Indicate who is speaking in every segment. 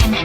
Speaker 1: Whoop!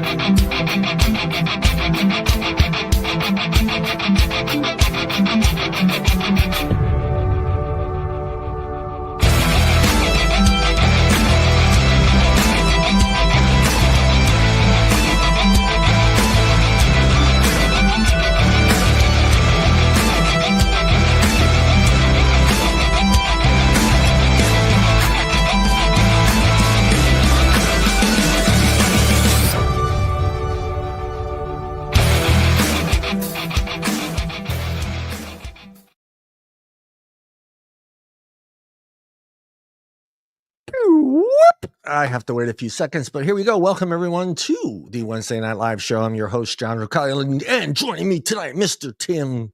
Speaker 1: I have to wait a few seconds, but here we go. Welcome everyone to the Wednesday Night Live Show. I'm your host, John Truncali, and joining me tonight, Mr. Tim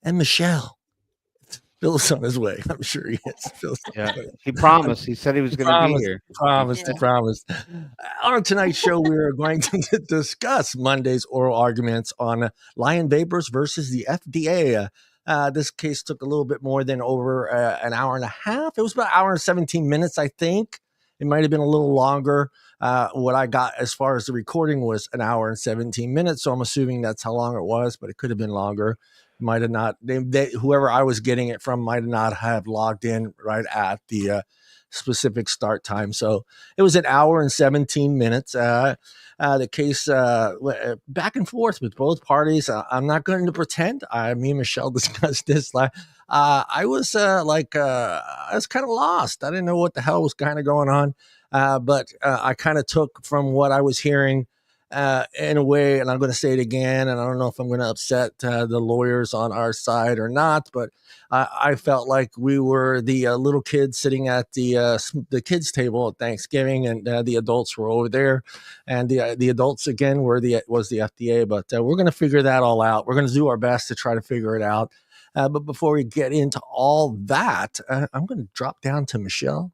Speaker 1: and Michelle. Phil's on his way. I'm sure he is.
Speaker 2: Yeah, he promised. He said he was going to be here.
Speaker 1: He promised. On tonight's show, we're going to discuss Monday's oral arguments on lion vapors versus the FDA. This case took a little bit more than over an hour and a half. It was about an hour and 17 minutes, I think. It might have been a little longer. What I got as far as the recording was an hour and 17 minutes, so I'm assuming that's how long it was, but it could have been longer. Might have not. Whoever I was getting it from might not have logged in right at the specific start time. So it was an hour and 17 minutes. The case back and forth with both parties. I'm not going to pretend. Me and Michelle discussed this. I was kind of lost. I didn't know what the hell was kind of going on. But I kind of took from what I was hearing in a way, and I'm going to say it again, and I don't know if I'm going to upset the lawyers on our side or not, but I felt like we were the little kids sitting at the kids' table at Thanksgiving, and the adults were over there, and the adults again was the FDA. But we're going to figure that all out. We're going to do our best to try to figure it out. But before we get into all that, I'm going to drop down to Michelle.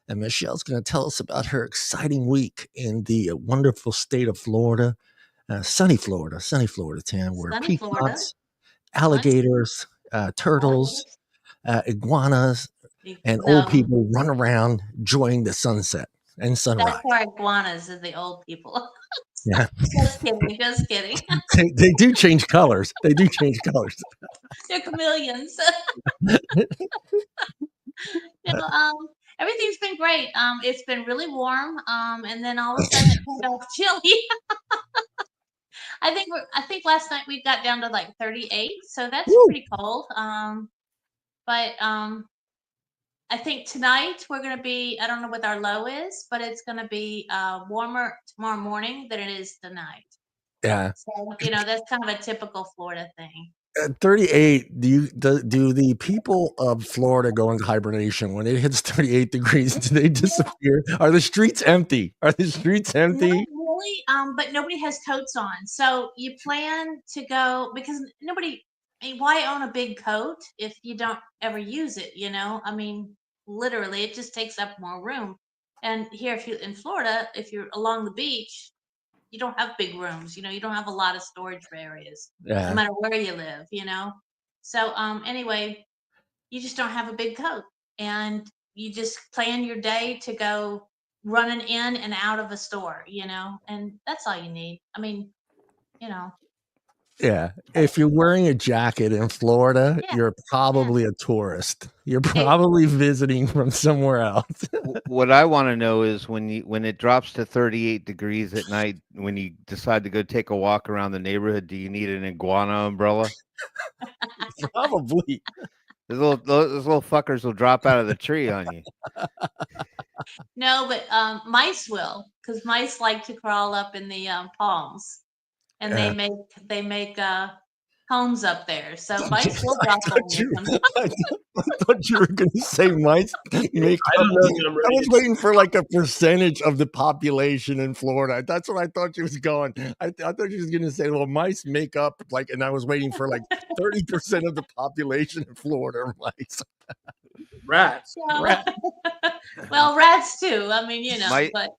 Speaker 1: And Michelle's going to tell us about her exciting week in the wonderful state of Florida, sunny Florida, Tam, where peacocks, alligators, turtles, iguanas, and old people run around enjoying the sunset and sunrise.
Speaker 3: That's why iguanas are the old people.
Speaker 1: Yeah.
Speaker 3: Just kidding.
Speaker 1: They do change colors. They're
Speaker 3: chameleons. Everything's been great. It's been really warm, and then all of a sudden it turned off chilly. I think last night we got down to like 38, so that's pretty cold. But I think tonight we're going to be, I don't know what our low is, but it's going to be warmer tomorrow morning than it is tonight.
Speaker 1: Yeah.
Speaker 3: So, that's kind of a typical Florida thing.
Speaker 1: At 38, do the people of Florida go into hibernation when it hits 38 degrees? Do they disappear? Are the streets empty? Not really,
Speaker 3: but nobody has coats on. So you plan to go because why own a big coat if you don't ever use it? Literally, it just takes up more room. And here, in Florida, if you're along the beach, you don't have big rooms, you don't have a lot of storage areas, no matter where you live, So anyway, you just don't have a big coat, and you just plan your day to go running in and out of a store, and that's all you need.
Speaker 1: Yeah. If you're wearing a jacket in Florida, you're probably a tourist. You're probably visiting from somewhere else.
Speaker 2: What I want to know is when it drops to 38 degrees at night, when you decide to go take a walk around the neighborhood, do you need an iguana umbrella?
Speaker 1: Probably.
Speaker 2: Those little fuckers will drop out of the tree on you.
Speaker 3: No, but mice will, because mice like to crawl up in the palms. And they make homes up there, so mice will drop on you.
Speaker 1: I thought you were going to say mice make homes. I was waiting for like a percentage of the population in Florida. That's what I thought she was going. I thought she was going to say, well, mice make up and I was waiting for like 30% of the population in Florida are mice.
Speaker 4: Rats.
Speaker 3: Well, rats too.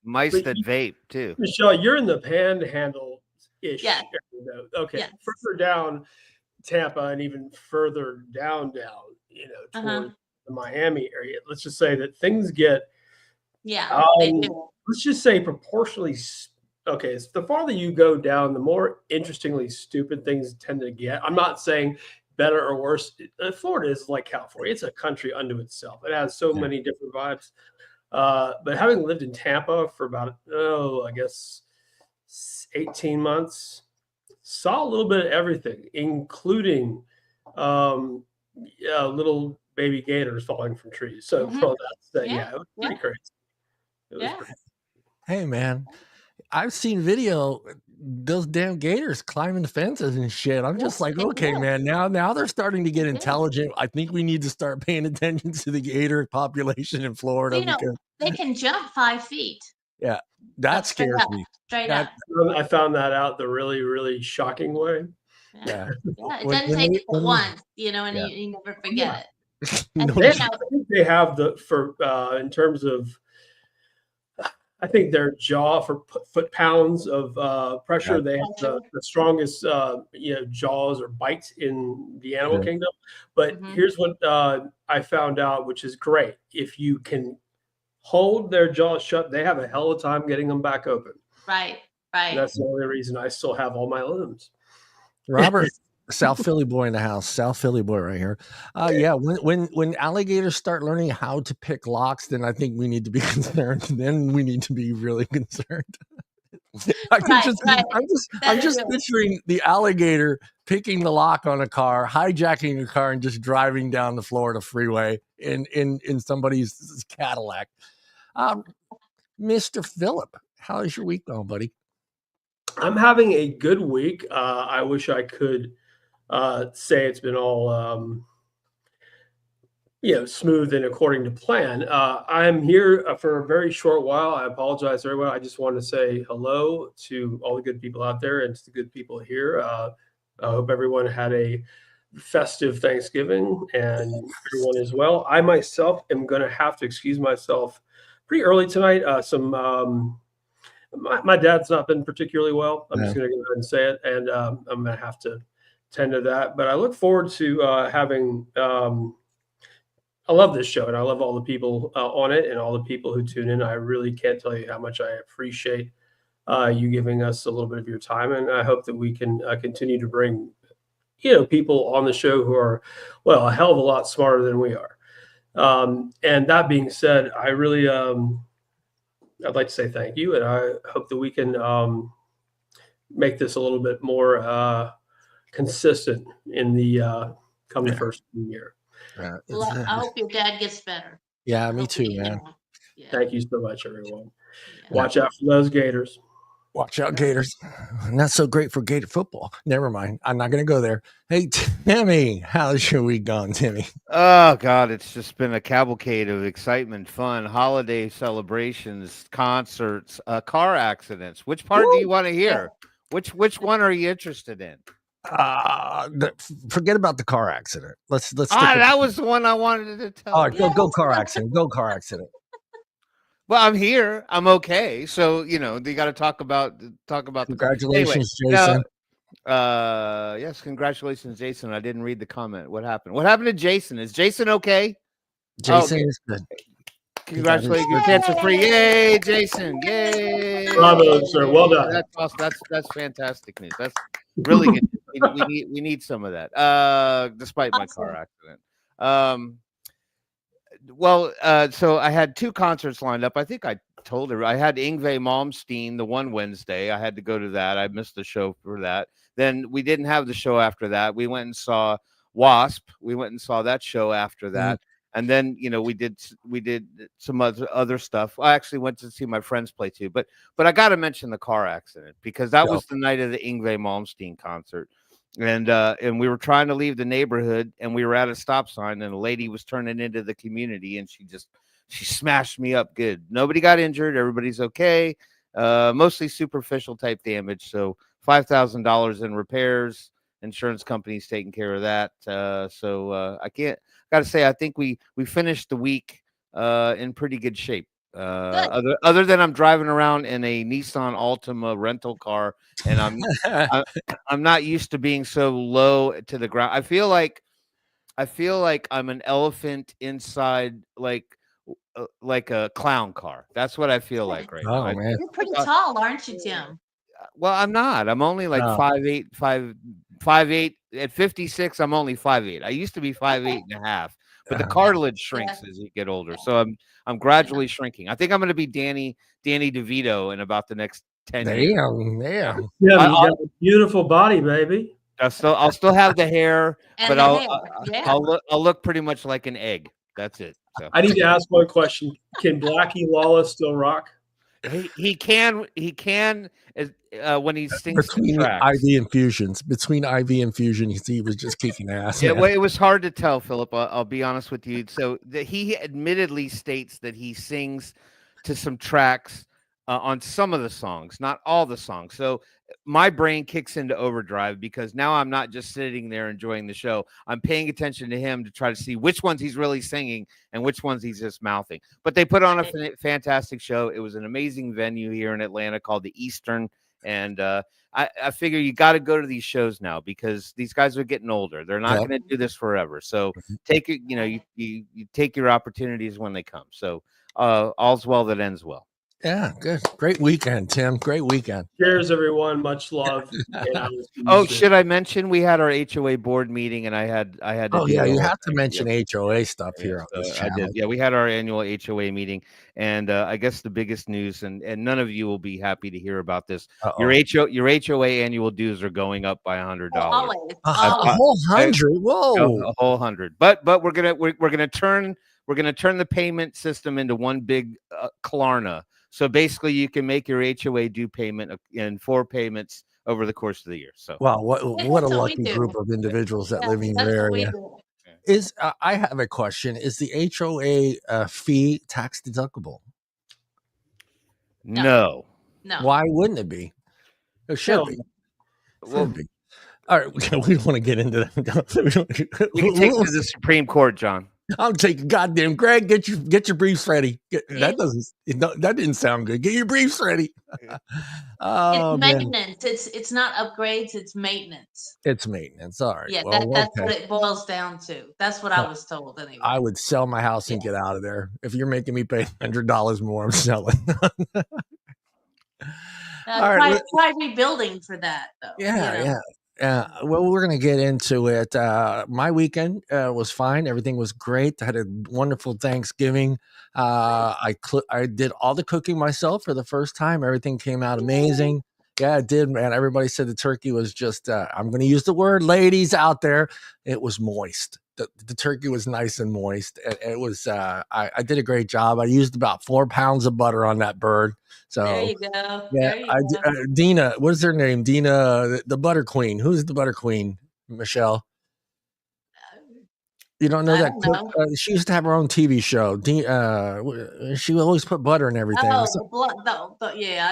Speaker 2: Mice that vape too.
Speaker 4: Michelle, you're in the panhandle.
Speaker 3: Yeah.
Speaker 4: Okay.
Speaker 3: Yes.
Speaker 4: Further down Tampa and even further down, toward the Miami area. Let's just say that things get,
Speaker 3: they do.
Speaker 4: let's just say proportionally okay, so the farther you go down, the more interestingly stupid things tend to get. I'm not saying better or worse. Florida is like California. It's a country unto itself. It has so many different vibes. But having lived in Tampa for about, I guess 18 months, saw a little bit of everything, including little baby gators falling from trees. So for all that, yeah, it was pretty crazy. It was pretty.
Speaker 1: Hey, man, I've seen video those damn gators climbing the fences and shit. I'm just like, okay, man, now they're starting to get intelligent. I think we need to start paying attention to the gator population in Florida.
Speaker 3: You know,
Speaker 1: because,
Speaker 3: they can jump 5 feet.
Speaker 1: yeah, that scares me.
Speaker 3: Straight up.
Speaker 4: I found that out the really, really shocking way.
Speaker 1: Yeah.
Speaker 3: It doesn't take it once, you know, and you never forget it. And,
Speaker 1: No,
Speaker 3: you
Speaker 4: I
Speaker 3: know,
Speaker 4: think they have in terms of, I think their jaw for foot pounds of pressure. They have the strongest, jaws or bites in the animal kingdom. But here's what I found out, which is great. If you can hold their jaws shut, they have a hell of a time getting them back open.
Speaker 3: Right.
Speaker 4: And that's the only reason I still have all my limbs.
Speaker 1: Robert, South Philly boy in the house. South Philly boy right here. Yeah, when alligators start learning how to pick locks, then I think we need to be concerned. Then we need to be really concerned. I'm just picturing the alligator picking the lock on a car, hijacking a car, and just driving down the Florida freeway in somebody's Cadillac. Mr. Phillip, how's your week going, buddy?
Speaker 4: I'm having a good week. I wish I could say it's been all smooth and according to plan. I'm here for a very short while. I apologize to everyone. I just want to say hello to all the good people out there and to the good people here. I hope everyone had a festive Thanksgiving and everyone as well. I myself am going to have to excuse myself pretty early tonight. My dad's not been particularly well. I'm just going to go ahead and say it, and I'm going to have to tend to that. But I look forward to having. I love this show, and I love all the people on it, and all the people who tune in. I really can't tell you how much I appreciate you giving us a little bit of your time, and I hope that we can continue to bring, people on the show who are, well, a hell of a lot smarter than we are. And that being said, I really. I'd like to say thank you, and I hope that we can make this a little bit more consistent in the coming first year.
Speaker 3: Well, I hope your dad gets better.
Speaker 1: Yeah, me too, man.
Speaker 4: Thank you so much, everyone. Watch out for those gators.
Speaker 1: Watch out, Gators. Not so great for Gator football. Never mind. I'm not going to go there. Hey, Timmy, how's your week gone, Timmy?
Speaker 2: Oh, God, it's just been a cavalcade of excitement, fun, holiday celebrations, concerts, car accidents. Which part do you want to hear? Which one are you interested in?
Speaker 1: Forget about the car accident. Let's.
Speaker 2: That was the one I wanted to tell.
Speaker 1: All right, go car accident. Go car accident.
Speaker 2: Well, I'm here. I'm okay. So, you got to talk about
Speaker 1: Congratulations,
Speaker 2: anyway,
Speaker 1: Jason.
Speaker 2: Yes, congratulations, Jason. I didn't read the comment. What happened? What happened to Jason? Is Jason okay?
Speaker 1: Jason is good.
Speaker 2: Congratulations, you're cancer free. Yay, Jason. Yay.
Speaker 4: Bravo, sir. Well done.
Speaker 2: That's awesome. That's fantastic news. That's really good. We need some of that. Despite my car accident. So I had 2 concerts lined up. I think I told her I had Yngwie Malmsteen the one Wednesday. I had to go to that. I missed the show for that. Then we didn't have the show after that. We went and saw Wasp. We went and saw that show after that. And then, we did some other stuff. I actually went to see my friends play too. But I got to mention the car accident because that was the night of the Yngwie Malmsteen concert. And we were trying to leave the neighborhood, and we were at a stop sign, and a lady was turning into the community, and she smashed me up good. Nobody got injured. Everybody's okay. Mostly superficial type damage. So $5,000 in repairs. Insurance company's taking care of that. I got to say, I think we finished the week in pretty good shape. Other than I'm driving around in a Nissan Altima rental car, and I'm not used to being so low to the ground. I feel like I'm an elephant inside, like like a clown car. That's what I feel like right now.
Speaker 1: Oh man.
Speaker 3: You're pretty tall, aren't you, Tim?
Speaker 2: Well, I'm not. I'm only like
Speaker 1: No.
Speaker 2: 5'8", 5'8". At 56, I'm only 5'8". I used to be 5'8.5", but the cartilage shrinks as you get older. So I'm gradually shrinking. I think I'm going to be Danny DeVito in about the next 10 years.
Speaker 1: Damn.
Speaker 4: Yeah, you got a beautiful body, baby.
Speaker 2: I'll still have the hair,
Speaker 3: And
Speaker 2: but I'll look pretty much like an egg. That's it. So
Speaker 4: I need to ask one question: can Blackie Lawless still rock?
Speaker 2: he can when he sings
Speaker 1: between
Speaker 2: tracks.
Speaker 1: IV infusions. Between IV infusions, he was just kicking ass.
Speaker 2: Yeah, well, it was hard to tell, Philip. I'll be honest with you. So he admittedly states that he sings to some tracks on some of the songs, not all the songs. So my brain kicks into overdrive because now I'm not just sitting there enjoying the show. I'm paying attention to him to try to see which ones he's really singing and which ones he's just mouthing. But they put on a fantastic show. It was an amazing venue here in Atlanta called the Eastern. And I figure you got to go to these shows now because these guys are getting older. They're not going to do this forever. So take it, you take your opportunities when they come. So all's well that ends well.
Speaker 1: Yeah, good. Great weekend, Tim. Great weekend.
Speaker 4: Cheers, everyone. Much love.
Speaker 2: Oh, should I mention we had our HOA board meeting and I had to
Speaker 1: Oh yeah, you have to mention HOA stuff here on this channel.
Speaker 2: I did. Yeah, we had our annual HOA meeting, and I guess the biggest news, and none of you will be happy to hear about this. Your HOA annual dues are going up by $100.
Speaker 3: A
Speaker 1: whole $100. Whoa,
Speaker 2: a whole $100. But we're gonna turn the payment system into one big Klarna. So basically, you can make your HOA due payment in 4 payments over the course of the year. So,
Speaker 1: wow, what a lucky group of individuals that live in your area. I have a question: is the HOA fee tax deductible?
Speaker 2: No.
Speaker 1: Why wouldn't it be? It should be.
Speaker 2: Well,
Speaker 1: be. All right, we don't want to get into that.
Speaker 2: We can take it to the Supreme Court, John.
Speaker 1: I'm taking goddamn Greg. Get your briefs ready. That didn't sound good. Get your briefs ready.
Speaker 3: It's maintenance. It's not upgrades. It's maintenance.
Speaker 1: It's maintenance. All right.
Speaker 3: Yeah, that's what it boils down to. That's what I was told. Anyway,
Speaker 1: I would sell my house and get out of there. If you're making me pay $100 more, I'm selling.
Speaker 3: Try rebuilding for that, though.
Speaker 1: Yeah. Well, we're going to get into it. My weekend was fine. Everything was great. I had a wonderful Thanksgiving. I did all the cooking myself for the first time. Everything came out amazing. Yeah, it did, man. Everybody said the turkey was just, I'm going to use the word, ladies out there. It was moist. The turkey was nice and moist. It was, I did a great job. I used about 4 pounds of butter on that bird. So
Speaker 3: there you go.
Speaker 1: Yeah, Dina, what is her name? Dina, the butter queen. Who's the butter queen? Michelle. You don't know that? She used to have her own TV show. She always put butter in everything.
Speaker 3: Yeah, I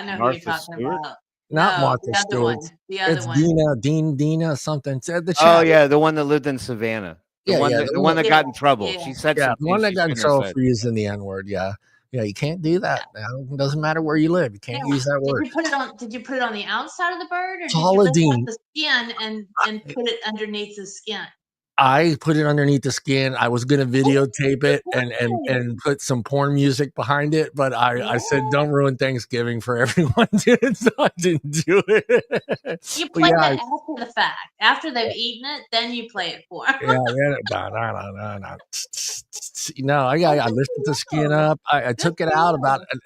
Speaker 3: know who you're talking about.
Speaker 1: Not Martha Stewart.
Speaker 3: The other
Speaker 1: it's
Speaker 3: one.
Speaker 1: Dina something.
Speaker 2: Oh yeah, the one that lived in Savannah. The one that got in trouble.
Speaker 3: Yeah.
Speaker 2: She said
Speaker 1: the one that got in trouble for using the N-word. Yeah, you can't do that. It doesn't matter where you live. You can't use that word.
Speaker 3: Did you put it on the outside of the bird, or did
Speaker 1: Paula
Speaker 3: you
Speaker 1: Deen.
Speaker 3: lift up the skin and put it underneath the skin?
Speaker 1: I put it underneath the skin. I was gonna videotape it and put some porn music behind it, but I said don't ruin Thanksgiving for everyone, dude. So I didn't do it.
Speaker 3: You play it after the fact. After they've eaten it, then you play it for them.
Speaker 1: No, I lifted the skin up. I took it out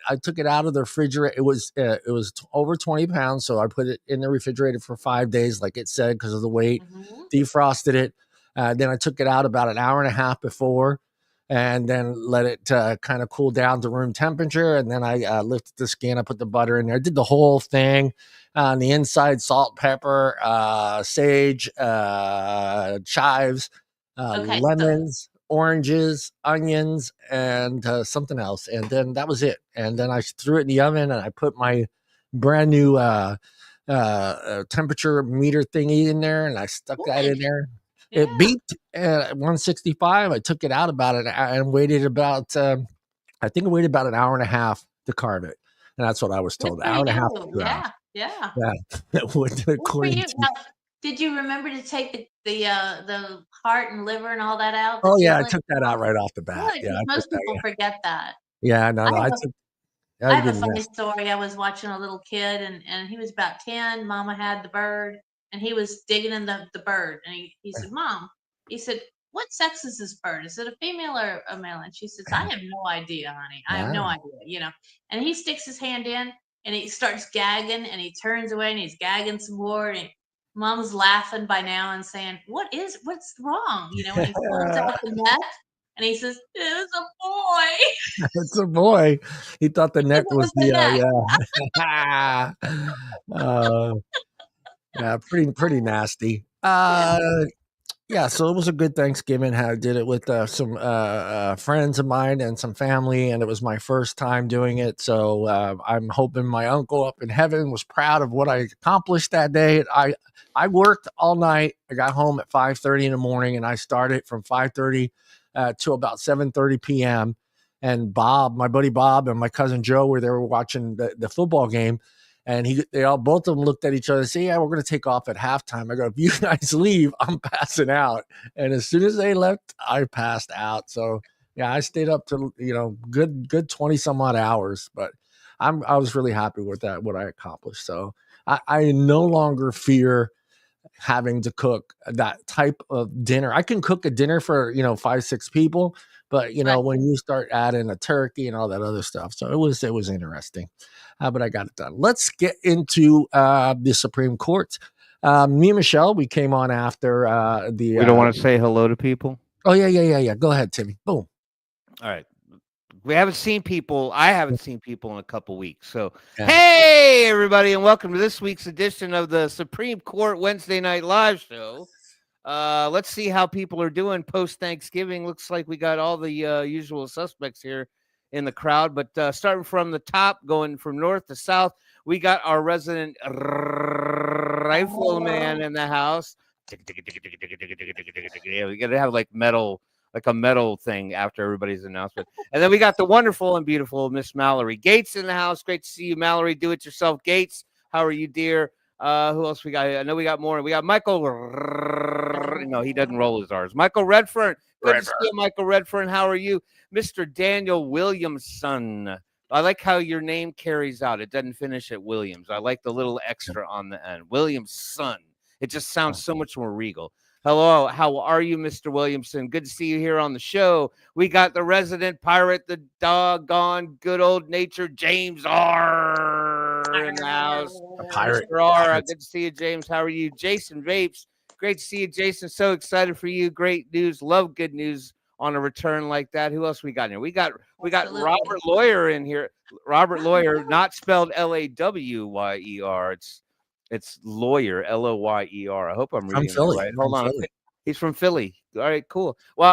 Speaker 1: I took it out of the refrigerator. It was over 20 pounds, so I put it in the refrigerator for 5 days, like it said, because of the weight. Defrosted it. Then I took it out about an hour and a half before, and then let it kind of cool down to room temperature. And then I lifted the skin. I put the butter in there. Did the whole thing on the inside: salt, pepper, sage, chives, lemons, oranges, onions, and something else. And then that was it. And then I threw it in the oven, and I put my brand new temperature meter thingy in there, and I stuck that in there. Yeah. It beeped at 165. I took it out about it and waited about, I think I waited about an hour and a half to carve it. And that's what I was told. An hour and a half.
Speaker 3: Yeah. Did you remember to take the heart and liver and all that out?
Speaker 1: Oh, yeah. I took that out right off the bat. Yeah,
Speaker 3: most people forget that.
Speaker 1: Yeah, no,
Speaker 3: I
Speaker 1: no.
Speaker 3: have
Speaker 1: I
Speaker 3: a
Speaker 1: took.
Speaker 3: I
Speaker 1: I
Speaker 3: have a
Speaker 1: didn't
Speaker 3: funny
Speaker 1: miss.
Speaker 3: story. I was watching a little kid, and he was about 10. Mama had the bird, and he was digging in the bird. And he said, Mom, he said, what sex is this bird? Is it a female or a male? And she says, I have no idea, honey. I have no
Speaker 1: Wow.
Speaker 3: idea. And he sticks his hand in, and he starts gagging, and he turns away, and he's gagging some more. And Mom's laughing by now and saying, what's wrong? And he pulls out the net, and he says, it was a boy.
Speaker 1: It's a boy. He thought the
Speaker 3: Because
Speaker 1: neck
Speaker 3: it
Speaker 1: was
Speaker 3: was the
Speaker 1: the
Speaker 3: neck.
Speaker 1: yeah. uh, yeah, pretty nasty.
Speaker 3: Yeah.
Speaker 1: Yeah, so it was a good Thanksgiving. I did it with some friends of mine and some family, and it was my first time doing it. So I'm hoping my uncle up in heaven was proud of what I accomplished that day. I worked all night. I got home at 5:30 in the morning, and I started from 5:30 to about 7:30 p.m. And Bob, my buddy Bob, and my cousin Joe were there watching the football game. And they all, both of them looked at each other and said, yeah, we're going to take off at halftime. I go, if you guys leave, I'm passing out. And as soon as they left, I passed out. So yeah, I stayed up to, good 20 some odd hours, but I was really happy with that, what I accomplished. So I no longer fear having to cook that type of dinner. I can cook a dinner for, 5, 6 people, but
Speaker 3: Right.
Speaker 1: when you start adding a turkey and all that other stuff. So it was interesting. But I got it done. Let's get into the Supreme Court. Me and Michelle, we came on after the.
Speaker 2: We don't want to say hello to people.
Speaker 1: Oh yeah. Go ahead, Timmy. Boom.
Speaker 2: All right. We haven't seen people. I haven't seen people in a couple weeks. So,
Speaker 1: Yeah.
Speaker 2: hey, everybody, and welcome to this week's edition of the Supreme Court Wednesday Night Live Show. Let's see how people are doing post Thanksgiving. Looks like we got all the usual suspects here in the crowd. But starting from the top, going from north to south, we got our resident rifleman in the house. Yeah, we got to have like a metal thing after everybody's announcement. And then we got the wonderful and beautiful Miss Mallory Gates in the house. Great to see you, Mallory. Do it yourself, Gates. How are you, dear? Who else we got? I know we got more. We got Michael. No, he doesn't roll his R's. Michael Redfern. Good to see you, Michael Redfern. How are you? Mr. Daniel Williamson. I like how your name carries out. It doesn't finish at Williams. I like the little extra on the end. Williamson. It just sounds so much more regal. Hello, how are you, Mr. Williamson? Good to see you here on the show. We got the resident pirate, the doggone good old nature, James R. in the house.
Speaker 1: A pirate.
Speaker 2: Mr. R, good to see you, James. How are you? Jason Vapes, great to see you, Jason. So excited for you. Great news. Love good news on a return like that. Who else we got in here? We got Robert Lawyer in here. Robert Lawyer, not spelled Lawyer. It's lawyer, Loyer. I hope I'm reading that right. Hold on. He's from Philly. All right, cool. Well,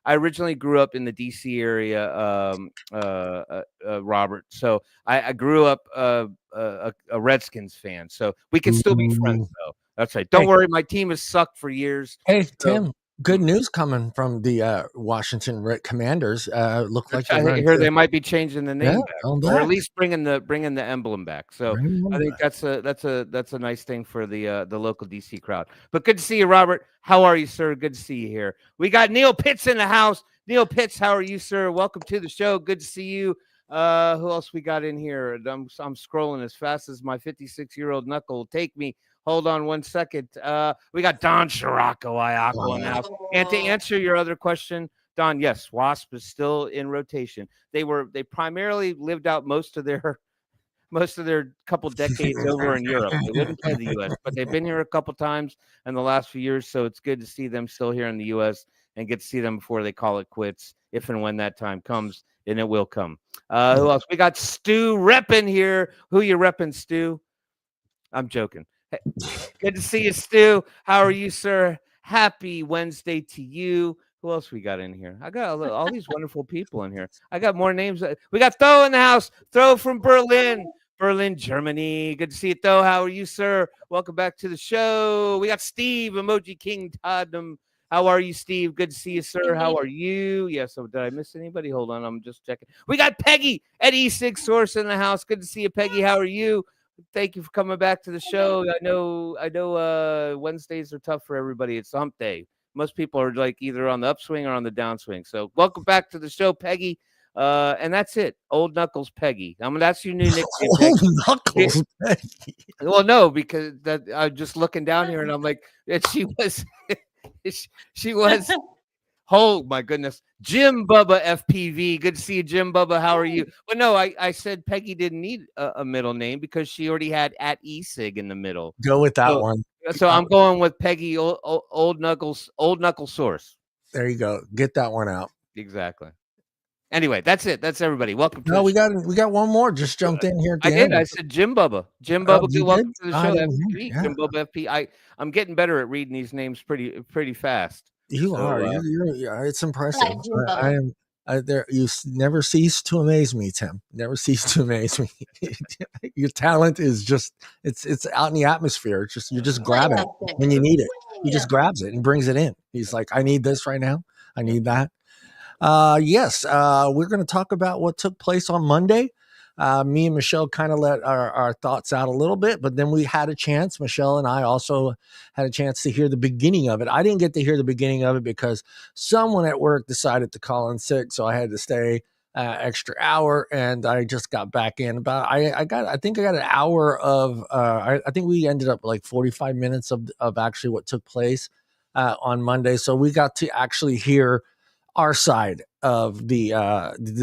Speaker 2: I originally grew up in the DC area, Robert. So I grew up a Redskins fan. So we can still be friends, though. That's right. Don't worry. My team has sucked for years.
Speaker 1: Hey, Tim. Good news coming from the Washington Commanders. Look like
Speaker 2: I hear they might be changing the name back, or at least bringing the emblem back. So I think that's a nice thing for the local DC crowd. But good to see you, Robert. How are you, sir? Good to see you here. We got Neil Pitts in the house. Neil Pitts, how are you, sir? Welcome to the show. Good to see you. Who else we got in here? I'm scrolling as fast as my 56-year-old knuckle will take me. Hold on one second. We got Don Shirako Ayako in the house. And to answer your other question, Don, yes, WASP is still in rotation. They primarily lived out most of their couple decades over in Europe. They wouldn't play the U.S., but they've been here a couple times in the last few years, so it's good to see them still here in the U.S. and get to see them before they call it quits, if and when that time comes, and it will come. Who else? We got Stu repping here. Who you repping, Stu? I'm joking. Hey, good to see you, Stu. How are you, sir? Happy Wednesday to you. Who else we got in here? I got all these wonderful people in here. I got more names. We got Tho in the house. Tho from Berlin, Germany. Good to see you, Tho. How are you, sir? Welcome back to the show. We got Steve, Emoji King Tottenham. How are you, Steve? Good to see you, sir. How are you? Yes. So did I miss anybody? Hold on. I'm just checking. We got Peggy at E6 Source in the house. Good to see you, Peggy. How are you? Thank you for coming back to the show. I know Wednesdays are tough for everybody. It's hump day. Most people are like either on the upswing or on the downswing. So welcome back to the show, Peggy. And that's it. Old Knuckles Peggy. I mean, that's your new nickname, Peggy.
Speaker 1: Old Knuckles.
Speaker 2: Well, no, because that I'm just looking down here and I'm like, she was, she was. Oh my goodness, Jim Bubba FPV. Good to see you, Jim Bubba. How are you? Well, no, I said Peggy didn't need a middle name because she already had @esig in the middle.
Speaker 1: Go with that
Speaker 2: So,
Speaker 1: one.
Speaker 2: so I'm going with Peggy Old Knuckles Source.
Speaker 1: There you go. Get that one out.
Speaker 2: Exactly. Anyway, that's it. That's everybody. Welcome to
Speaker 1: No,
Speaker 2: the show.
Speaker 1: we got one more. Just jumped in here at the
Speaker 2: I did.
Speaker 1: end.
Speaker 2: I said Jim Bubba. Jim
Speaker 1: Oh,
Speaker 2: Bubba,
Speaker 1: you
Speaker 2: welcome
Speaker 1: did?
Speaker 2: to the
Speaker 1: I
Speaker 2: show.
Speaker 1: didn't hear.
Speaker 2: FP,
Speaker 1: Yeah.
Speaker 2: Jim Bubba FP. I'm getting better at reading these names pretty fast.
Speaker 1: You are. It's impressive.
Speaker 3: Like Jim
Speaker 1: I
Speaker 3: Bubba.
Speaker 1: am. There, never cease to amaze me, Tim. Never cease to amaze me. Your talent is just it's out in the atmosphere. It's just you're just grabbing it when you need it. He just grabs it and brings it in. He's like, I need this right now. I need that. Yes, we're going to talk about what took place on Monday. Me and Michelle kind of let our thoughts out a little bit, but then we had a chance. Michelle and I also had a chance to hear the beginning of it. I didn't get to hear the beginning of it because someone at work decided to call in sick, so I had to stay extra hour, and I just got back in about. I think I got an hour of. I think we ended up like 45 minutes of actually what took place on Monday, so we got to actually hear our side of the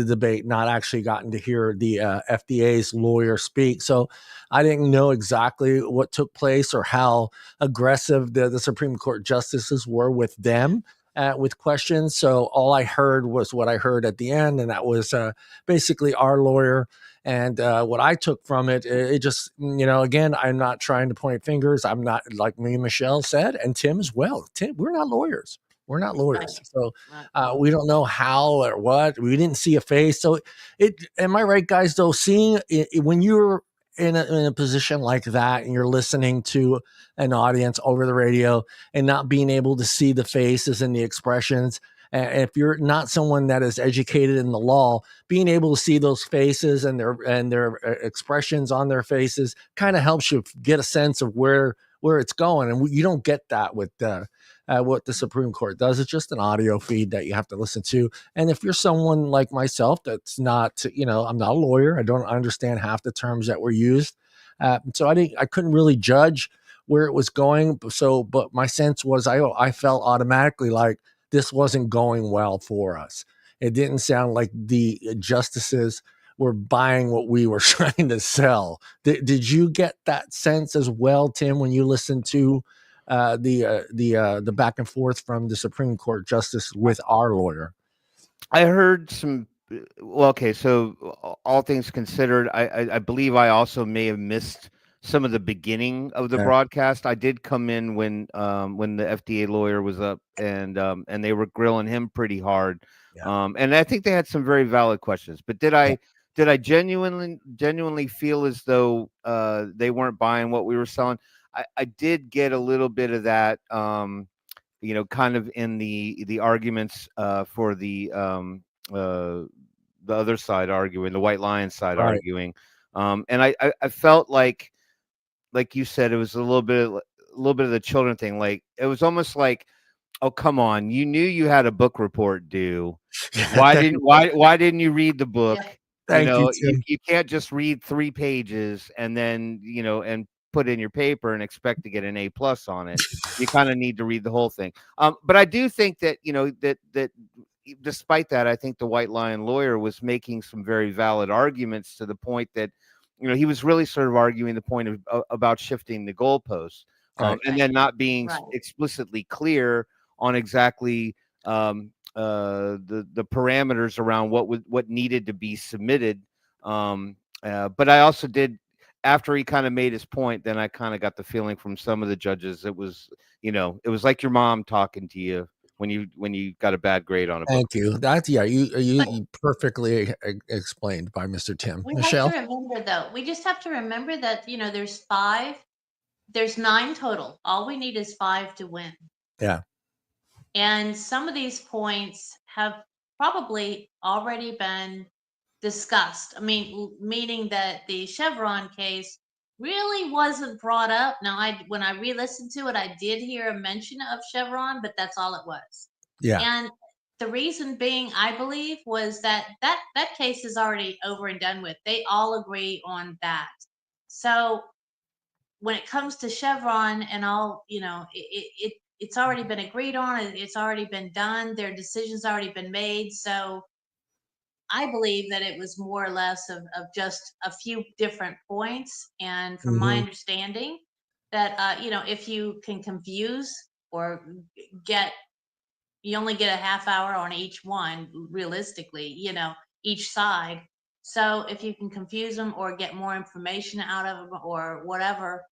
Speaker 1: debate, not actually gotten to hear the FDA's lawyer speak. So I didn't know exactly what took place or how aggressive the Supreme Court justices were with them with questions. So all I heard was what I heard at the end, and that was basically our lawyer. And what I took from it, it just, again, I'm not trying to point fingers. I'm not, like me and Michelle said, and Tim as well. Tim, we're not lawyers. We're not lawyers, so we don't know how or what. We didn't see a face. So, am I right, guys? Though, seeing it, when you're in a position like that and you're listening to an audience over the radio and not being able to see the faces and the expressions, and if you're not someone that is educated in the law, being able to see those faces and their expressions on their faces kind of helps you get a sense of where it's going, and you don't get that with what the Supreme Court does. It's just an audio feed that you have to listen to. And if you're someone like myself, that's not, I'm not a lawyer. I don't understand half the terms that were used. So I couldn't really judge where it was going. So, but my sense was I felt automatically like this wasn't going well for us. It didn't sound like the justices were buying what we were trying to sell. Did you get that sense as well, Tim, when you listened to the back and forth from the Supreme Court justice with our lawyer?
Speaker 2: I heard some. Well, okay, so all things considered, I believe I also may have missed some of the beginning of the broadcast. I did come in when the FDA lawyer was up, and they were grilling him pretty hard. And I think they had some very valid questions. But did I genuinely feel as though they weren't buying what we were selling? I did get a little bit of that, kind of in the arguments for the other side arguing, the White Lion side arguing, and I felt like you said, it was a little bit of the children thing. Like it was almost like, oh come on, you knew you had a book report due. Why didn't you read the book?
Speaker 1: Yeah.
Speaker 2: You can't just read 3 pages and then and put in your paper and expect to get an A+ on it. You kind of need to read the whole thing. But I do think that that despite that, I think the White Lion lawyer was making some very valid arguments to the point that he was really sort of arguing the point of about shifting the goalposts, and then not being explicitly clear on exactly the parameters around what needed to be submitted. But I also did, after he kind of made his point, then I kind of got the feeling from some of the judges it was like your mom talking to you when you got a bad grade on a book.
Speaker 1: Thank you. You perfectly explained by Mr. Tim. Michelle?
Speaker 3: We just have to remember that there's 9 total. All we need is 5 to win.
Speaker 1: Yeah.
Speaker 3: And some of these points have probably already been discussed. I mean, meaning that the Chevron case really wasn't brought up. Now, when I re-listened to it, I did hear a mention of Chevron, but that's all it was.
Speaker 1: Yeah.
Speaker 3: And the reason being, I believe, was that case is already over and done with. They all agree on that. So when it comes to Chevron and all, it's already been agreed on. It's already been done. Their decision's already been made. So I believe that it was more or less of just a few different points. And from my understanding, that if you can confuse or get, you only get a half hour on each one, realistically, each side. So if you can confuse them or get more information out of them or whatever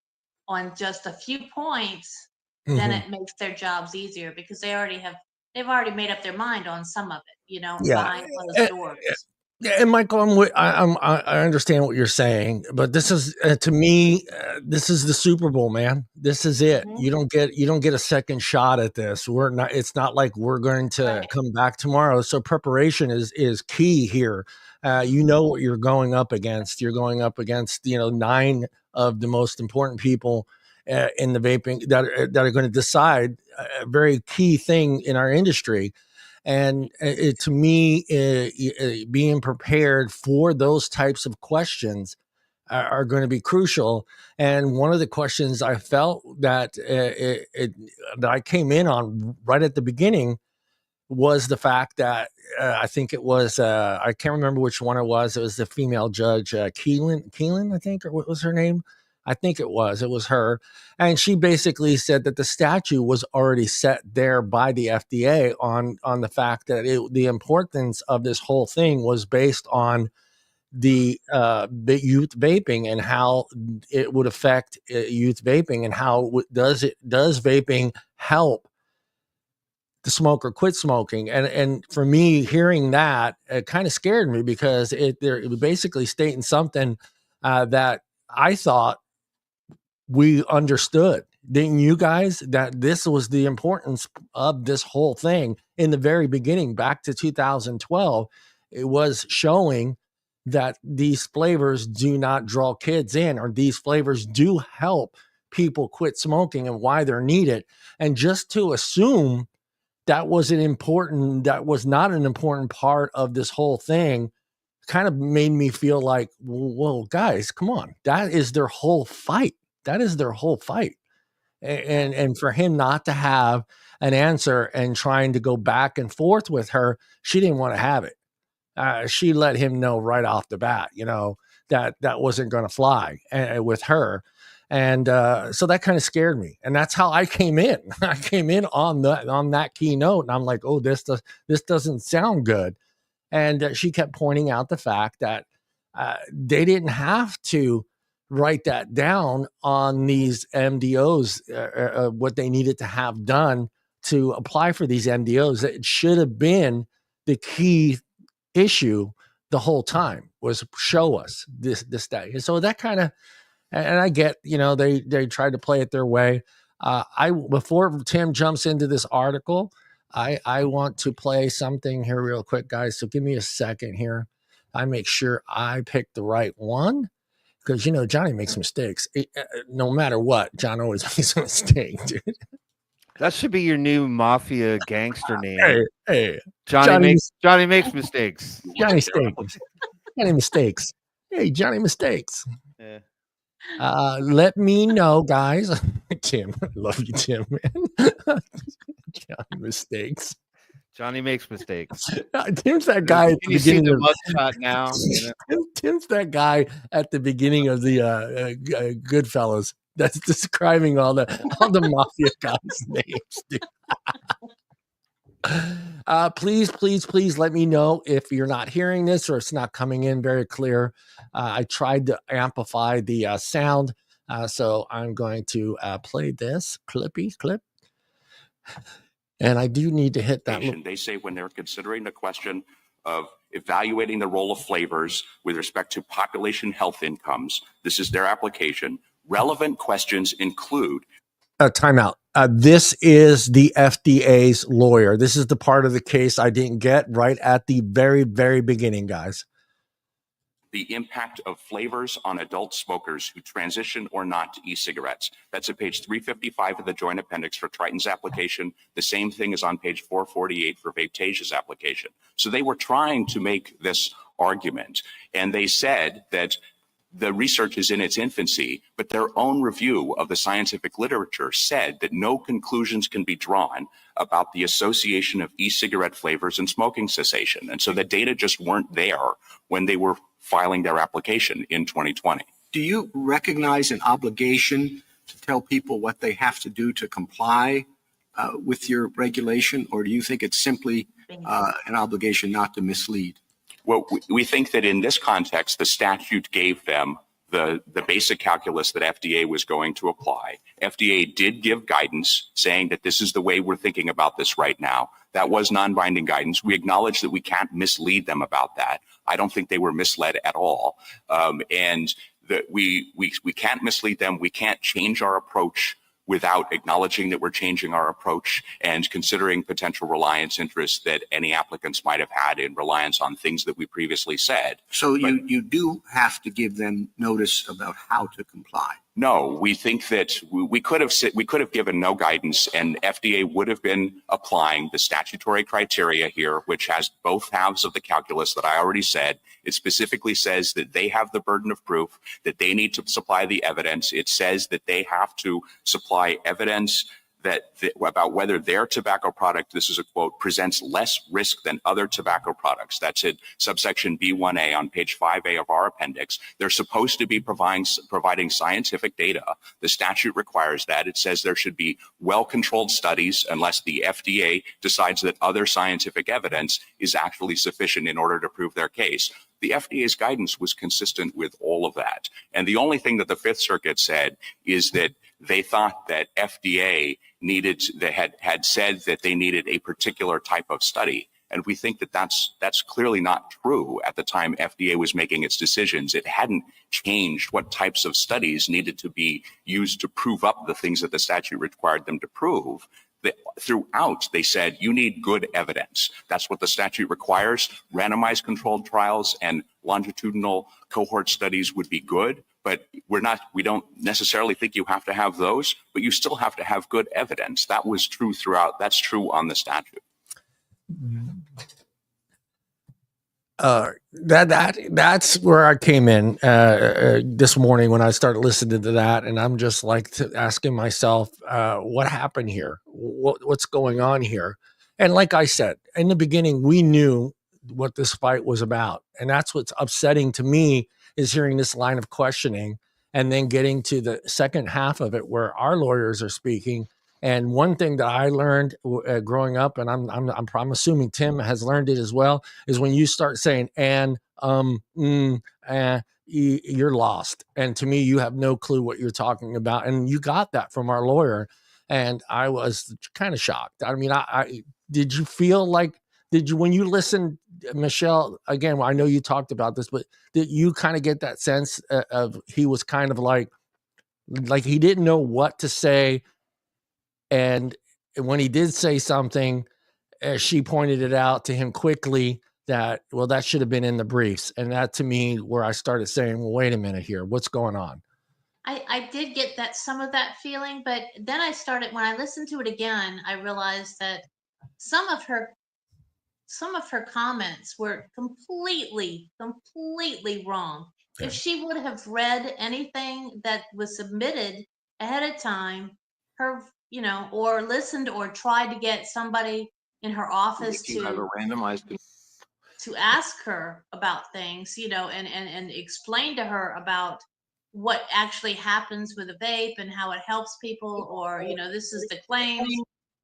Speaker 3: on just a few points, then it makes their jobs easier because they've already made up their mind on some of it, behind closed doors.
Speaker 1: Yeah, and Michael, I understand what you're saying, but this is to me, this is the Super Bowl, man. This is it. You don't get a second shot at this. It's not like we're going to come back tomorrow. So preparation is key here. You know what you're going up against. You're going up against 9 of the most important people in the vaping that are going to decide a very key thing in our industry. And to me, being prepared for those types of questions are going to be crucial. And one of the questions I felt that that I came in on right at the beginning was the fact that I think it was I can't remember which one it was. It was the female judge, Keelan, I think, or what was her name? I think it was her. And she basically said that the statute was already set there by the FDA on the fact that the importance of this whole thing was based on the youth vaping and how it would affect youth vaping and how does vaping help the smoker quit smoking. And for me, hearing that, it kind of scared me because it was basically stating something that I thought we understood. Didn't you guys, that this was the importance of this whole thing in the very beginning, back to 2012? It was showing that these flavors do not draw kids in, or these flavors do help people quit smoking and why they're needed. And just to assume that was not an important part of this whole thing kind of made me feel like, well, guys, come on. That is their whole fight. And for him not to have an answer and trying to go back and forth with her, she didn't want to have it. She let him know right off the bat, that wasn't going to fly with her. And so that kind of scared me. And that's how I came in. I came in on that keynote, and I'm like, oh, this doesn't sound good. And she kept pointing out the fact that they didn't have to write that down on these MDOs, what they needed to have done to apply for these MDOs. It should have been the key issue the whole time, was show us this day. And so that kind of, and I get, they tried to play it their way. Before Tim jumps into this article, I want to play something here real quick, guys. So give me a second here. I make sure I pick the right one, because Johnny makes mistakes. No matter what, John always makes a mistake, dude.
Speaker 2: That should be your new mafia gangster name.
Speaker 1: Hey,
Speaker 2: Johnny makes mistakes.
Speaker 1: Johnny mistakes. Hey, Johnny mistakes.
Speaker 2: Yeah.
Speaker 1: Let me know, guys. Tim, I love you, Tim, man. Johnny mistakes.
Speaker 2: Johnny makes mistakes.
Speaker 1: Tim's that guy at the beginning of
Speaker 2: mugshot now.
Speaker 1: Tim's that guy at the beginning of the Goodfellas that's describing all the mafia guys' names. Please let me know if you're not hearing this or it's not coming in very clear. I tried to amplify the sound, so I'm going to play this clip. And I do need to hit that.
Speaker 5: They say when they're considering the question of evaluating the role of flavors with respect to population health incomes, this is their application. Relevant questions include.
Speaker 1: Timeout. This is the FDA's lawyer. This is the part of the case I didn't get right at the very, very beginning, guys.
Speaker 5: the impact of flavors on adult smokers who transition or not to e-cigarettes. That's at page 355 of the joint appendix for Triton's application. The same thing is on page 448 for Vaptasia's application. So they were trying to make this argument, and they said that the research is in its infancy, but their own review of the scientific literature said that no conclusions can be drawn about the association of e-cigarette flavors and smoking cessation. And so the data just weren't there when they were filing their application in 2020.
Speaker 6: Do you recognize an obligation to tell people what they have to do to comply with your regulation, or do you think it's simply an obligation not to mislead?
Speaker 5: Well, we think that in this context, the statute gave them the basic calculus that FDA was going to apply. FDA did give guidance saying that this is the way we're thinking about this right now. That was non-binding guidance. We acknowledge that we can't mislead them about that. I don't think they were misled at all. And that we can't mislead them. We can't change our approach without acknowledging that we're changing our approach and considering potential reliance interests that any applicants might have had in reliance on things that we previously said.
Speaker 6: So you do have to give them notice about how to comply.
Speaker 5: No, we think that we could have given no guidance, and FDA would have been applying the statutory criteria here, which has both halves of the calculus that I already said. It specifically says that they have the burden of proof, that they need to supply the evidence. It says that they have to supply evidence about whether their tobacco product, this is a quote, presents less risk than other tobacco products. That's at subsection B1A on page 5A of our appendix. They're supposed to be providing scientific data. The statute requires that. It says there should be well-controlled studies unless the FDA decides that other scientific evidence is actually sufficient in order to prove their case. The FDA's guidance was consistent with all of that. And the only thing that the Fifth Circuit said is that they thought that FDA had said that they needed a particular type of study. And we think that that's clearly not true at the time FDA was making its decisions. It hadn't changed what types of studies needed to be used to prove up the things that the statute required them to prove. Throughout, they said, you need good evidence. That's what the statute requires. Randomized controlled trials and longitudinal cohort studies would be good, but we don't necessarily think you have to have those, but you still have to have good evidence. That was true throughout. That's true on the statute.
Speaker 1: That's where I came in this morning when I started listening to that, and I'm just like asking myself, what happened here? What's going on here? And like I said in the beginning, we knew what this fight was about, and that's what's upsetting to me is hearing this line of questioning and then getting to the second half of it where our lawyers are speaking. And one thing that I learned growing up, and I'm assuming Tim has learned it as well, is when you start saying you're lost. And to me, you have no clue what you're talking about. And you got that from our lawyer, and I was kind of shocked. I mean, did you feel like when you listened, Michelle? Again, I know you talked about this, but did you kind of get that sense of he was kind of like he didn't know what to say? And when he did say something, she pointed it out to him quickly that, well, that should have been in the briefs. And that to me, where I started saying, well, wait a minute here, what's going on?
Speaker 3: I did get some of that feeling, but then when I listened to it again, I realized that some of her comments were completely wrong. Yeah. If she would have read anything that was submitted ahead of time, or listened or tried to get somebody in her office to ask her about things, and explain to her about what actually happens with a vape and how it helps people, or, this is the claims,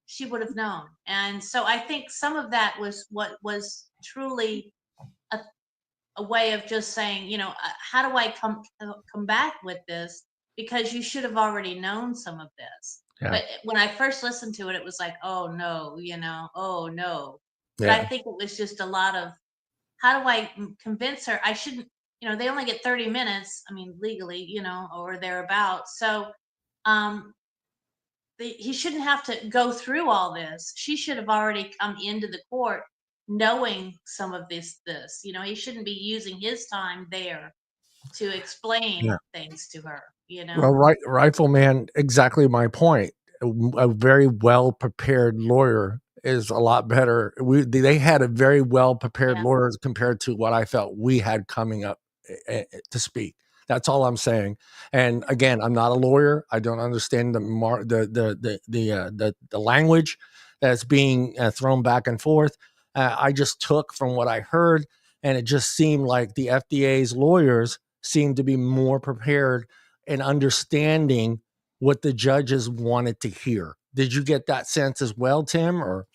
Speaker 3: she would have known. And so I think some of that was what was truly a way of just saying, how do I come back with this? Because you should have already known some of this. Yeah. But when I first listened to it, it was like, oh no, oh no. But yeah. I think it was just a lot of, how do I convince her? I shouldn't, they only get 30 minutes, I mean, legally, or thereabouts. So he shouldn't have to go through all this. She should have already come into the court knowing some of this, he shouldn't be using his time there to explain things to her,
Speaker 1: Well, Rifleman, exactly my point. A very well prepared lawyer is a lot better. They had a very well prepared lawyer compared to what I felt we had coming up to speak. That's all I'm saying. And again, I'm not a lawyer. I don't understand the language that's being thrown back and forth. I just took from what I heard, and it just seemed like the FDA's lawyers seemed to be more prepared and understanding what the judges wanted to hear. Did you get that sense as well, Tim? Or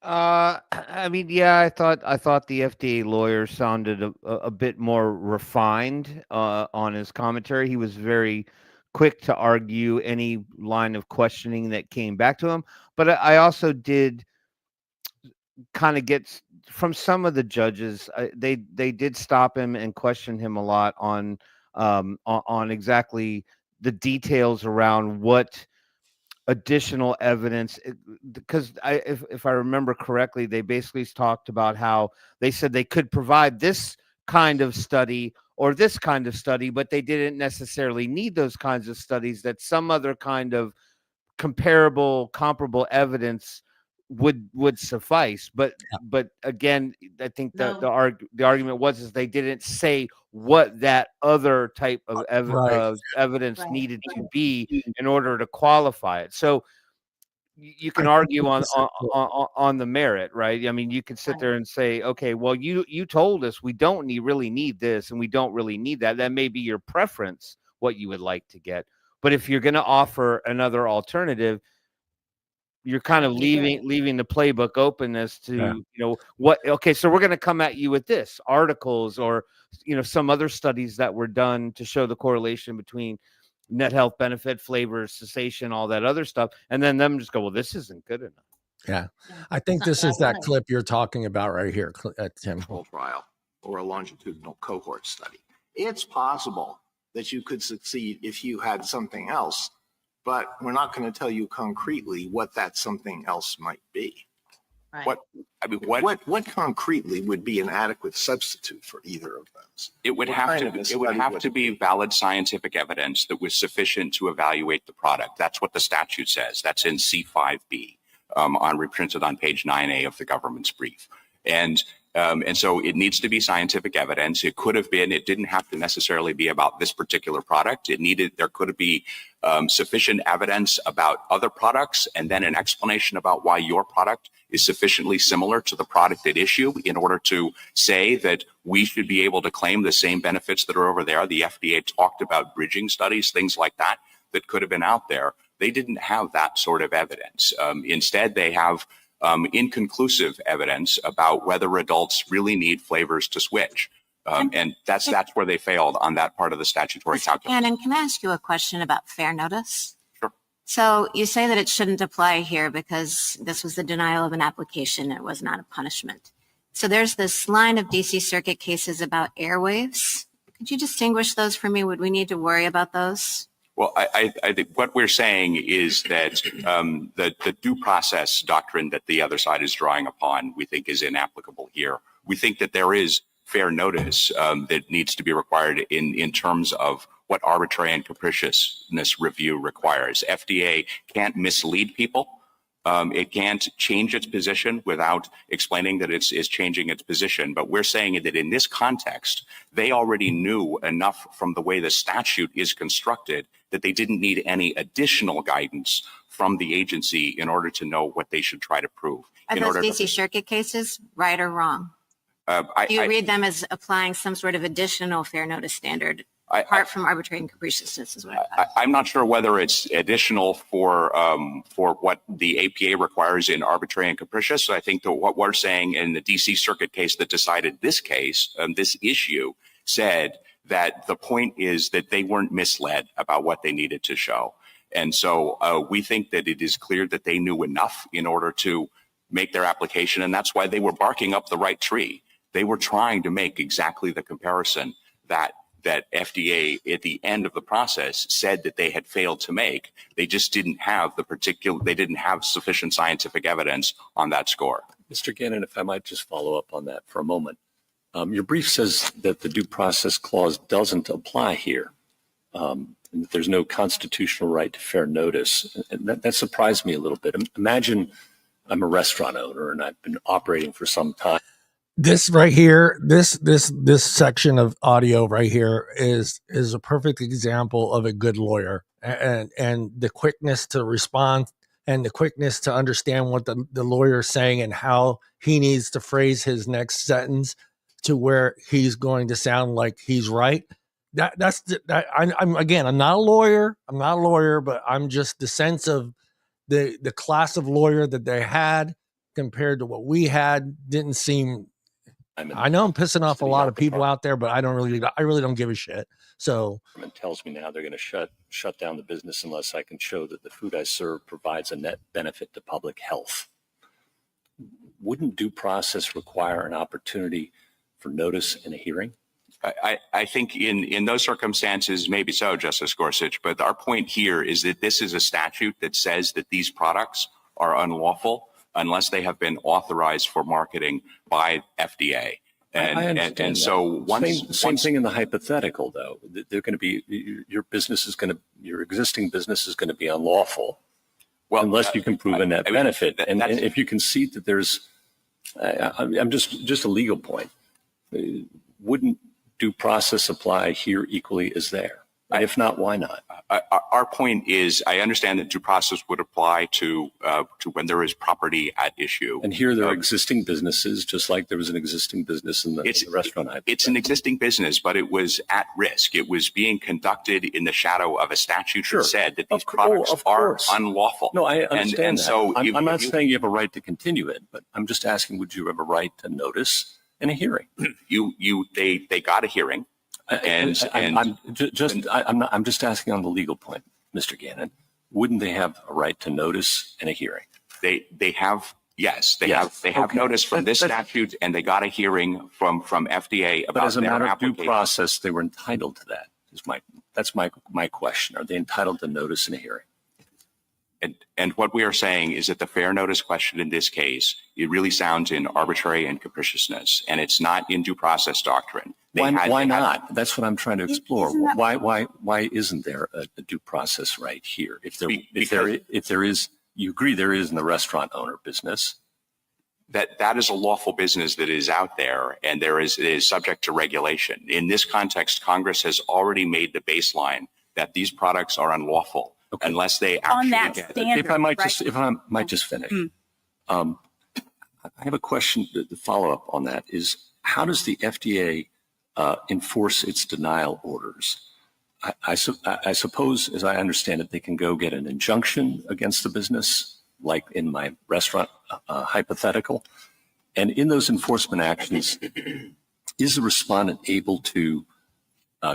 Speaker 2: I mean, yeah, I thought the FDA lawyer sounded a bit more refined on his commentary. He was very quick to argue any line of questioning that came back to him. But I also did kind of get from some of the judges, they did stop him and question him a lot on exactly the details around what additional evidence, because if I remember correctly, they basically talked about how they said they could provide this kind of study or this kind of study, but they didn't necessarily need those kinds of studies, that some other kind of comparable evidence would suffice. But again, I think the argument was they didn't say what that other type of evidence needed to be in order to qualify it. So you can argue on the merit, right? I mean, you could sit there and say, okay, well, you told us we don't really need this and we don't really need that. That may be your preference, what you would like to get. But if you're going to offer another alternative, you're kind of leaving the playbook open as to, what, okay, so we're going to come at you with this articles or, some other studies that were done to show the correlation between net health benefit, flavor, cessation, all that other stuff. And then them just go, well, this isn't good enough.
Speaker 1: Yeah. I think this is that clip you're talking about right here, Tim.
Speaker 6: Trial or a longitudinal cohort study. It's possible that you could succeed if you had something else, but we're not going to tell you concretely what that something else might be.
Speaker 3: Right.
Speaker 6: What concretely would be an adequate substitute for either of those?
Speaker 5: It would have to be valid scientific evidence that was sufficient to evaluate the product. That's what the statute says. That's in C5B, reprinted on page 9A of the government's brief. And so it needs to be scientific evidence. It didn't have to necessarily be about this particular product. There could be sufficient evidence about other products, and then an explanation about why your product is sufficiently similar to the product at issue in order to say that we should be able to claim the same benefits that are over there. The FDA talked about bridging studies, things like that could have been out there. They didn't have that sort of evidence. Instead, they have inconclusive evidence about whether adults really need flavors to switch. And that's where they failed on that part of the statutory calculus.
Speaker 7: Annan, can I ask you a question about fair notice?
Speaker 5: Sure.
Speaker 7: So you say that it shouldn't apply here because this was the denial of an application. It was not a punishment. So there's this line of DC Circuit cases about airwaves. Could you distinguish those for me? Would we need to worry about those?
Speaker 5: Well, I think what we're saying is that the due process doctrine that the other side is drawing upon, we think is inapplicable here. We think that there is fair notice that needs to be required in terms of what arbitrary and capriciousness review requires. FDA can't mislead people. It can't change its position without explaining that it's changing its position. But we're saying that in this context, they already knew enough from the way the statute is constructed that they didn't need any additional guidance from the agency in order to know what they should try to prove.
Speaker 7: Are those DC Circuit cases right or wrong? Do you read them as applying some sort of additional fair notice standard apart from arbitrary and capriciousness is what I thought.
Speaker 5: I'm not sure whether it's additional for what the APA requires in arbitrary and capricious. So I think that what we're saying in the DC Circuit case that decided this case, this issue, said that the point is that they weren't misled about what they needed to show. And so we think that it is clear that they knew enough in order to make their application. And that's why they were barking up the right tree. They were trying to make exactly the comparison that that FDA at the end of the process said that they had failed to make. They just didn't have they didn't have sufficient scientific evidence on that score.
Speaker 8: Mr. Gannon, if I might just follow up on that for a moment. Your brief says that the due process clause doesn't apply here, and that there's no constitutional right to fair notice. And that surprised me a little bit. Imagine I'm a restaurant owner and I've been operating for some time.
Speaker 1: This right here, this section of audio right here is a perfect example of a good lawyer, and the quickness to respond and the quickness to understand what the lawyer is saying and how he needs to phrase his next sentence to where he's going to sound like he's right. I'm not a lawyer, but I'm just the sense of the class of lawyer that they had compared to what we had didn't seem. I know I'm pissing off a lot of people out there, but I really don't give a shit. So
Speaker 8: government tells me now they're going to shut down the business unless I can show that the food I serve provides a net benefit to public health. Wouldn't due process require an opportunity for notice and a hearing?
Speaker 5: I think in those circumstances, maybe so, Justice Gorsuch, but our point here is that this is a statute that says that these products are unlawful unless they have been authorized for marketing by FDA. And so
Speaker 8: same thing in the hypothetical, though. They're going to be your existing business is going to be unlawful, unless you can prove a net benefit. And if you concede that there's, I'm just a legal point. Wouldn't due process apply here equally as there? If not, why not?
Speaker 5: Our point is, I understand that due process would apply to when there is property at issue.
Speaker 8: And here there are existing businesses, just like there was an existing business in the restaurant.
Speaker 5: It's an existing business, but it was at risk. It was being conducted in the shadow of a statute that said that these products are unlawful.
Speaker 8: No, I understand
Speaker 5: and
Speaker 8: that.
Speaker 5: So
Speaker 8: I'm not saying you have a right to continue it, but I'm just asking, would you have a right to notice in a hearing?
Speaker 5: They got a hearing.
Speaker 8: I'm just asking on the legal point, Mr. Gannon. Wouldn't they have a right to notice in a hearing?
Speaker 5: They have, yes, they have notice from this statute, and they got a hearing from FDA about
Speaker 8: but as a
Speaker 5: their
Speaker 8: matter of due
Speaker 5: application.
Speaker 8: process, they were entitled to that. That's my question. Are they entitled to notice in a hearing?
Speaker 5: And what we are saying is that the fair notice question in this case, it really sounds in arbitrary and capriciousness, and it's not in due process doctrine.
Speaker 8: Why not? That's what I'm trying to explore. Why isn't there a due process right here? If there is, you agree there is in the restaurant owner business.
Speaker 5: That is a lawful business that is out there, and it is subject to regulation. In this context, Congress has already made the baseline that these products are unlawful unless they actually get
Speaker 8: standard, if I might just finish. I have a question. The follow up on that is, how does the FDA enforce its denial orders? I suppose, as I understand it, they can go get an injunction against the business, like in my restaurant hypothetical. And in those enforcement actions, is the respondent able to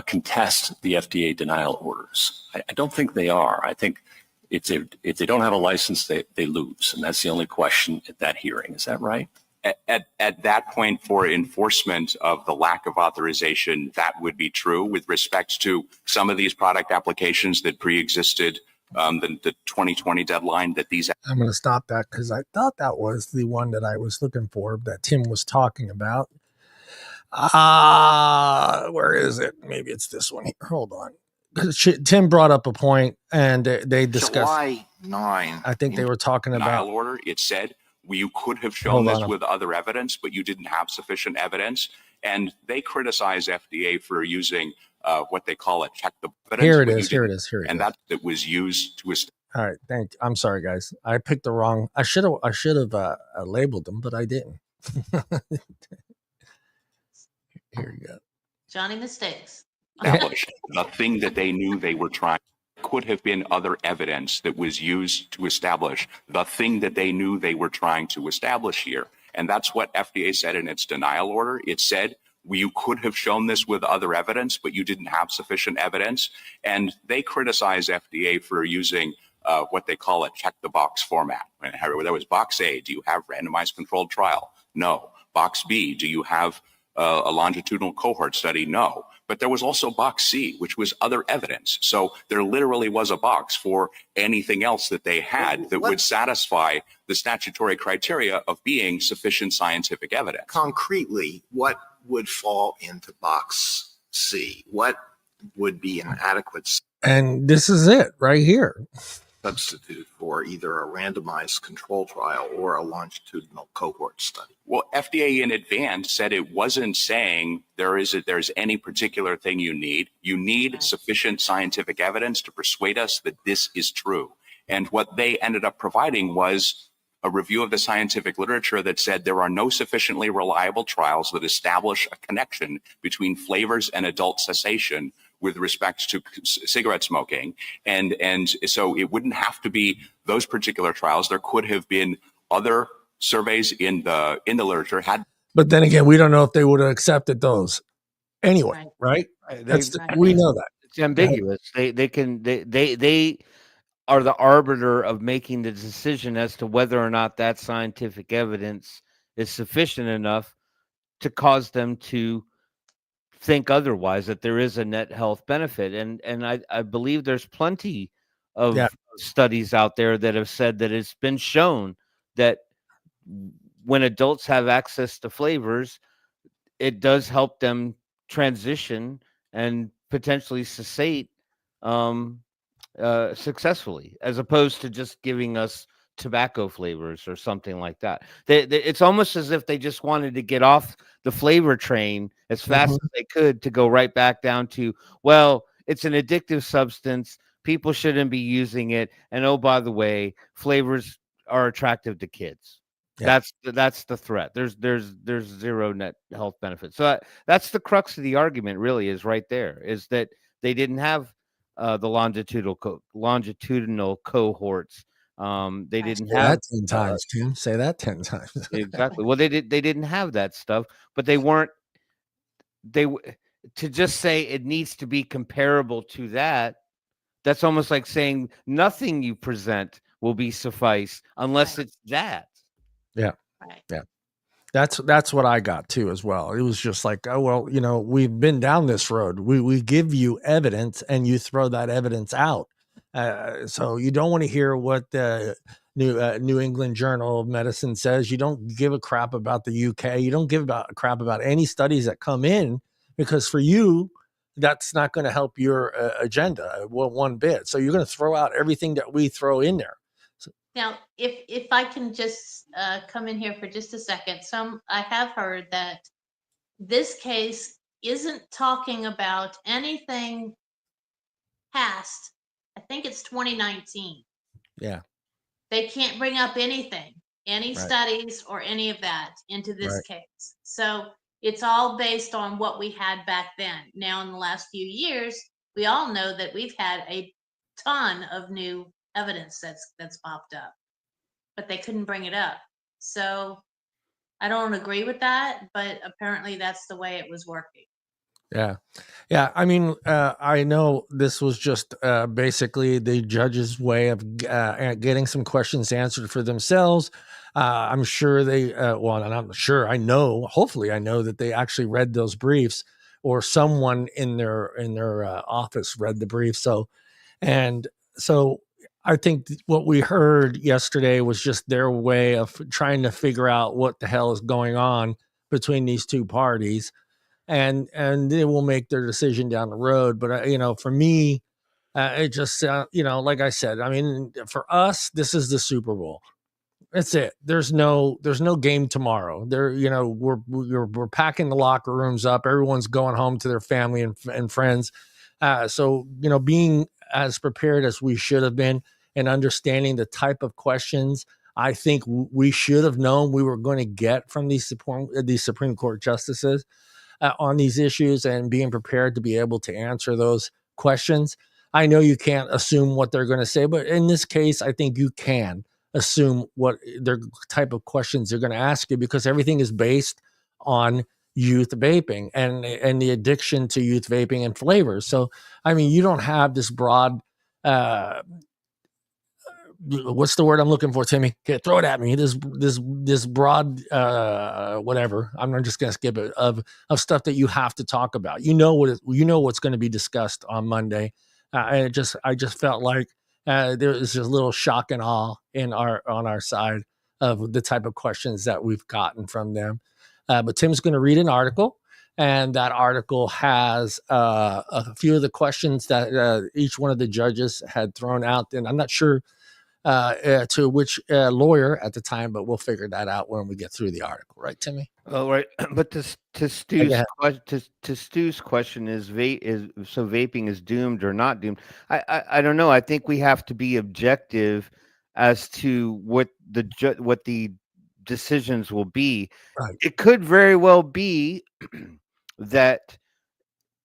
Speaker 8: contest the FDA denial orders? I don't think they are. I think if they don't have a license, they lose. And that's the only question at that hearing. Is that right?
Speaker 5: At that point, for enforcement of the lack of authorization, that would be true. With respect to some of these product applications that pre-existed the 2020 deadline, that these...
Speaker 1: I'm going to stop that because I thought that was the one that I was looking for that Tim was talking about. Where is it? Maybe it's this one here. Hold on. Tim brought up a point, and they discussed...
Speaker 5: July 9.
Speaker 1: I think they were talking about...
Speaker 5: Denial order, it said, you could have shown this with other evidence, but you didn't have sufficient evidence. And they criticize FDA for using what they call a check the evidence.
Speaker 1: Here it is.
Speaker 5: And that was used to...
Speaker 1: All right, I'm sorry, guys. I picked the wrong... I should have labeled them, but I didn't. Here you go.
Speaker 3: Johnny mistakes.
Speaker 5: The thing that they knew they were trying could have been other evidence that was used to establish the thing that they knew they were trying to establish here. And that's what FDA said in its denial order. It said, you could have shown this with other evidence, but you didn't have sufficient evidence. And they criticize FDA for using what they call a check the box format. There was box A, do you have randomized controlled trial? No. Box B, do you have a longitudinal cohort study? No. but there was also box C, which was other evidence. So there literally was a box for anything else that they had that would satisfy the statutory criteria of being sufficient scientific evidence.
Speaker 9: Concretely, what would fall into box C? What would be an adequate
Speaker 1: And this is it right here.
Speaker 9: substitute for either a randomized control trial or a longitudinal cohort study?
Speaker 5: Well, FDA in advance said it wasn't saying there's any particular thing you need. You need sufficient scientific evidence to persuade us that this is true. And what they ended up providing was a review of the scientific literature that said there are no sufficiently reliable trials that establish a connection between flavors and adult cessation with respect to cigarette smoking. And so it wouldn't have to be those particular trials. There could have been other surveys in the literature had.
Speaker 1: But then again, we don't know if they would have accepted those anyway, right? We know that.
Speaker 2: It's ambiguous. They are the arbiter of making the decision as to whether or not that scientific evidence is sufficient enough to cause them to think otherwise, that there is a net health benefit. And I believe there's plenty of studies out there that have said that it's been shown that when adults have access to flavors, it does help them transition and potentially cessate successfully, as opposed to just giving us tobacco flavors or something like that. It's almost as if they just wanted to get off the flavor train as fast as they could to go right back down to, well, it's an addictive substance. People shouldn't be using it. And oh, by the way, flavors are attractive to kids. Yeah. That's the threat. There's zero net health benefits. So that's the crux of the argument, really, is right there, is that they didn't have the longitudinal cohorts. They didn't have
Speaker 1: that 10 times, Tim. Say that 10 times.
Speaker 2: Exactly. Well, they didn't have that stuff, but to just say it needs to be comparable to that. That's almost like saying nothing you present will be suffice unless it's that.
Speaker 1: Yeah. Yeah. That's what I got too as well. It was just like, oh, well, we've been down this road. We give you evidence and you throw that evidence out. So you don't want to hear what the New England Journal of Medicine says. You don't give a crap about the UK. You don't give a crap about any studies that come in, because for you, that's not going to help your agenda one bit. So you're going to throw out everything that we throw in there.
Speaker 3: Now, if I can just come in here for just a second, I have heard that this case isn't talking about anything past, I think it's 2019.
Speaker 1: Yeah.
Speaker 3: They can't bring up anything, any studies or any of that into this case. So it's all based on what we had back then. Now, in the last few years, we all know that we've had a ton of new evidence that's popped up, but they couldn't bring it up. So I don't agree with that, but apparently that's the way it was working.
Speaker 1: Yeah. Yeah. I mean, I know this was just basically the judge's way of getting some questions answered for themselves. I'm sure hopefully I know that they actually read those briefs, or someone in their office read the brief. So I think what we heard yesterday was just their way of trying to figure out what the hell is going on between these two parties, and they will make their decision down the road. But for me, it just like I said, I mean, for us, this is the Super Bowl. That's it. There's no game tomorrow. We're packing the locker rooms up. Everyone's going home to their family and friends. So being as prepared as we should have been and understanding the type of questions I think we should have known we were going to get from these Supreme Court justices on these issues, and being prepared to be able to answer those questions. I know you can't assume what they're going to say, but in this case, I think you can assume what their type of questions they're going to ask you, because everything is based on youth vaping and the addiction to youth vaping and flavors. So, I mean, you don't have this broad what's the word I'm looking for, Timmy? Okay, throw it at me. This broad whatever. I'm just gonna skip it of stuff that you have to talk about. You know what's going to be discussed on Monday. I just felt like there was just a little shock and awe on our side of the type of questions that we've gotten from them. But Tim's going to read an article, and that article has a few of the questions that each one of the judges had thrown out. And I'm not sure to which lawyer at the time, but we'll figure that out when we get through the article, right, Timmy?
Speaker 2: Oh, right. But to Stu's question is vaping is doomed or not doomed? I don't know. I think we have to be objective as to what the decisions will be.
Speaker 1: Right.
Speaker 2: It could very well be that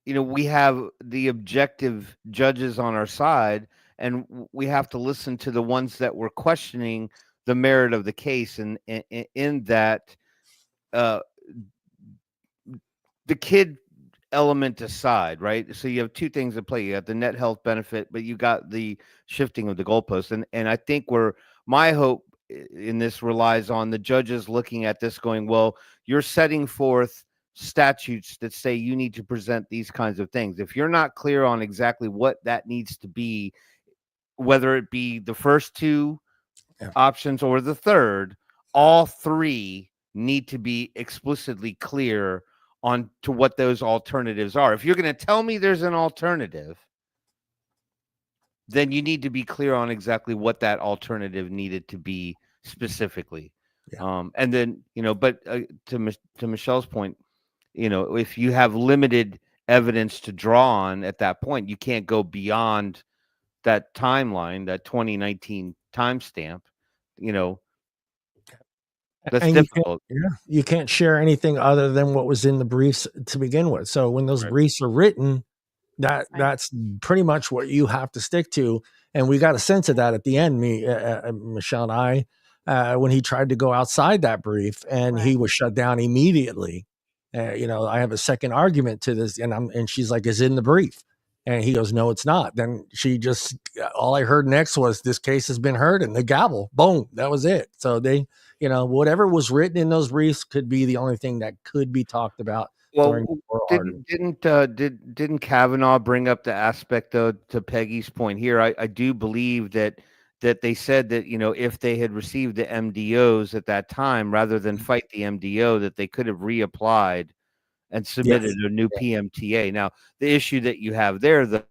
Speaker 2: we have the objective judges on our side, and we have to listen to the ones that were questioning the merit of the case, and in that the kid element aside, right? So you have two things at play. You have the net health benefit, but you got the shifting of the goalpost. And I think my hope in this relies on the judges looking at this going, well, you're setting forth statutes that say you need to present these kinds of things. If you're not clear on exactly what that needs to be, whether it be the first two options or the third, all three need to be explicitly clear on to what those alternatives are. If you're going to tell me there's an alternative, then you need to be clear on exactly what that alternative needed to be specifically.
Speaker 1: Yeah.
Speaker 2: And then, but to Michelle's point, if you have limited evidence to draw on at that point, you can't go beyond that timeline, that 2019 timestamp, that's difficult.
Speaker 1: You can't share anything other than what was in the briefs to begin with. So when those briefs are written, that's pretty much what you have to stick to. And we got a sense of that at the end, Michelle and I, when he tried to go outside that brief, and he was shut down immediately. I have a second argument to this, and she's like, "Is in the brief?" And he goes, "No, it's not." Then all I heard next was, "This case has been heard," and the gavel, boom, that was it. So they, whatever was written in those briefs could be the only thing that could be talked about.
Speaker 2: Well, didn't Kavanaugh bring up the aspect, though, to Peggy's point here? I do believe that they said that, if they had received the MDOs at that time, rather than fight the MDO, that they could have reapplied and submitted a new PMTA. Now, the issue that you have there,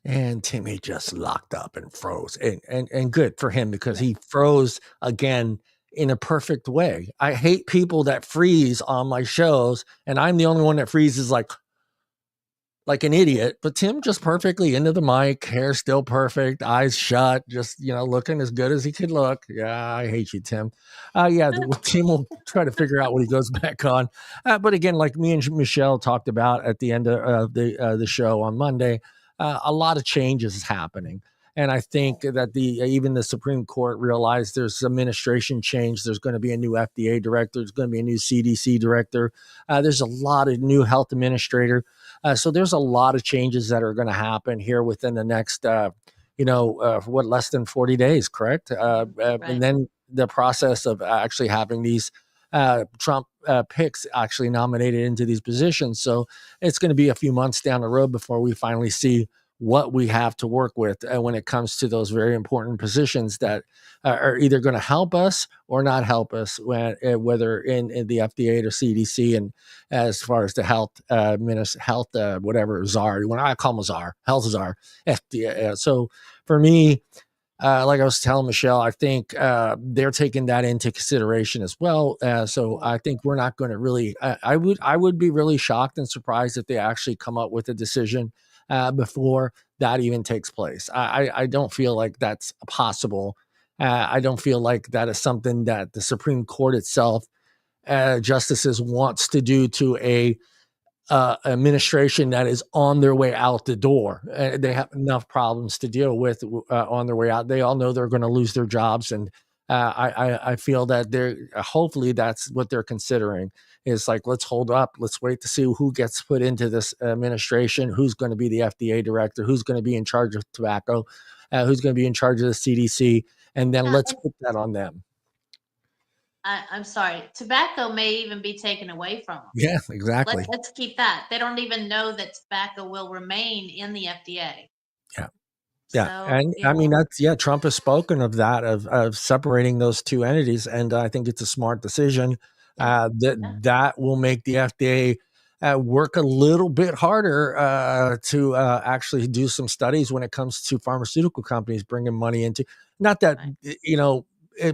Speaker 1: and Timmy just locked up and froze, and good for him, because he froze again in a perfect way. I hate people that freeze on my shows, and I'm the only one that freezes like an idiot. But Tim just perfectly into the mic, hair still perfect, eyes shut, just looking as good as he could look. Yeah, I hate you, Tim. The team will try to figure out what he goes back on. But again, like me and Michelle talked about at the end of the show on Monday, a lot of changes is happening. And I think that even the Supreme Court realized there's administration change. There's going to be a new FDA director. There's going to be a new CDC director. There's a lot of new health administrator. So there's a lot of changes that are going to happen here within the next, less than 40 days, correct? And then the process of actually having these Trump picks actually nominated into these positions. So it's going to be a few months down the road before we finally see what we have to work with when it comes to those very important positions that are either going to help us or not help us, whether in the FDA or CDC, and as far as the health whatever czar, when I call him a czar, health czar, FDA. So for me, like I was telling Michelle, I think they're taking that into consideration as well. So I think we're not going to really. I would be really shocked and surprised if they actually come up with a decision before that even takes place. I don't feel like that's possible. I don't feel like that is something that the Supreme Court itself, justices, wants to do to a administration that is on their way out the door. They have enough problems to deal with on their way out. They all know they're going to lose their jobs, and I feel that they're hopefully that's what they're considering is like, let's hold up, let's wait to see who gets put into this administration, who's going to be the FDA director, who's going to be in charge of tobacco, who's going to be in charge of the CDC, and then let's put that on them.
Speaker 3: I'm sorry, tobacco may even be taken away from them.
Speaker 1: Yeah, exactly.
Speaker 3: Let's keep that. They don't even know that tobacco will remain in the FDA.
Speaker 1: Yeah. Yeah.
Speaker 3: So,
Speaker 1: And I mean, Trump has spoken of that, of separating those two entities. And I think it's a smart decision that will make the FDA work a little bit harder to actually do some studies when it comes to pharmaceutical companies bringing money into, not that,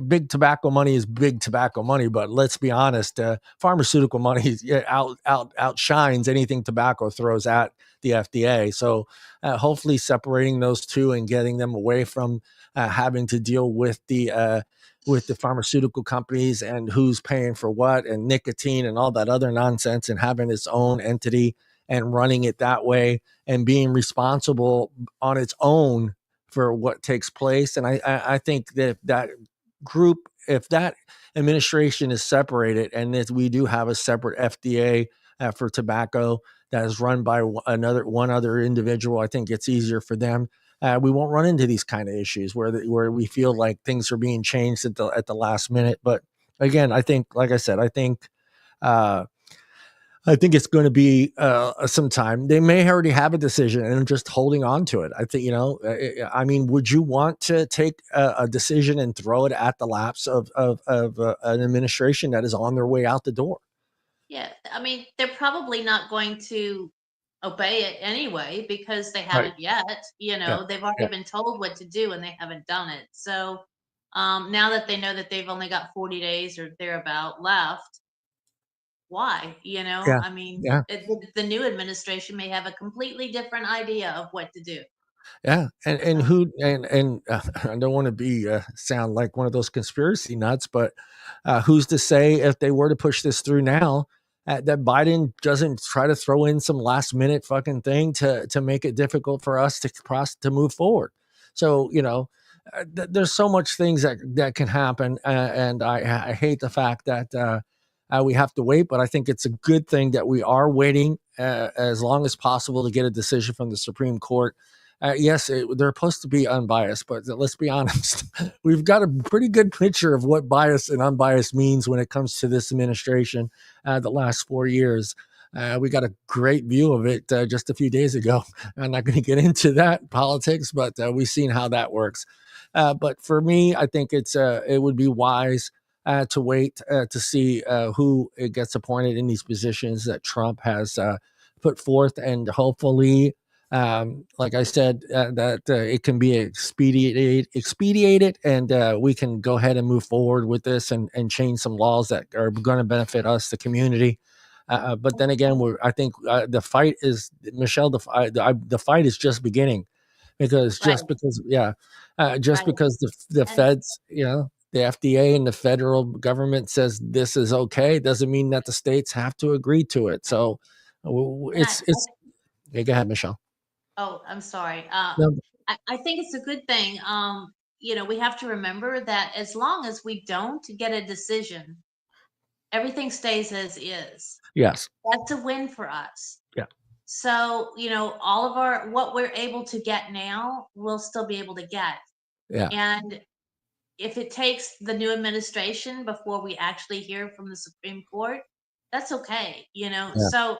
Speaker 1: big tobacco money is big tobacco money, but let's be honest, pharmaceutical money outshines anything tobacco throws at the FDA. So hopefully separating those two and getting them away from having to deal with the pharmaceutical companies and who's paying for what and nicotine and all that other nonsense, and having its own entity and running it that way and being responsible on its own for what takes place. And I think that group, if that administration is separated and if we do have a separate FDA for tobacco that is run by one other individual, I think it's easier for them. We won't run into these kind of issues where we feel like things are being changed at the last minute. But again, I think, like I said, I think it's going to be some time. They may already have a decision and just holding on to it. I think, I mean, would you want to take a decision and throw it at the laps of an administration that is on their way out the door?
Speaker 3: Yeah, I mean, they're probably not going to obey it anyway because they haven't yet. They've already been told what to do and they haven't done it. So now that they know that they've only got 40 days or thereabout left, why? I mean, the new administration may have a completely different idea of what to do.
Speaker 1: Yeah, and I don't want to be sound like one of those conspiracy nuts, but who's to say if they were to push this through now, that Biden doesn't try to throw in some last minute fucking thing to make it difficult for us to move forward. So there's so much things that can happen, and I hate the fact that we have to wait, but I think it's a good thing that we are waiting as long as possible to get a decision from the Supreme Court. Yes, they're supposed to be unbiased, but let's be honest. We've got a pretty good picture of what bias and unbiased means when it comes to this administration the last 4 years. We got a great view of it just a few days ago. I'm not going to get into that politics, but we've seen how that works. But for me, I think it would be wise to wait to see who gets appointed in these positions that Trump has put forth, and hopefully, like I said, that it can be expedited, and we can go ahead and move forward with this and change some laws that are going to benefit us, the community. But then again, the fight is, Michelle, the fight is just beginning, because because the feds, the FDA and the federal government says this is okay, doesn't mean that the states have to agree to it. So it's go ahead, Michelle.
Speaker 3: Oh, I'm sorry.
Speaker 1: No.
Speaker 3: I think it's a good thing. We have to remember that as long as we don't get a decision, everything stays as is.
Speaker 1: Yes.
Speaker 3: That's a win for us.
Speaker 1: Yeah.
Speaker 3: So, all of what we're able to get now, we'll still be able to get.
Speaker 1: Yeah.
Speaker 3: And if it takes the new administration before we actually hear from the Supreme Court, that's okay, So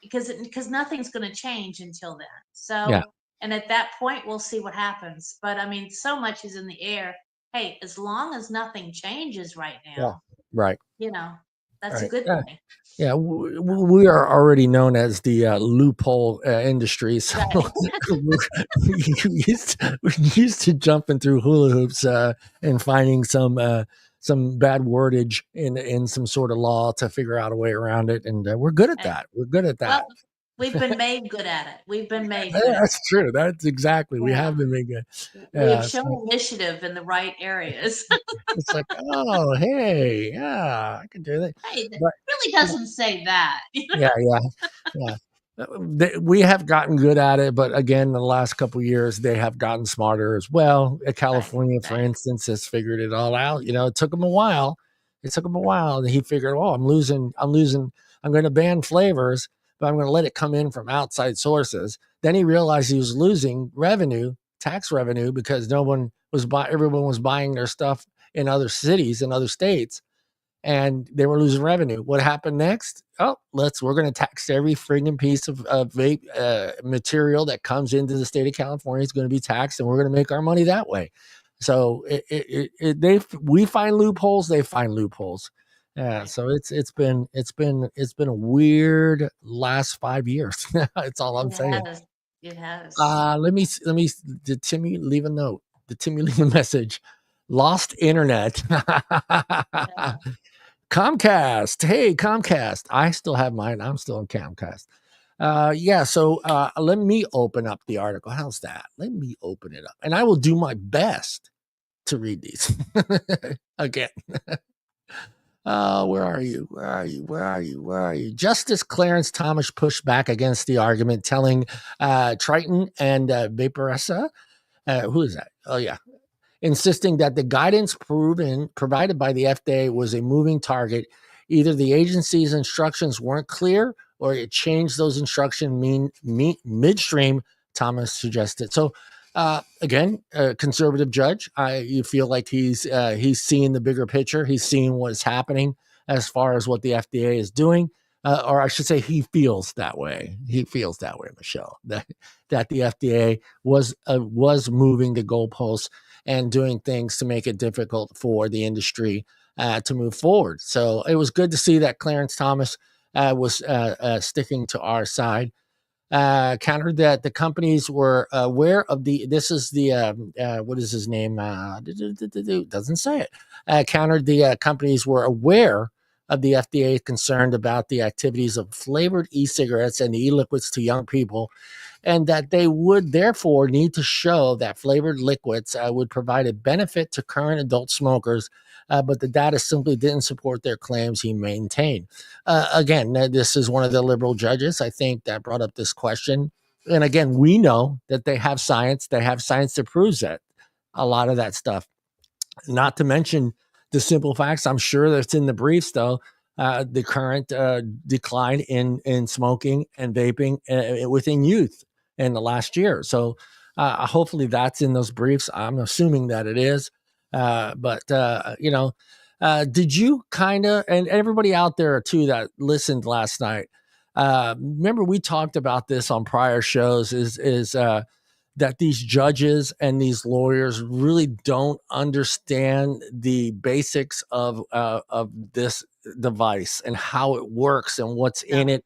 Speaker 3: because nothing's going to change until then. So, and at that point, we'll see what happens. But I mean, so much is in the air. Hey, as long as nothing changes right now,
Speaker 1: right.
Speaker 3: That's a good thing.
Speaker 1: Yeah, we are already known as the loophole industry. So we used to jumping through hula hoops and finding some bad wordage in some sort of law to figure out a way around it, and we're good at that. We're good at that.
Speaker 3: Well, we've been made good at it. We've been made good.
Speaker 1: That's true. That's exactly. We have been made good.
Speaker 3: We've shown initiative in the right areas.
Speaker 1: It's like, oh, hey, yeah, I can do that.
Speaker 3: Hey, that really doesn't say that.
Speaker 1: Yeah. We have gotten good at it, but again, the last couple of years, they have gotten smarter as well. California, for instance, has figured it all out. It took them a while. And he figured, oh, I'm going to ban flavors, but I'm going to let it come in from outside sources. Then he realized he was losing tax revenue, because everyone was buying their stuff in other cities and other states, and they were losing revenue. What happened next? Oh, we're going to tax every friggin' piece of vape material that comes into the state of California. It's going to be taxed, and we're going to make our money that way. So we find loopholes, they find loopholes. Yeah, so it's been a weird last 5 years. That's all I'm saying.
Speaker 3: It has.
Speaker 1: Let me. Did Timmy leave a note? Did Timmy leave a message? Lost internet. Comcast. Hey, Comcast. I still have mine. I'm still on Comcast. So let me open up the article. How's that? Let me open it up. And I will do my best to read these again. Where are you? Justice Clarence Thomas pushed back against the argument, telling Triton and Vaporessa, who is that? Oh, yeah. Insisting that the guidance provided by the FDA was a moving target. Either the agency's instructions weren't clear, or it changed those instructions midstream, Thomas suggested. So, again, a conservative judge. You feel like he's seeing the bigger picture. He's seeing what's happening as far as what the FDA is doing. Or I should say, he feels that way. He feels that way, Michelle, that the FDA was moving the goalposts and doing things to make it difficult for the industry to move forward. So it was good to see that Clarence Thomas was sticking to our side. Countered that the companies were aware of this is the, what is his name? Doesn't say it. Countered the companies were aware of the FDA concerned about the activities of flavored e-cigarettes and e-liquids to young people, and that they would therefore need to show that flavored liquids would provide a benefit to current adult smokers, but the data simply didn't support their claims, he maintained. Again, this is one of the liberal judges, I think, that brought up this question. And again, we know that they have science. They have science that proves that, a lot of that stuff. Not to mention the simple facts, I'm sure that's in the briefs, though, the current decline in smoking and vaping within youth in the last year. So hopefully that's in those briefs. I'm assuming that it is. Did you kind of, and everybody out there too that listened last night, remember we talked about this on prior shows, is that these judges and these lawyers really don't understand the basics of this device and how it works and what's in it.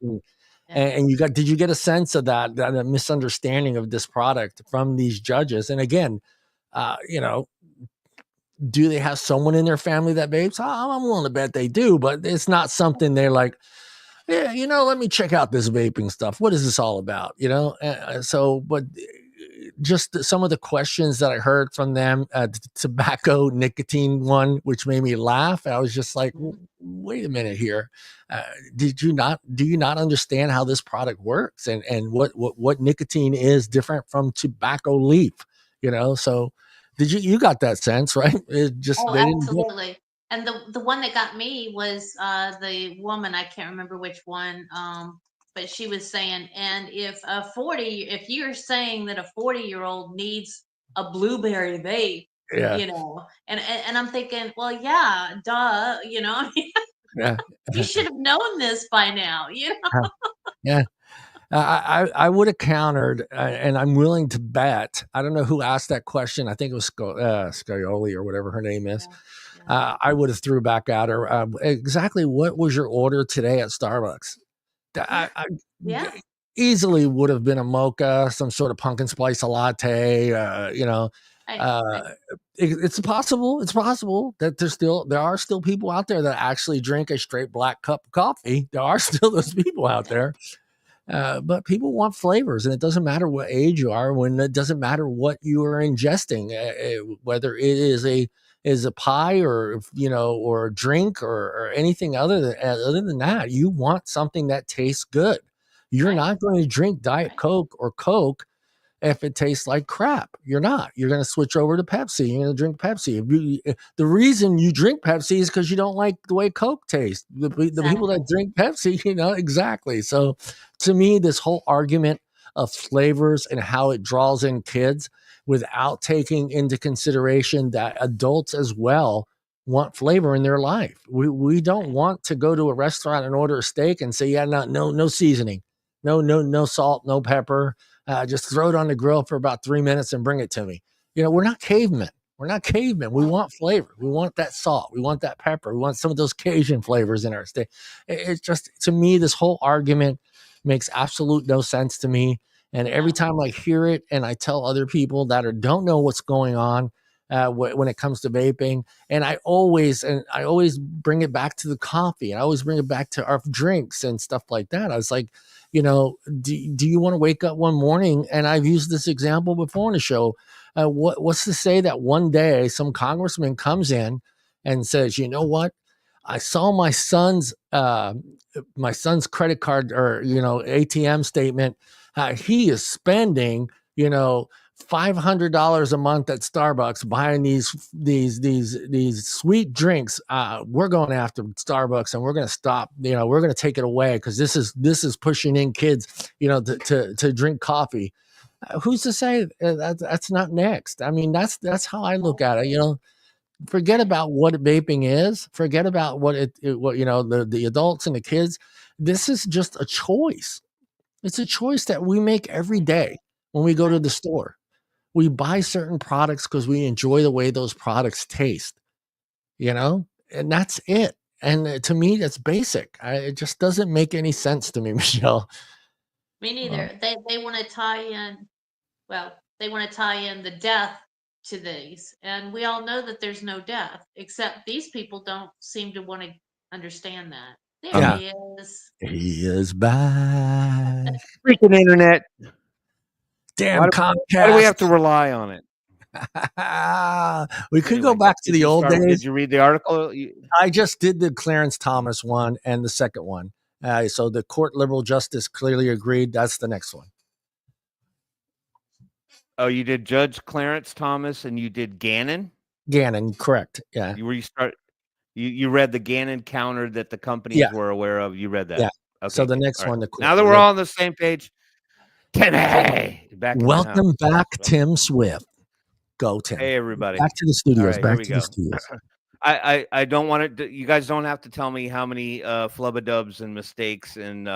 Speaker 1: And did you get a sense of that misunderstanding of this product from these judges? And again, do they have someone in their family that vapes? I'm willing to bet they do, but it's not something they're like, yeah, let me check out this vaping stuff. What is this all about? But just some of the questions that I heard from them, the tobacco nicotine one, which made me laugh. I was just like, wait a minute here. Do you not understand how this product works and what nicotine is different from tobacco leaf? So did you got that sense, right? It just, they didn't
Speaker 3: absolutely. And the one that got me was the woman, I can't remember which one, but she was saying, and if you're saying that a 40-year-old needs a blueberry vape, and I'm thinking, well, yeah, duh,
Speaker 1: yeah.
Speaker 3: You should have known this by now,
Speaker 1: Yeah. I would have countered, and I'm willing to bet. I don't know who asked that question. I think it was Scioli or whatever her name is. I would have threw back at her exactly what was your order today at Starbucks. I easily would have been a mocha, some sort of pumpkin spice latte. It's possible. It's possible that there are still people out there that actually drink a straight black cup of coffee. There are still those people out there. But people want flavors, and it doesn't matter what age you are. It doesn't matter what you are ingesting, whether it is a pie or or a drink or anything other than that. You want something that tastes good. You're
Speaker 3: Right.
Speaker 1: not going to drink Diet
Speaker 3: Right.
Speaker 1: Coke or Coke if it tastes like crap. You're not. You're going to switch over to Pepsi. You're going to drink Pepsi. The reason you drink Pepsi is because you don't like the way Coke tastes. The people that
Speaker 3: Exactly.
Speaker 1: drink Pepsi, exactly. So to me, this whole argument of flavors and how it draws in kids without taking into consideration that adults as well want flavor in their life. We don't want to go to a restaurant and order a steak and say, yeah, no seasoning, no salt, no pepper. Just throw it on the grill for about 3 minutes and bring it to me. We're not cavemen. We're not cavemen. We want flavor. We want that salt. We want that pepper. We want some of those Cajun flavors in our steak. It's just, to me, this whole argument makes absolute no sense to me. And every time I hear it and I tell other people that don't know what's going on when it comes to vaping, and I always bring it back to the coffee. And I always bring it back to our drinks and stuff like that. I was like, do you want to wake up one morning? And I've used this example before on the show. What's to say that one day some congressman comes in and says, you know what? I saw my son's credit card or ATM statement. He is spending $500 a month at Starbucks buying these sweet drinks. We're going after Starbucks and we're going to stop. We're going to take it away because this is pushing in kids, to drink coffee. Who's to say that's not next? I mean, that's how I look at it. Forget about what vaping is. Forget about what the adults and the kids. This is just a choice. It's a choice that we make every day when we go to the store. We buy certain products because we enjoy the way those products taste, and that's it. And to me, that's basic. It just doesn't make any sense to me, Michelle.
Speaker 3: Me neither. They want to tie in. Well, they want to tie in the death to these, and we all know that there's no death. Except these people don't seem to want to understand that. There he is.
Speaker 1: He is back.
Speaker 2: Freaking internet.
Speaker 1: Damn Comcast.
Speaker 2: Why do we have to rely on it?
Speaker 1: We could go back to the old days.
Speaker 2: Did you read the article?
Speaker 1: I just did the Clarence Thomas one and the second one. So the court liberal justice clearly agreed. That's the next one.
Speaker 2: Oh, you did Judge Clarence Thomas and you did Gannon?
Speaker 1: Gannon, correct. Yeah.
Speaker 2: You read the Gannon counter that the companies were aware of. You read that.
Speaker 1: Yeah.
Speaker 2: Okay.
Speaker 1: So the next one.
Speaker 2: Now that we're all on the same page, Timmy,
Speaker 1: welcome back, Tim Swift. Go, Tim.
Speaker 2: Hey, everybody.
Speaker 1: Back to the studios.
Speaker 2: Right,
Speaker 1: back to the studios.
Speaker 2: I don't want to. You guys don't have to tell me how many flubadubs and mistakes and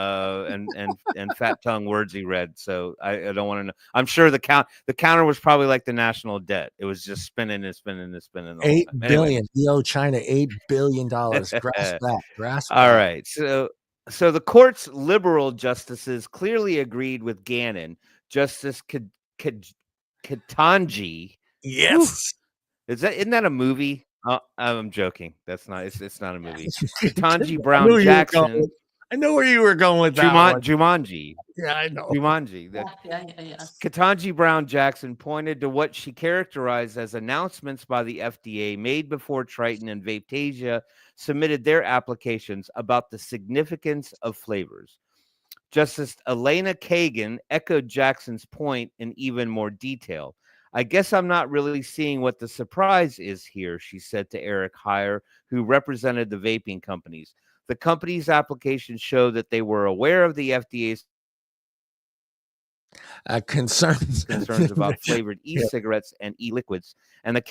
Speaker 2: fat tongue words he read. So I don't want to know. I'm sure the counter was probably like the national debt. It was just spinning and spinning and spinning.
Speaker 1: $8 billion. We owe China $8 billion. Grasp that. Grasp that.
Speaker 2: All right. So the court's liberal justices clearly agreed with Gannon. Justice Ketanji.
Speaker 1: Yes.
Speaker 2: Isn't that a movie? I'm joking. That's not. It's not a movie. Ketanji Brown Jackson.
Speaker 1: I know where you were going with that.
Speaker 2: Jumanji.
Speaker 1: Yeah, I know.
Speaker 2: Jumanji.
Speaker 3: Yeah.
Speaker 2: Ketanji Brown Jackson pointed to what she characterized as announcements by the FDA made before Triton and Vaptasia submitted their applications about the significance of flavors. Justice Elena Kagan echoed Jackson's point in even more detail. I guess I'm not really seeing what the surprise is here, she said to Eric Heyer, who represented the vaping companies. The company's applications show that they were aware of the FDA's
Speaker 1: concerns
Speaker 2: about flavored e-cigarettes and e-liquids, and the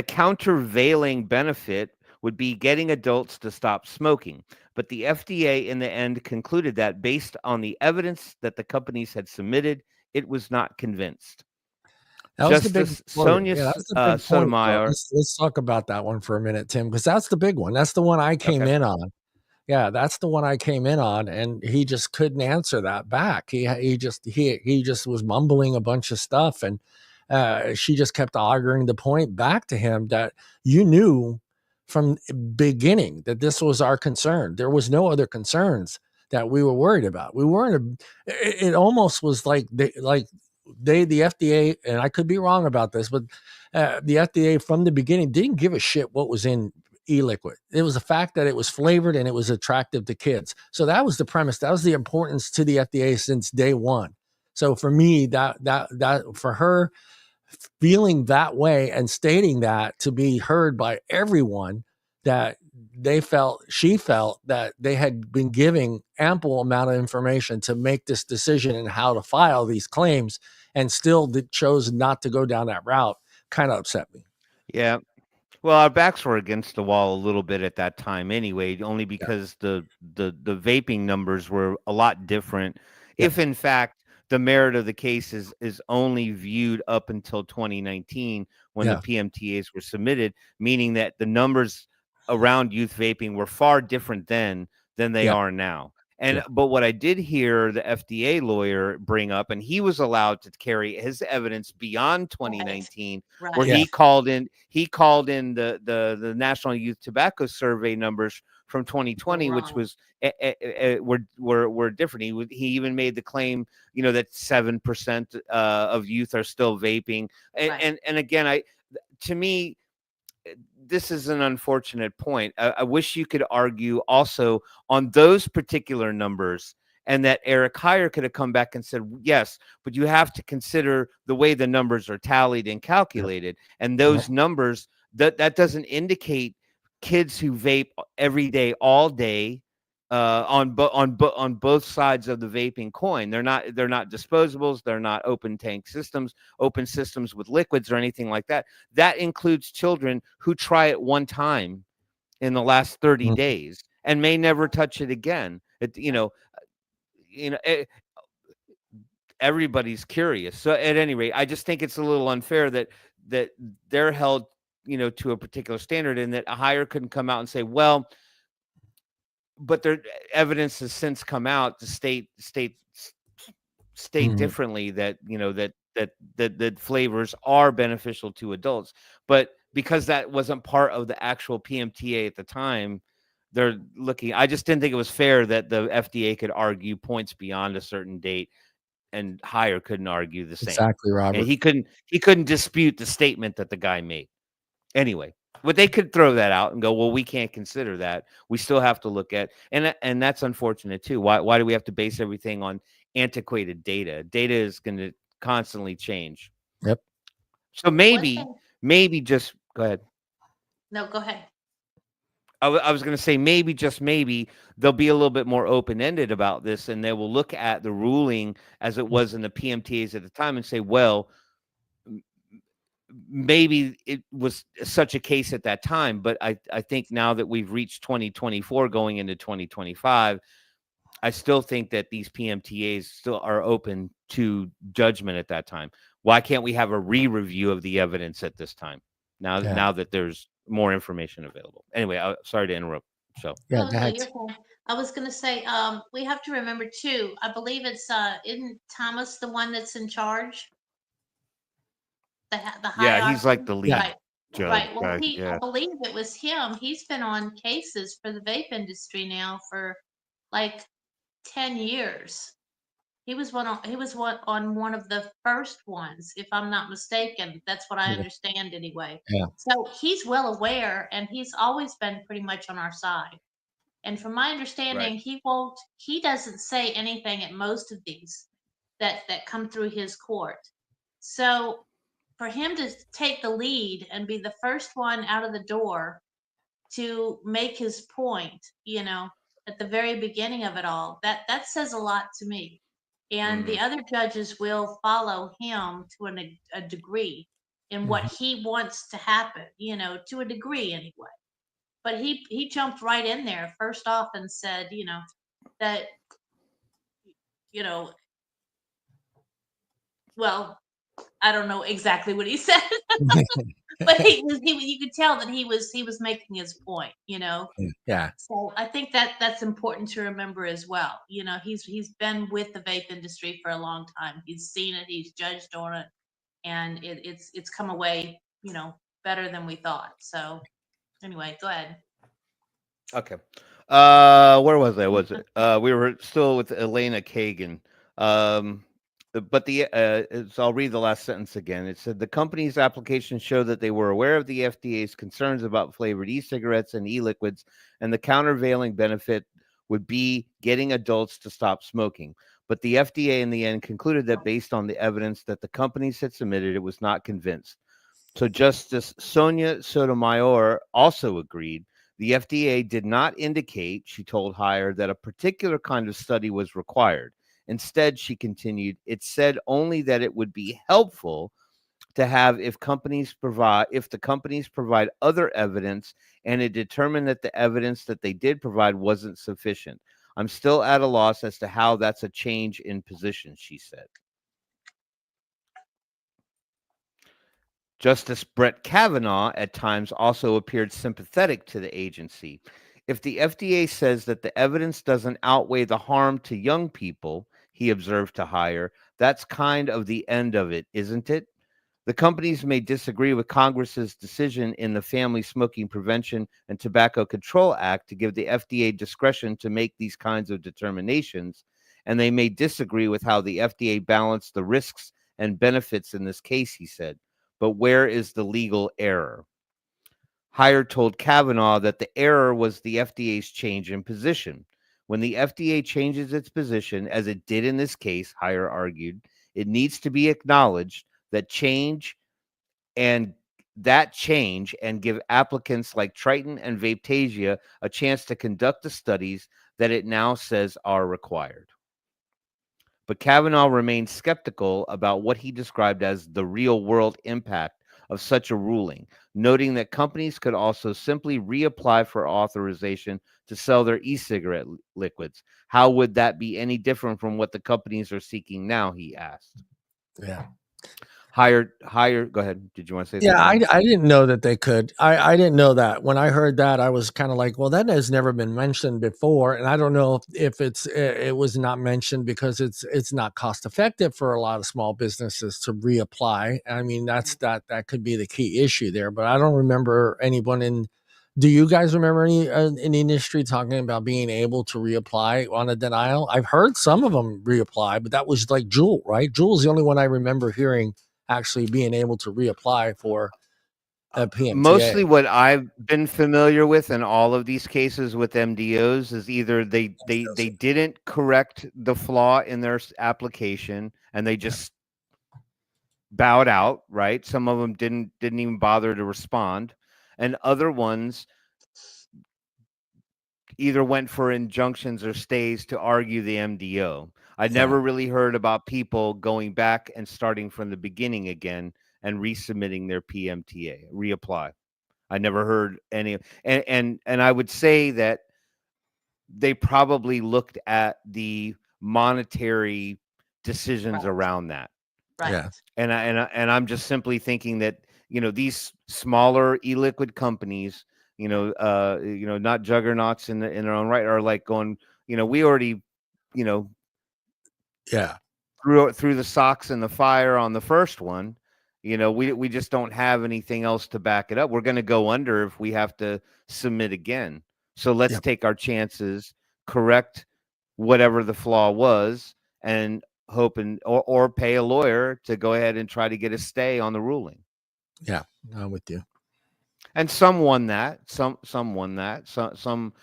Speaker 2: countervailing benefit would be getting adults to stop smoking. But the FDA in the end concluded that based on the evidence that the companies had submitted, it was not convinced.
Speaker 1: That was
Speaker 2: Justice
Speaker 1: the big
Speaker 2: Sotomayor.
Speaker 1: Let's talk about that one for a minute, Tim, because that's the big one. That's the one I came in on. Yeah, that's the one I came in on, and he just couldn't answer that back. He just was mumbling a bunch of stuff, and she just kept arguing the point back to him that you knew from beginning that this was our concern. There was no other concerns that we were worried about. We weren't. It almost was like the FDA, and I could be wrong about this, but the FDA from the beginning didn't give a shit what was in e-liquid. It was the fact that it was flavored and it was attractive to kids. So that was the premise. That was the importance to the FDA since day one. So for me, that for her feeling that way and stating that to be heard by everyone, that she felt that they had been giving ample amount of information to make this decision and how to file these claims, and still chose not to go down that route, kind of upset me.
Speaker 2: Yeah. Well, our backs were against the wall a little bit at that time anyway, only because the vaping numbers were a lot different.
Speaker 1: Yeah.
Speaker 2: If in fact the merit of the case is only viewed up until 2019 when the PMTAs were submitted, meaning that the numbers around youth vaping were far different then than they are now. And but what I did hear the FDA lawyer bring up, and he was allowed to carry his evidence beyond 2019, where he called in the National Youth Tobacco Survey numbers from 2020, which was were different. He even made the claim, that 7% of youth are still vaping, and again, to me, this is an unfortunate point. I wish you could argue also on those particular numbers, and that Eric Heyer could have come back and said, yes, but you have to consider the way the numbers are tallied and calculated. And those numbers, that doesn't indicate kids who vape every day, all day, on both sides of the vaping coin. They're not disposables. They're not open systems with liquids or anything like that. That includes children who try it one time in the last 30 days and may never touch it again. Everybody's curious. So at any rate, I just think it's a little unfair that they're held, to a particular standard, and that a higher couldn't come out and say, well, but their evidence has since come out to state differently, that that flavors are beneficial to adults. But because that wasn't part of the actual PMTA at the time, they're looking. I just didn't think it was fair that the FDA could argue points beyond a certain date, and Higher couldn't argue the same.
Speaker 1: Exactly, Robert.
Speaker 2: And he couldn't dispute the statement that the guy made. Anyway, but they could throw that out and go, well, we can't consider that. We still have to look at, and that's unfortunate too. Why do we have to base everything on antiquated data? Data is going to constantly change.
Speaker 1: Yep.
Speaker 2: So maybe just go ahead.
Speaker 3: No, go ahead.
Speaker 2: I was going to say maybe, just maybe, they'll be a little bit more open-ended about this, and they will look at the ruling as it was in the PMTAs at the time and say, well, maybe it was such a case at that time, but I think now that we've reached 2024 going into 2025, I still think that these PMTAs still are open to judgment at that time. Why can't we have a re-review of the evidence at this time now that there's more information available? Anyway, sorry to interrupt. So
Speaker 3: no, you're fine. I was going to say, we have to remember too, I believe it's isn't Thomas the one that's in charge? The hierarchy?
Speaker 2: He's like the lead judge.
Speaker 3: Right. Well, I believe it was him. He's been on cases for the vape industry now for like 10 years. He was on one of the first ones, if I'm not mistaken. That's what I understand anyway.
Speaker 1: Yeah.
Speaker 3: So he's well aware, and he's always been pretty much on our side. And from my understanding, he doesn't say anything at most of these that come through his court. So for him to take the lead and be the first one out of the door to make his point, at the very beginning of it all, that says a lot to me. And the other judges will follow him to a degree in what he wants to happen, to a degree anyway. But he jumped right in there first off and said, that, well, I don't know exactly what he said, but you could tell that he was making his point,
Speaker 1: Yeah.
Speaker 3: So I think that's important to remember as well. He's been with the vape industry for a long time. He's seen it, he's judged on it, and it's come away, better than we thought. So anyway, go ahead.
Speaker 2: Okay. Where was I? We were still with Elena Kagan. So I'll read the last sentence again. It said the company's applications show that they were aware of the FDA's concerns about flavored e-cigarettes and e-liquids, and the countervailing benefit would be getting adults to stop smoking. But the FDA in the end concluded that based on the evidence that the companies had submitted, it was not convinced. So Justice Sonia Sotomayor also agreed. The FDA did not indicate, she told Heyer, that a particular kind of study was required. Instead, she continued, it said only that it would be helpful to have if the companies provide other evidence and it determined that the evidence that they did provide wasn't sufficient. I'm still at a loss as to how that's a change in position, she said. Justice Brett Kavanaugh at times also appeared sympathetic to the agency. If the FDA says that the evidence doesn't outweigh the harm to young people, he observed to Heyer, that's kind of the end of it, isn't it? The companies may disagree with Congress's decision in the Family Smoking Prevention and Tobacco Control Act to give the FDA discretion to make these kinds of determinations, and they may disagree with how the FDA balanced the risks and benefits in this case, he said. But where is the legal error? Heyer told Kavanaugh that the error was the FDA's change in position. When the FDA changes its position, as it did in this case, Heyer argued, it needs to be acknowledged that change and give applicants like Triton and Vaptasia a chance to conduct the studies that it now says are required. But Kavanaugh remained skeptical about what he described as the real-world impact of such a ruling, noting that companies could also simply reapply for authorization to sell their e-cigarette liquids. How would that be any different from what the companies are seeking now, he asked.
Speaker 1: Yeah.
Speaker 2: Heyer, go ahead. Did you want to say
Speaker 1: Yeah,
Speaker 2: something?
Speaker 1: I didn't know that they could. I didn't know that. When I heard that, I was kind of like, well, that has never been mentioned before. And I don't know if it was not mentioned because it's not cost effective for a lot of small businesses to reapply. I mean, that could be the key issue there. But I don't remember anyone do you guys remember any in the industry talking about being able to reapply on a denial? I've heard some of them reapply, but that was like Juul, right? Juul's the only one I remember hearing actually being able to reapply for a PMTA.
Speaker 2: Mostly what I've been familiar with in all of these cases with MDOs is either they didn't correct the flaw in their application and they just bowed out, right? Some of them didn't even bother to respond, and other ones either went for injunctions or stays to argue the MDO. I never really heard about people going back and starting from the beginning again and resubmitting their PMTA, reapply. I never heard any, and I would say that they probably looked at the monetary decisions around that.
Speaker 3: Right.
Speaker 1: Yeah.
Speaker 2: And I'm just simply thinking that, these smaller e-liquid companies, not juggernauts in their own right, are like going, we already,
Speaker 1: Yeah.
Speaker 2: threw the socks in the fire on the first one. We just don't have anything else to back it up. We're going to go under if we have to submit again. So let's take our chances, correct whatever the flaw was, and hope or pay a lawyer to go ahead and try to get a stay on the ruling.
Speaker 1: Yeah, I'm with you.
Speaker 2: And some won that. Some won that. Some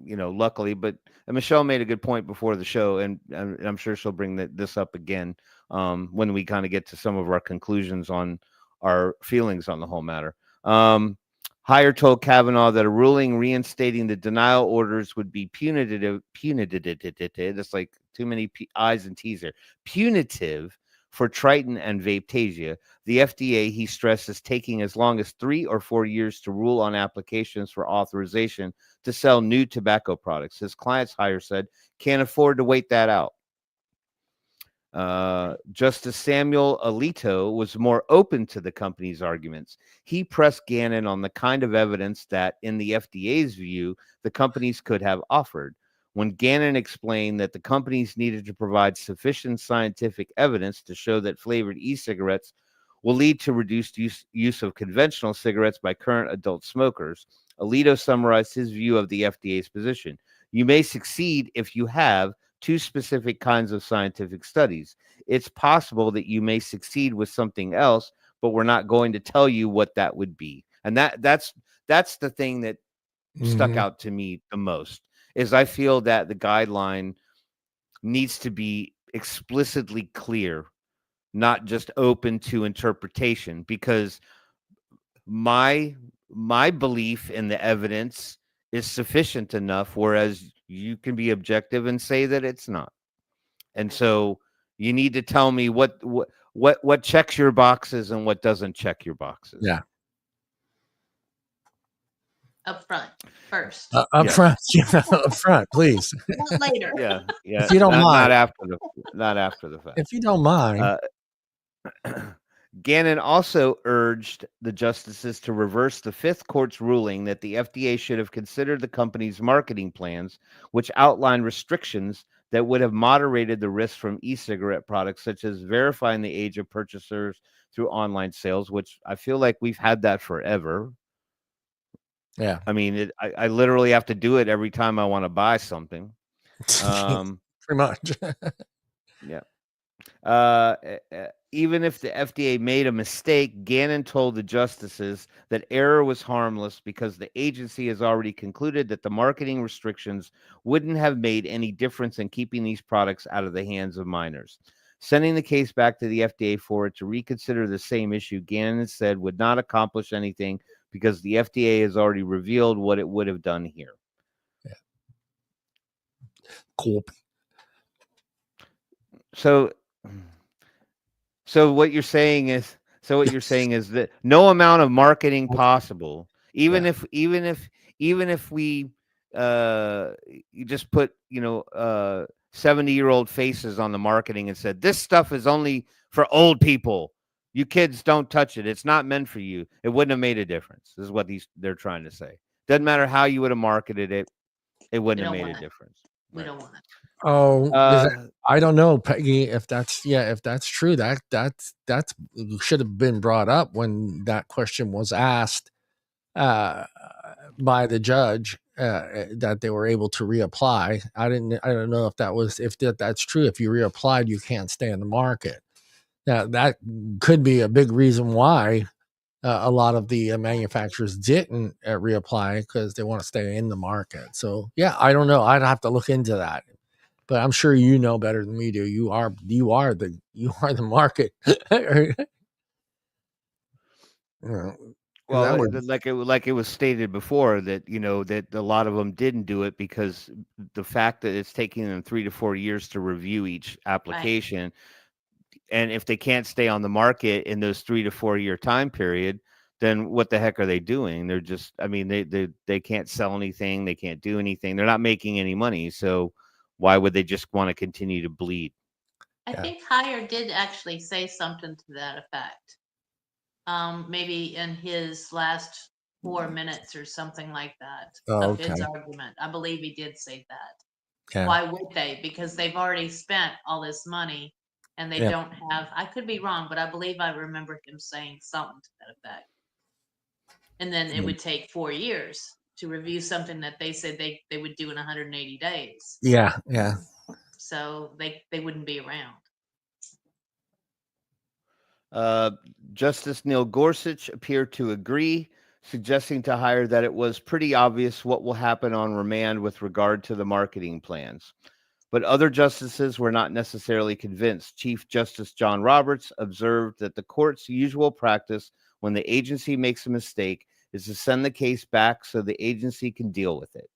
Speaker 2: luckily. But Michelle made a good point before the show, and I'm sure she'll bring this up again when we kind of get to some of our conclusions on our feelings on the whole matter. Heyer told Kavanaugh that a ruling reinstating the denial orders would be punitive. That's like too many I's and T's there. Punitive for Triton and Vaptasia. The FDA, he stressed, is taking as long as 3 or 4 years to rule on applications for authorization to sell new tobacco products. His clients, Heyer said, can't afford to wait that out. Justice Samuel Alito was more open to the company's arguments. He pressed Gannon on the kind of evidence that, in the FDA's view, the companies could have offered. When Gannon explained that the companies needed to provide sufficient scientific evidence to show that flavored e-cigarettes will lead to reduced use of conventional cigarettes by current adult smokers, Alito summarized his view of the FDA's position. You may succeed if you have two specific kinds of scientific studies. It's possible that you may succeed with something else, but we're not going to tell you what that would be. And that's the thing that stuck out to me the most, is I feel that the guideline needs to be explicitly clear, not just open to interpretation, because my belief in the evidence is sufficient enough, whereas you can be objective and say that it's not. And so you need to tell me what checks your boxes and what doesn't check your boxes.
Speaker 1: Yeah.
Speaker 3: Up front first.
Speaker 1: Up front, up front, please.
Speaker 3: Not later.
Speaker 2: Yeah.
Speaker 1: If you don't mind.
Speaker 2: Not after the fact.
Speaker 1: If you don't mind.
Speaker 2: Gannon also urged the justices to reverse the Fifth Court's ruling that the FDA should have considered the company's marketing plans, which outlined restrictions that would have moderated the risks from e-cigarette products, such as verifying the age of purchasers through online sales, which I feel like we've had that forever.
Speaker 1: Yeah.
Speaker 2: I mean, I literally have to do it every time I want to buy something.
Speaker 1: Pretty much.
Speaker 2: Yeah. Even if the FDA made a mistake, Gannon told the justices that error was harmless because the agency has already concluded that the marketing restrictions wouldn't have made any difference in keeping these products out of the hands of minors. Sending the case back to the FDA for it to reconsider the same issue, Gannon said, would not accomplish anything because the FDA has already revealed what it would have done here.
Speaker 1: Yeah. Cool.
Speaker 2: So what you're saying is that no amount of marketing possible, even if we you just put 70-year-old faces on the marketing and said this stuff is only for old people, you kids don't touch it, it's not meant for you, it wouldn't have made a difference. This is what they're trying to say. Doesn't matter how you would have marketed it, it wouldn't have made a difference.
Speaker 3: We don't want it.
Speaker 1: Oh, I don't know, Peggy, if that's true. That should have been brought up when that question was asked by the judge, that they were able to reapply. I don't know if that's true. If you reapplied, you can't stay in the market. Now that could be a big reason why a lot of the manufacturers didn't reapply, because they want to stay in the market. So yeah, I don't know. I'd have to look into that. But I'm sure you know better than we do. You are the market.
Speaker 2: Well, like it was stated before, that that a lot of them didn't do it because the fact that it's taking them 3 to 4 years to review each application, right. And if they can't stay on the market in those 3 to 4 year time period, then what the heck are they doing? They're just, I mean, they can't sell anything, they can't do anything, they're not making any money, so why would they just want to continue to bleed?
Speaker 3: I think Hire did actually say something to that effect. Maybe in his last 4 minutes or something like that of his argument. I believe he did say that. Yeah. Why would they? Because they've already spent all this money and they don't have, I could be wrong, but I believe I remember him saying something to that effect. And then it would take 4 years to review something that they said they would do in 180 days.
Speaker 1: Yeah.
Speaker 3: So they wouldn't be around.
Speaker 2: Justice Neil Gorsuch appeared to agree, suggesting to Hire that it was pretty obvious what will happen on remand with regard to the marketing plans. But other justices were not necessarily convinced. Chief Justice John Roberts observed that the court's usual practice when the agency makes a mistake is to send the case back so the agency can deal with it.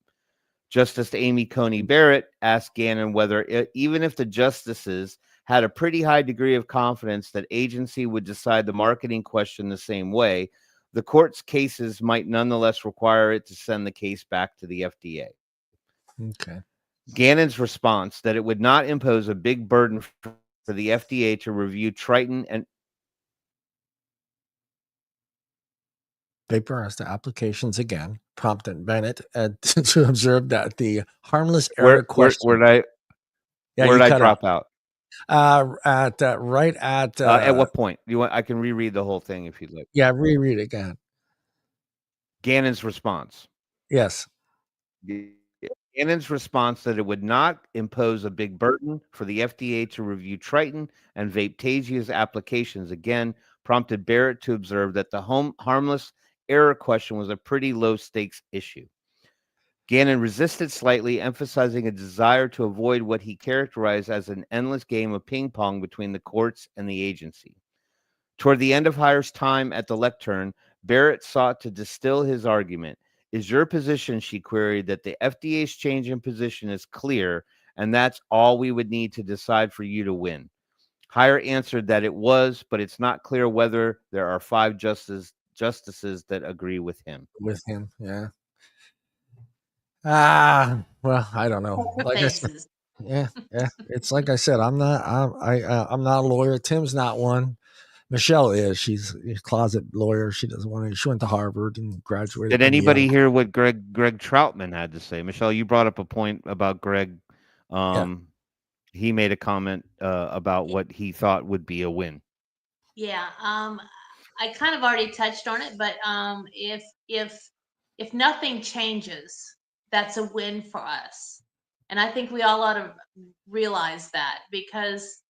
Speaker 2: Justice Amy Coney Barrett asked Gannon whether, even if the justices had a pretty high degree of confidence that agency would decide the marketing question the same way, the court's cases might nonetheless require it to send the case back to the FDA.
Speaker 1: Okay.
Speaker 2: Gannon's response that it would not impose a big burden for the FDA to review Triton and
Speaker 1: paper as to applications again, prompted Bennett to observe that the harmless error question.
Speaker 2: Where did I drop out?
Speaker 1: At
Speaker 2: what point? I can reread the whole thing if you'd like.
Speaker 1: Yeah, reread it again.
Speaker 2: Gannon's response.
Speaker 1: Yes.
Speaker 2: The Gannon's response that it would not impose a big burden for the FDA to review Triton and Vapetasia's applications again prompted Barrett to observe that the harmless error question was a pretty low-stakes issue. Gannon resisted slightly, emphasizing a desire to avoid what he characterized as an endless game of ping-pong between the courts and the agency. Toward the end of Heyer's time at the lectern, Barrett sought to distill his argument. Is your position, she queried, that the FDA's change in position is clear, and that's all we would need to decide for you to win? Heyer answered that it was, but it's not clear whether there are 5 justices that agree with him.
Speaker 1: With him, yeah. Well, I don't know. Like I said, yeah. It's like I said, I'm not a lawyer. Tim's not one. Michelle is. She's a closet lawyer. She doesn't want to. She went to Harvard and graduated.
Speaker 2: Did anybody hear what Greg Troutman had to say? Michelle, you brought up a point about Greg. He made a comment about what he thought would be a win.
Speaker 3: Yeah, I kind of already touched on it, but if nothing changes, that's a win for us, and I think we all ought to realize that, because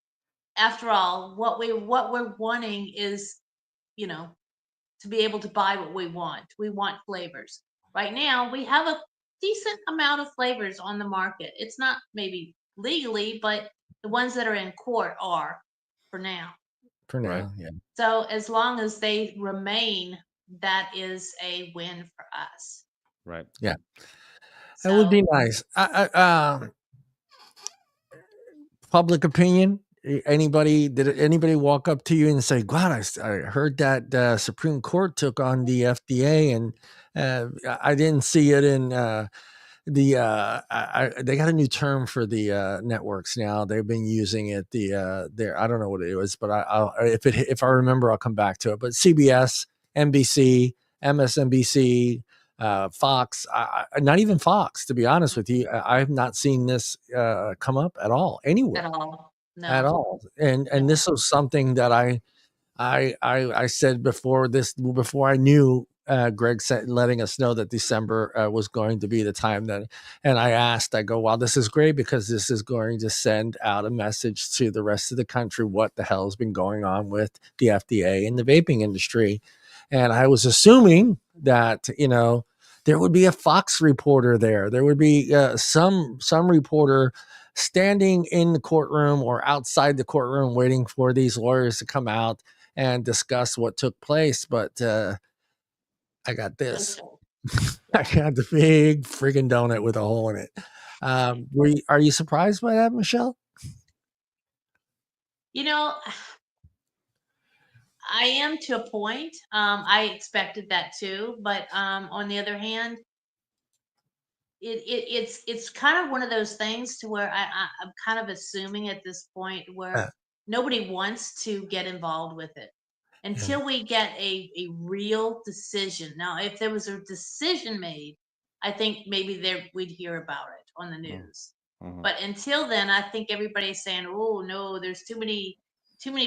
Speaker 3: after all, what we're wanting is, to be able to buy what we want. We want flavors. Right now, we have a decent amount of flavors on the market. It's not maybe legally, but the ones that are in court are for now.
Speaker 1: For now,
Speaker 2: Right.
Speaker 1: yeah.
Speaker 3: So as long as they remain, that is a win for us.
Speaker 2: Right.
Speaker 1: Yeah. That would be nice. Public opinion. Did anybody walk up to you and say, "God, I heard that Supreme Court took on the FDA, and I didn't see it in they got a new term for the networks now. They've been using it. I don't know what it was, but if I remember, I'll come back to it. But CBS, NBC, MSNBC, Fox, not even Fox, to be honest with you, I have not seen this come up at all anywhere.
Speaker 3: At all. No.
Speaker 1: At all. And this was something that I said before I knew Greg said, letting us know that December was going to be the time that, and I go, wow, this is great, because this is going to send out a message to the rest of the country what the hell has been going on with the FDA and the vaping industry. And I was assuming that, there would be a Fox reporter there. There would be some reporter standing in the courtroom or outside the courtroom waiting for these lawyers to come out and discuss what took place. But I got this. I got the big friggin' donut with a hole in it. Are you surprised by that, Michelle?
Speaker 3: I am, to a point. I expected that too, but on the other hand, it's kind of one of those things to where I'm kind of assuming at this point where nobody wants to get involved with it until we get a real decision. Now, if there was a decision made, I think maybe we'd hear about it on the news. Mm-hmm. But until then, I think everybody's saying, "Oh no, there's too many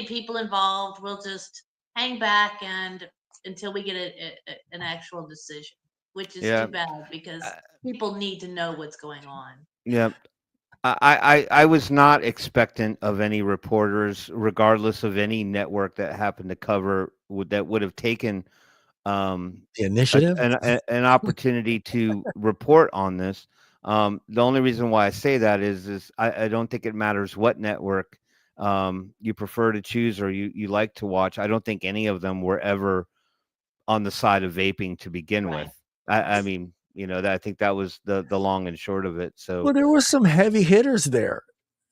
Speaker 3: people involved. We'll just hang back and until we get an actual decision," which is too bad, because people need to know what's going on.
Speaker 2: Yeah. I was not expectant of any reporters, regardless of any network that happened to cover that would have taken
Speaker 1: the initiative,
Speaker 2: an opportunity to report on this. The only reason why I say that is I don't think it matters what network you prefer to choose or you like to watch. I don't think any of them were ever on the side of vaping to begin with. I mean, I think that was the long and short of it. So,
Speaker 1: well, there were some heavy hitters there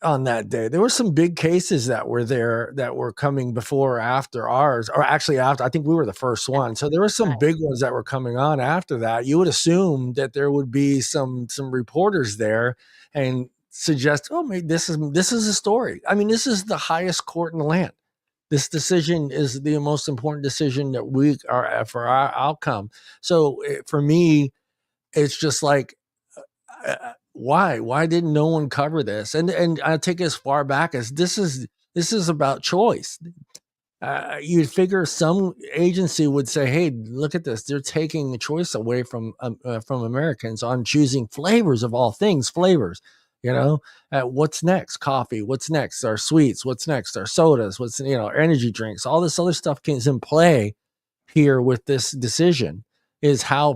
Speaker 1: on that day. There were some big cases that were there that were coming before or after ours, or actually after. I think we were the first one. So there were some big ones that were coming on after that. You would assume that there would be some reporters there and suggest, oh, maybe this is a story. I mean, this is the highest court in the land. This decision is the most important decision that we are for our outcome. So for me, it's just like, why didn't no one cover this? And I take it as far back as this is about choice. You'd figure some agency would say, "Hey, look at this! They're taking the choice away from Americans on choosing flavors of all things, flavors." You know, what's next? Coffee. What's next? Our sweets. What's next? Our sodas. What's energy drinks. All this other stuff is in play here with this decision. Is how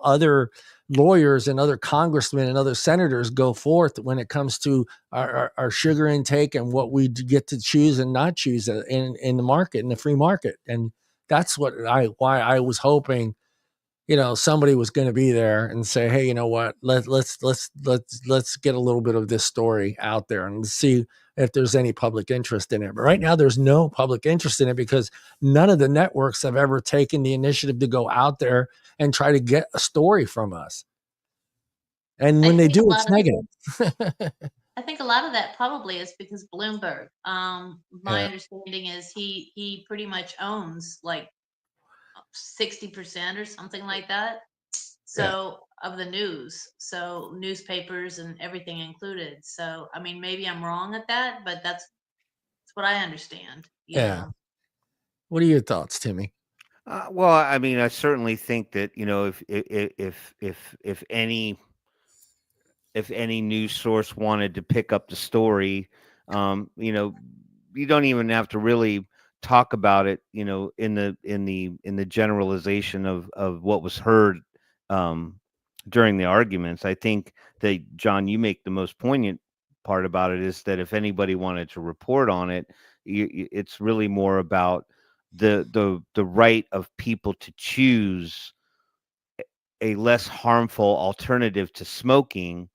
Speaker 1: other lawyers and other congressmen and other senators go forth when it comes to our sugar intake and what we get to choose and not choose in the market, in the free market. And that's why I was hoping, somebody was going to be there and say, hey, you know what, let's get a little bit of this story out there and see if there's any public interest in it. But right now there's no public interest in it because none of the networks have ever taken the initiative to go out there and try to get a story from us. And when they do, it's negative.
Speaker 3: I think a lot of that probably is because Bloomberg. My understanding is he pretty much owns like 60% or something like that. So of the news, so newspapers and everything included. So I mean, maybe I'm wrong at that, but that's what I understand. You know?
Speaker 1: What are your thoughts, Timmy?
Speaker 2: Well, I mean, I certainly think that if any news source wanted to pick up the story, you don't even have to really talk about it, in the generalization of what was heard during the arguments. I think that, John, you make the most poignant part about it is that if anybody wanted to report on it, it's really more about the right of people to choose a less harmful alternative to smoking,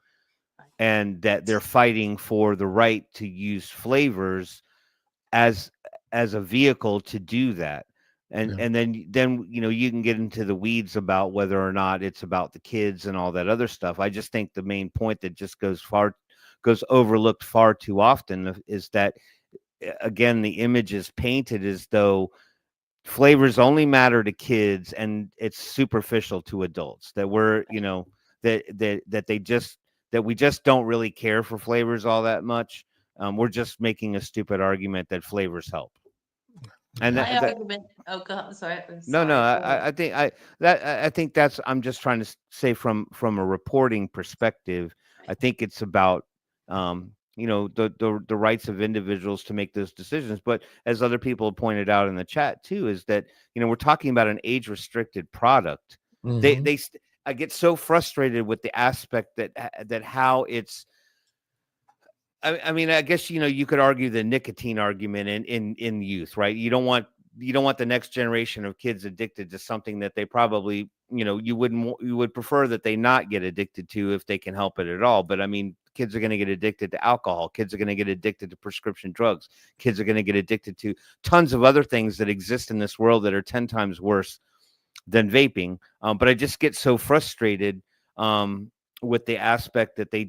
Speaker 2: and that they're fighting for the right to use flavors as a vehicle to do that. And then you can get into the weeds about whether or not it's about the kids and all that other stuff. I just think the main point that just goes overlooked far too often is that, again, the image is painted as though flavors only matter to kids and it's superficial to adults, that we're that we just don't really care for flavors all that much. We're just making a stupid argument that flavors help. And
Speaker 3: argument. Oh God, sorry.
Speaker 2: No, I think that's. I'm just trying to say from a reporting perspective. I think it's about the rights of individuals to make those decisions. But as other people have pointed out in the chat too, is that we're talking about an age restricted product. Mm-hmm. I get so frustrated with the aspect that how it's. I mean, I guess you could argue the nicotine argument in youth, right? You don't want the next generation of kids addicted to something that they probably you would prefer that they not get addicted to if they can help it at all. But I mean, kids are going to get addicted to alcohol. Kids are going to get addicted to prescription drugs. Kids are going to get addicted to tons of other things that exist in this world that are 10 times worse than vaping. But I just get so frustrated with the aspect that they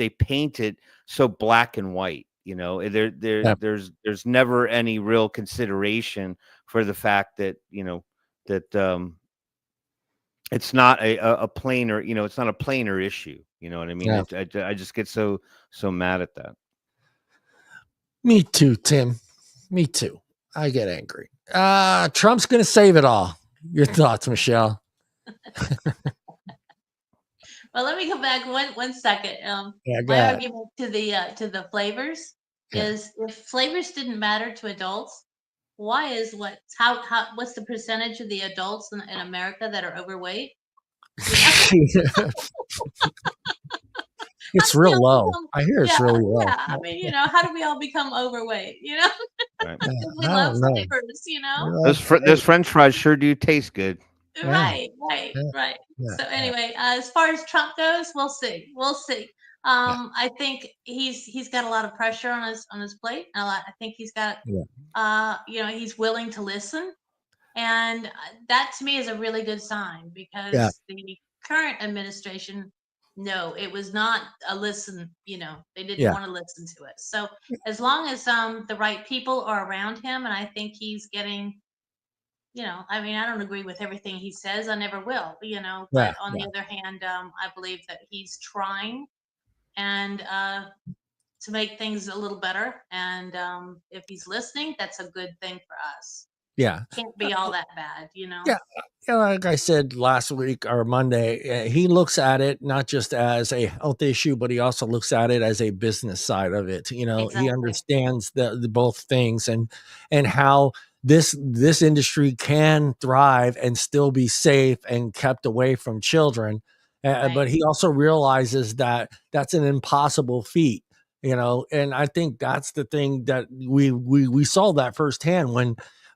Speaker 2: paint it so black and white. There's never any real consideration for the fact that that it's not a plainer, it's not a plainer issue. You know what I mean? Yeah. I just get so mad at that.
Speaker 1: Me too, Tim. Me too. I get angry. Trump's going to save it all. Your thoughts, Michelle?
Speaker 3: Well, let me go back one second. My argument to the flavors is, if flavors didn't matter to adults, why is what's the percentage of the adults in America that are overweight?
Speaker 1: It's real low. I hear it's really low.
Speaker 3: Yeah, I mean, how do we all become overweight? Right. We love flavors.
Speaker 2: Those French fries sure do taste good.
Speaker 3: Right. Yeah. So anyway, as far as Trump goes, we'll see. I think he's got a lot of pressure on his plate. I think he's got he's willing to listen, and that to me is a really good sign, because the current administration, no, it was not a listen. They didn't want to listen to it. So as long as the right people are around him, and I think he's getting. I mean, I don't agree with everything he says. I never will, but on the other hand, I believe that he's trying, and to make things a little better. And if he's listening, that's a good thing for us.
Speaker 1: Yeah.
Speaker 3: Can't be all that bad, you know?
Speaker 1: Yeah. Yeah, like I said last week or Monday, he looks at it not just as a health issue, but he also looks at it as a business side of it. You know, he
Speaker 3: Exactly.
Speaker 1: understands the both things and how this industry can thrive and still be safe and kept away from children.
Speaker 3: Right.
Speaker 1: But he also realizes that that's an impossible feat. You know, and I think that's the thing that we saw that firsthand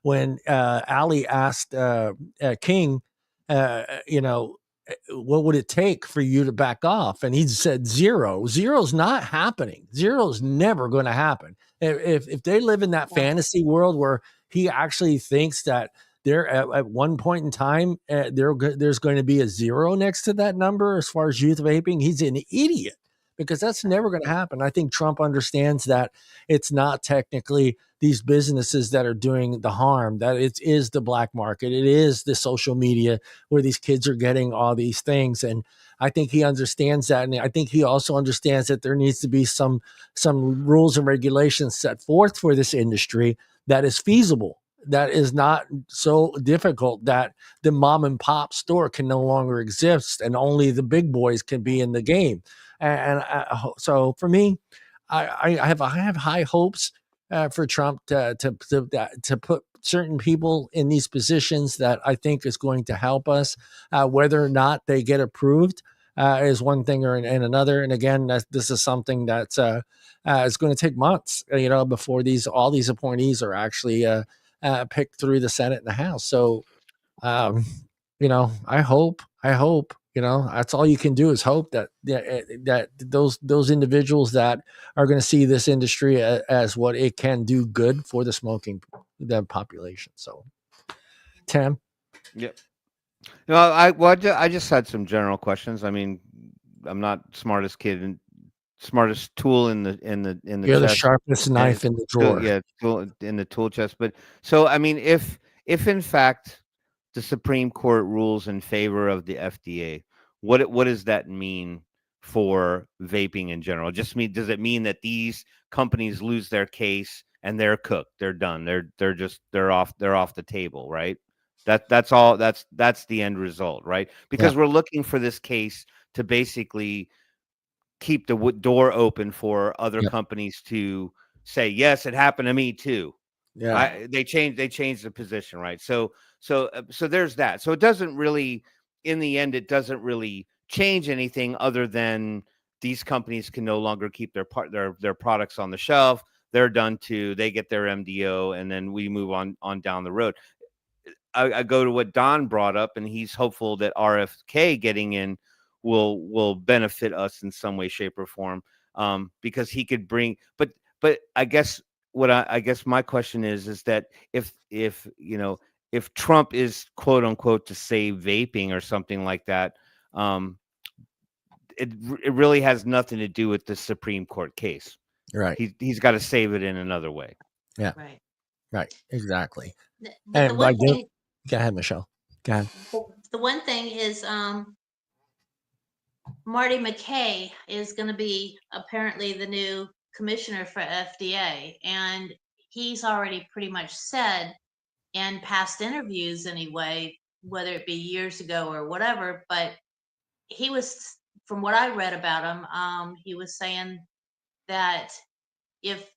Speaker 1: when Ali asked King, you know, what would it take for you to back off? And he said zero. Zero's not happening. Zero's never going to happen. If they live in that fantasy world where he actually thinks that there at one point in time there's going to be a zero next to that number as far as youth vaping, he's an idiot, because that's never going to happen. I think Trump understands that it's not technically these businesses that are doing the harm, that it is the black market. It is the social media where these kids are getting all these things. And I think he understands that. And I think he also understands that there needs to be some rules and regulations set forth for this industry that is feasible, that is not so difficult that the mom and pop store can no longer exist and only the big boys can be in the game. And so for me, I have high hopes for Trump to put certain people in these positions that I think is going to help us. Whether or not they get approved is one thing and another. And again, this is something that's is going to take months, you know, before all these appointees are actually picked through the Senate and the House. So, you know, I hope, you know, that's all you can do is hope that those individuals that are going to see this industry as what it can do good for the population. So, Tim.
Speaker 2: Yep. No, I just had some general questions. I mean, I'm not smartest kid and smartest tool in the
Speaker 1: You're the
Speaker 2: chest.
Speaker 1: sharpest knife in the drawer.
Speaker 2: Tool in the tool chest. But so I mean, if in fact the Supreme Court rules in favor of the FDA, what does that mean for vaping in general? Does it mean that these companies lose their case and they're cooked, they're done, they're off the table, right? That's all. That's the end result, right? Because we're looking for this case to basically keep the door open for other companies to say, yes, it happened to me too. Yeah, they changed the position, right? So there's that. So it doesn't really, in the end, it doesn't really change anything other than these companies can no longer keep their products on the shelf. They're done too. They get their MDO, and then we move on down the road. I go to what Don brought up, and he's hopeful that RFK getting in will benefit us in some way, shape, or form, because he could bring. But I guess I guess my question is that if you know, if Trump is quote unquote to save vaping or something like that, it really has nothing to do with the Supreme Court case.
Speaker 1: Right.
Speaker 2: He's got to save it in another way.
Speaker 1: Yeah.
Speaker 3: Right.
Speaker 1: Exactly.
Speaker 3: But the one thing,
Speaker 1: go ahead, Michelle. Go ahead.
Speaker 3: The one thing is, Marty McKay is going to be apparently the new commissioner for FDA, and he's already pretty much said in past interviews anyway, whether it be years ago or whatever, but he was, from what I read about him, he was saying that if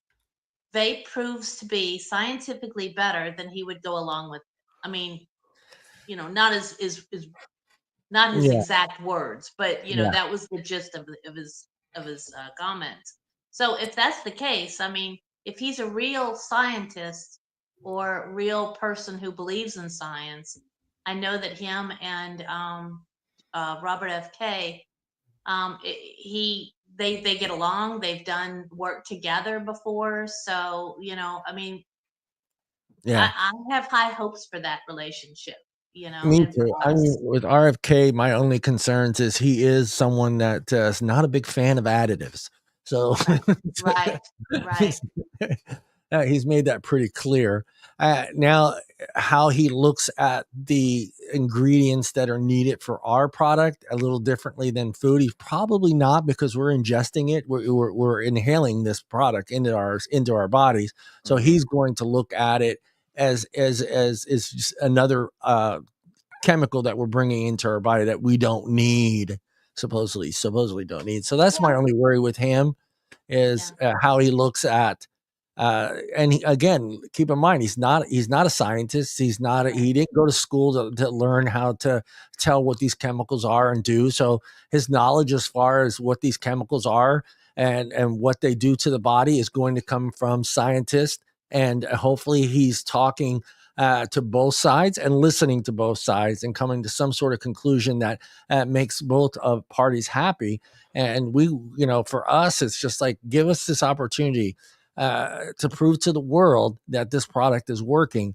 Speaker 3: vape proves to be scientifically better, then he would go along with it. I mean, you know, not his exact words, but you know, that was the gist of his comments. So if that's the case, I mean, if he's a real scientist or real person who believes in science, I know that him and Robert F. Kay, they get along. They've done work together before, so you know, I mean, I have high hopes for that relationship. You know,
Speaker 1: me too. I mean, with RFK, my only concerns is he is someone that is not a big fan of additives. So,
Speaker 3: right.
Speaker 1: He's made that pretty clear. Now, how he looks at the ingredients that are needed for our product a little differently than food. He's probably not, because we're ingesting it. We're inhaling this product into our bodies. So he's going to look at it as just another chemical that we're bringing into our body that we don't need, supposedly don't need. So that's my only worry with him, is how he looks at and again, keep in mind, he's not a scientist. He didn't go to school to learn how to tell what these chemicals are and do. So his knowledge as far as what these chemicals are and what they do to the body is going to come from scientists. And hopefully he's talking to both sides and listening to both sides and coming to some sort of conclusion that makes both parties happy. And we, for us, it's just like, give us this opportunity to prove to the world that this product is working.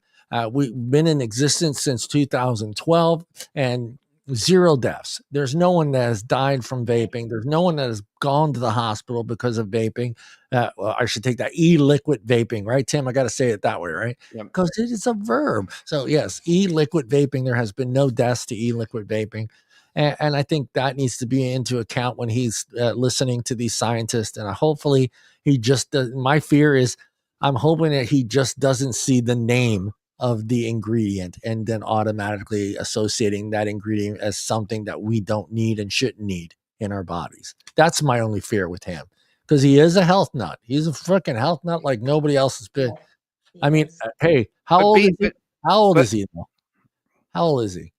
Speaker 1: We've been in existence since 2012 and 0 deaths. There's no one that has died from vaping. There's no one that has gone to the hospital because of vaping. Well, I should take that e-liquid vaping, right, Tim? I got to say it that way, right? Because it is a verb. So yes, e-liquid vaping. There has been no deaths to e-liquid vaping. And I think that needs to be into account when he's listening to these scientists. And hopefully he just does. My fear is I'm hoping that he just doesn't see the name of the ingredient and then automatically associating that ingredient as something that we don't need and shouldn't need in our bodies. That's my only fear with him, because he is a health nut. He's a freaking health nut like nobody else has been. I mean, hey, how old is he? How old is he? How old is he?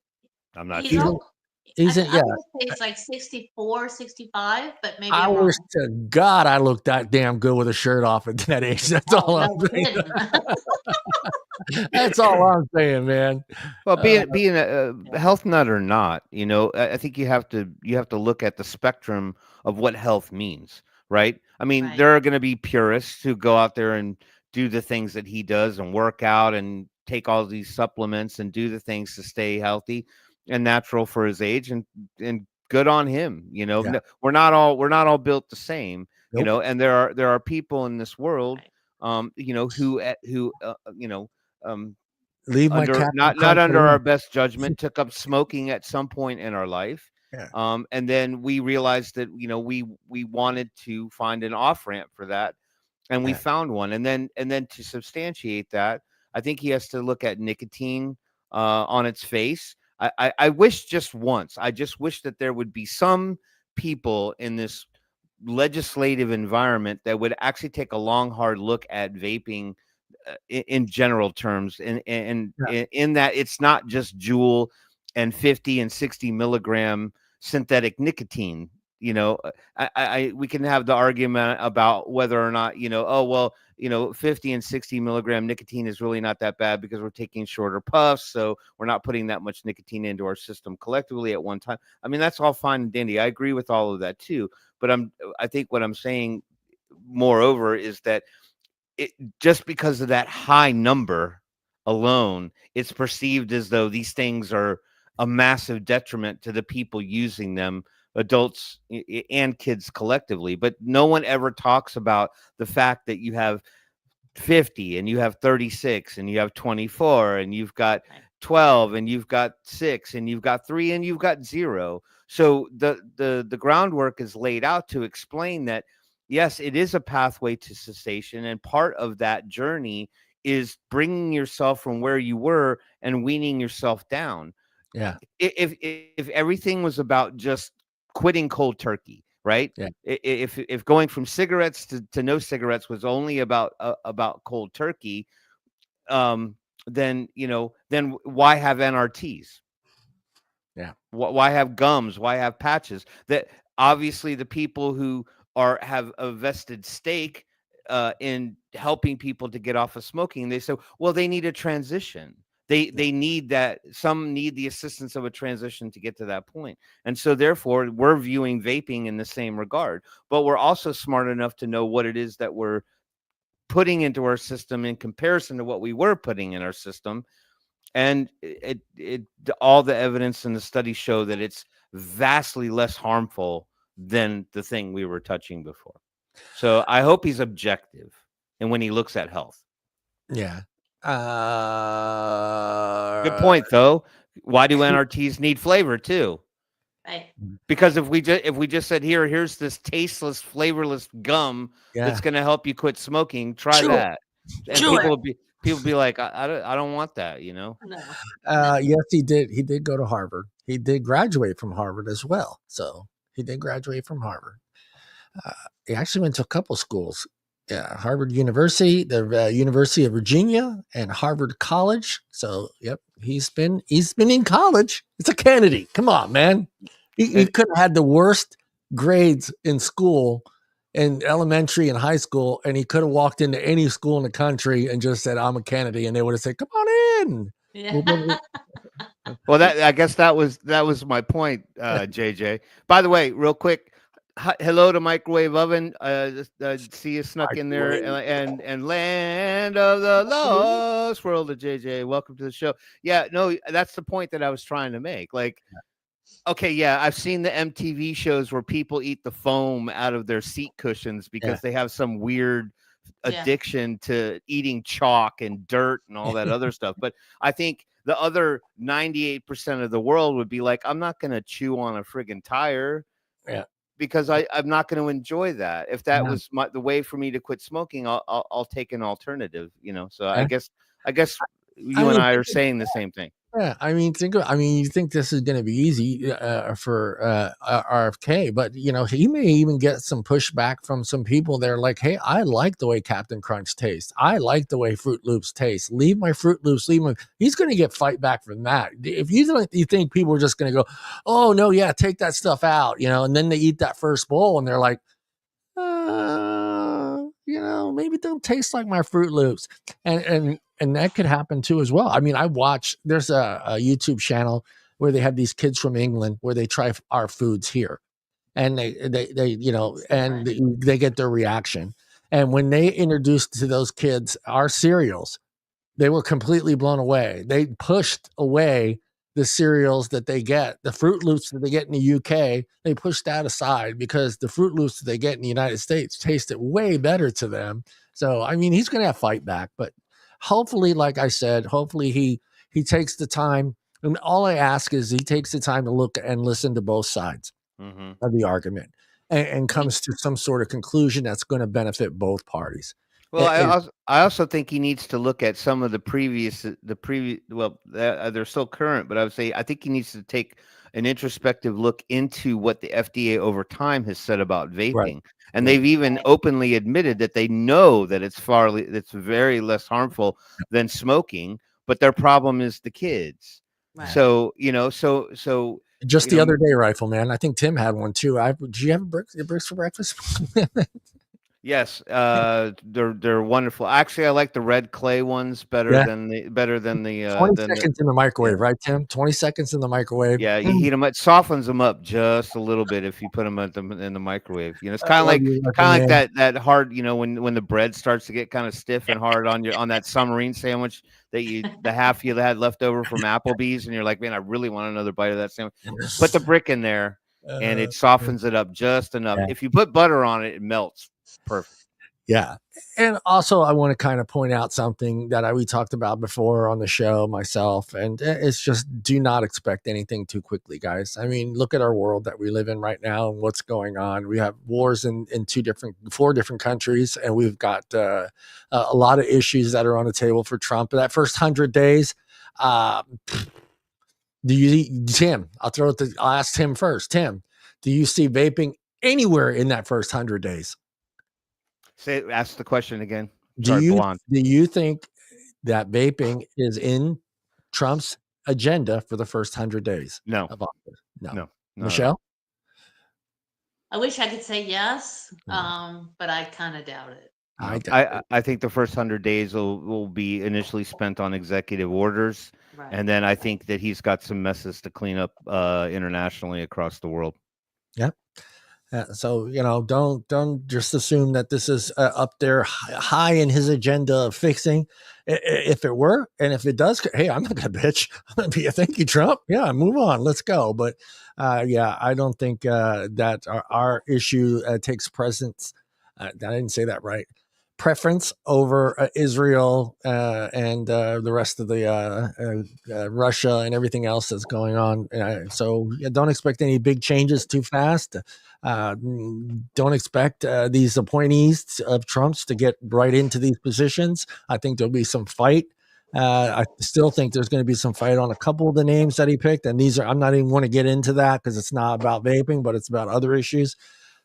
Speaker 2: I'm not
Speaker 3: He's
Speaker 2: sure.
Speaker 3: old.
Speaker 1: He's
Speaker 3: I would say he's like 64, 65, but maybe
Speaker 1: I
Speaker 3: I'm wrong.
Speaker 1: wish to God I looked that damn good with a shirt off at that age. That's all I'm saying. That's all I'm saying, man.
Speaker 2: Well, being a health nut or not, I think you have to look at the spectrum of what health means, right? I mean, there are going to be purists who go out there and do the things that he does and work out and take all these supplements and do the things to stay healthy and natural for his age, and good on him. No, we're not all built the same, and there are people in this world, who
Speaker 1: leave my
Speaker 2: not under our best judgment took up smoking at some point in our life. And then we realized that we wanted to find an off ramp for that, and we found one. And then to substantiate that, I think he has to look at nicotine on its face. I wish just once, I just wish that there would be some people in this legislative environment that would actually take a long, hard look at vaping in general terms, and in that it's not just Juul and 50 and 60 milligram synthetic nicotine. We can have the argument about whether or not 50 and 60 milligram nicotine is really not that bad because we're taking shorter puffs, so we're not putting that much nicotine into our system collectively at one time. I mean, that's all fine and dandy. I agree with all of that too, but I think what I'm saying moreover is that just because of that high number alone, it's perceived as though these things are a massive detriment to the people using them, adults and kids collectively. But no one ever talks about the fact that you have 50 and you have 36 and you have 24 and you've got 12 and you've got 6 and you've got 3 and you've got 0. So the groundwork is laid out to explain that, yes, it is a pathway to cessation, and part of that journey is bringing yourself from where you were and weaning yourself down.
Speaker 1: Yeah.
Speaker 2: If everything was about just quitting cold turkey, right?
Speaker 1: Yeah.
Speaker 2: If going from cigarettes to no cigarettes was only about cold turkey, then why have NRTs?
Speaker 1: Yeah.
Speaker 2: Why have gums? Why have patches? That obviously the people who have a vested stake in helping people to get off of smoking, they say, well, they need a transition. They need that. Some need the assistance of a transition to get to that point. And so therefore we're viewing vaping in the same regard, but we're also smart enough to know what it is that we're putting into our system in comparison to what we were putting in our system. And all the evidence and the studies show that it's vastly less harmful than the thing we were touching before. So I hope he's objective and when he looks at health.
Speaker 1: Yeah.
Speaker 2: Good point, though. Why do NRTs need flavor too?
Speaker 3: Right.
Speaker 2: Because if we just said here's this tasteless, flavorless gum that's going to help you quit smoking, try that, and people be like, I don't want that, you know.
Speaker 3: No.
Speaker 1: Yes, he did. He did go to Harvard. He did graduate from Harvard as well. So he did graduate from Harvard. He actually went to a couple schools. Yeah, Harvard University, the University of Virginia, and Harvard College. So, yep, he's been in college. It's a Kennedy. Come on, man. He could have had the worst grades in school, in elementary and high school, and he could have walked into any school in the country and just said, "I'm a Kennedy," and they would have said, "Come on in."
Speaker 3: Yeah.
Speaker 2: Well, I guess that was my point, JJ. By the way, real quick, hello to Microwave Oven. See you snuck in there, and Land of the Lost World of JJ. Welcome to the show. Yeah, no, that's the point that I was trying to make. Like, okay, yeah, I've seen the MTV shows where people eat the foam out of their seat cushions because they have some weird addiction to eating chalk and dirt and all that other stuff. But I think the other 98% of the world would be like, I'm not going to chew on a friggin' tire.
Speaker 1: Yeah.
Speaker 2: Because I'm not going to enjoy that. If that was the way for me to quit smoking, I'll take an alternative, you know. So I guess you and I are saying the same thing.
Speaker 1: Yeah, I mean, you think this is going to be easy for RFK, but you know, he may even get some pushback from some people. They're like, "Hey, I like the way Captain Crunch tastes. I like the way Fruit Loops taste. Leave my Fruit Loops. Leave my." He's going to get fight back from that. If you think people are just going to go, "Oh no, yeah, take that stuff out," you know, and then they eat that first bowl and they're like, you know, maybe don't taste like my Fruit Loops, and that could happen too as well. I mean, there's a YouTube channel where they have these kids from England where they try our foods here, and they you know, and they get their reaction. And when they introduced to those kids our cereals, they were completely blown away. They pushed away the cereals that they get, the Fruit Loops that they get in the UK. They pushed that aside because the Fruit Loops that they get in the United States tasted way better to them. So, I mean, he's going to have fight back, but hopefully, like I said, hopefully he takes the time. And all I ask is he takes the time to look and listen to both sides of the argument and comes to some sort of conclusion that's going to benefit both parties.
Speaker 2: Well, I also think he needs to look at some of the previous. Well, they're still current, but I think he needs to take an introspective look into what the FDA over time has said about vaping. Right. And they've even openly admitted that they know that it's very less harmful than smoking, but their problem is the kids. Right. So, you know, so
Speaker 1: just the other day, Rifleman, I think Tim had one too. Did you have bricks for breakfast?
Speaker 2: Yes, they're wonderful. Actually, I like the red clay ones better than the
Speaker 1: 20 seconds in the microwave, right, Tim? 20 seconds in the microwave.
Speaker 2: Yeah, you heat them. It softens them up just a little bit if you put them in the microwave. You know, it's kind of like that hard. You know, when the bread starts to get kind of stiff and hard on that submarine sandwich that the half you had left over from Applebee's, and you're like, man, I really want another bite of that sandwich. Put the brick in there, and it softens it up just enough. If you put butter on it, it melts. Perfect.
Speaker 1: Yeah. And also I want to kind of point out something that we talked about before on the show myself, and it's just do not expect anything too quickly, guys. I mean, look at our world that we live in right now and what's going on. We have wars in 4 different countries, and we've got a lot of issues that are on the table for Trump. That first 100 days, Tim, I'll ask Tim first. Tim, do you see vaping anywhere in that first 100 days?
Speaker 2: Ask the question again.
Speaker 1: Do you think that vaping is in Trump's agenda for the first 100 days?
Speaker 2: No.
Speaker 1: No. Michelle?
Speaker 3: I wish I could say yes, but I kind of doubt it.
Speaker 2: I think the first 100 days will be initially spent on executive orders, right. And then I think that he's got some messes to clean up internationally across the world.
Speaker 1: Yep. So, you know, don't just assume that this is up there high in his agenda of fixing. If it were, and if it does, hey, I'm not gonna bitch. I'm gonna be a thank you, Trump. Yeah, move on. Let's go. But I don't think that our issue takes precedence. I didn't say that right. preference over Israel and the rest of the Russia and everything else that's going on. So don't expect any big changes too fast. Don't expect these appointees of Trump's to get right into these positions. I think there'll be some fight. I still think there's going to be some fight on a couple of the names that he picked. And these are, I'm not even want to get into that because it's not about vaping, but it's about other issues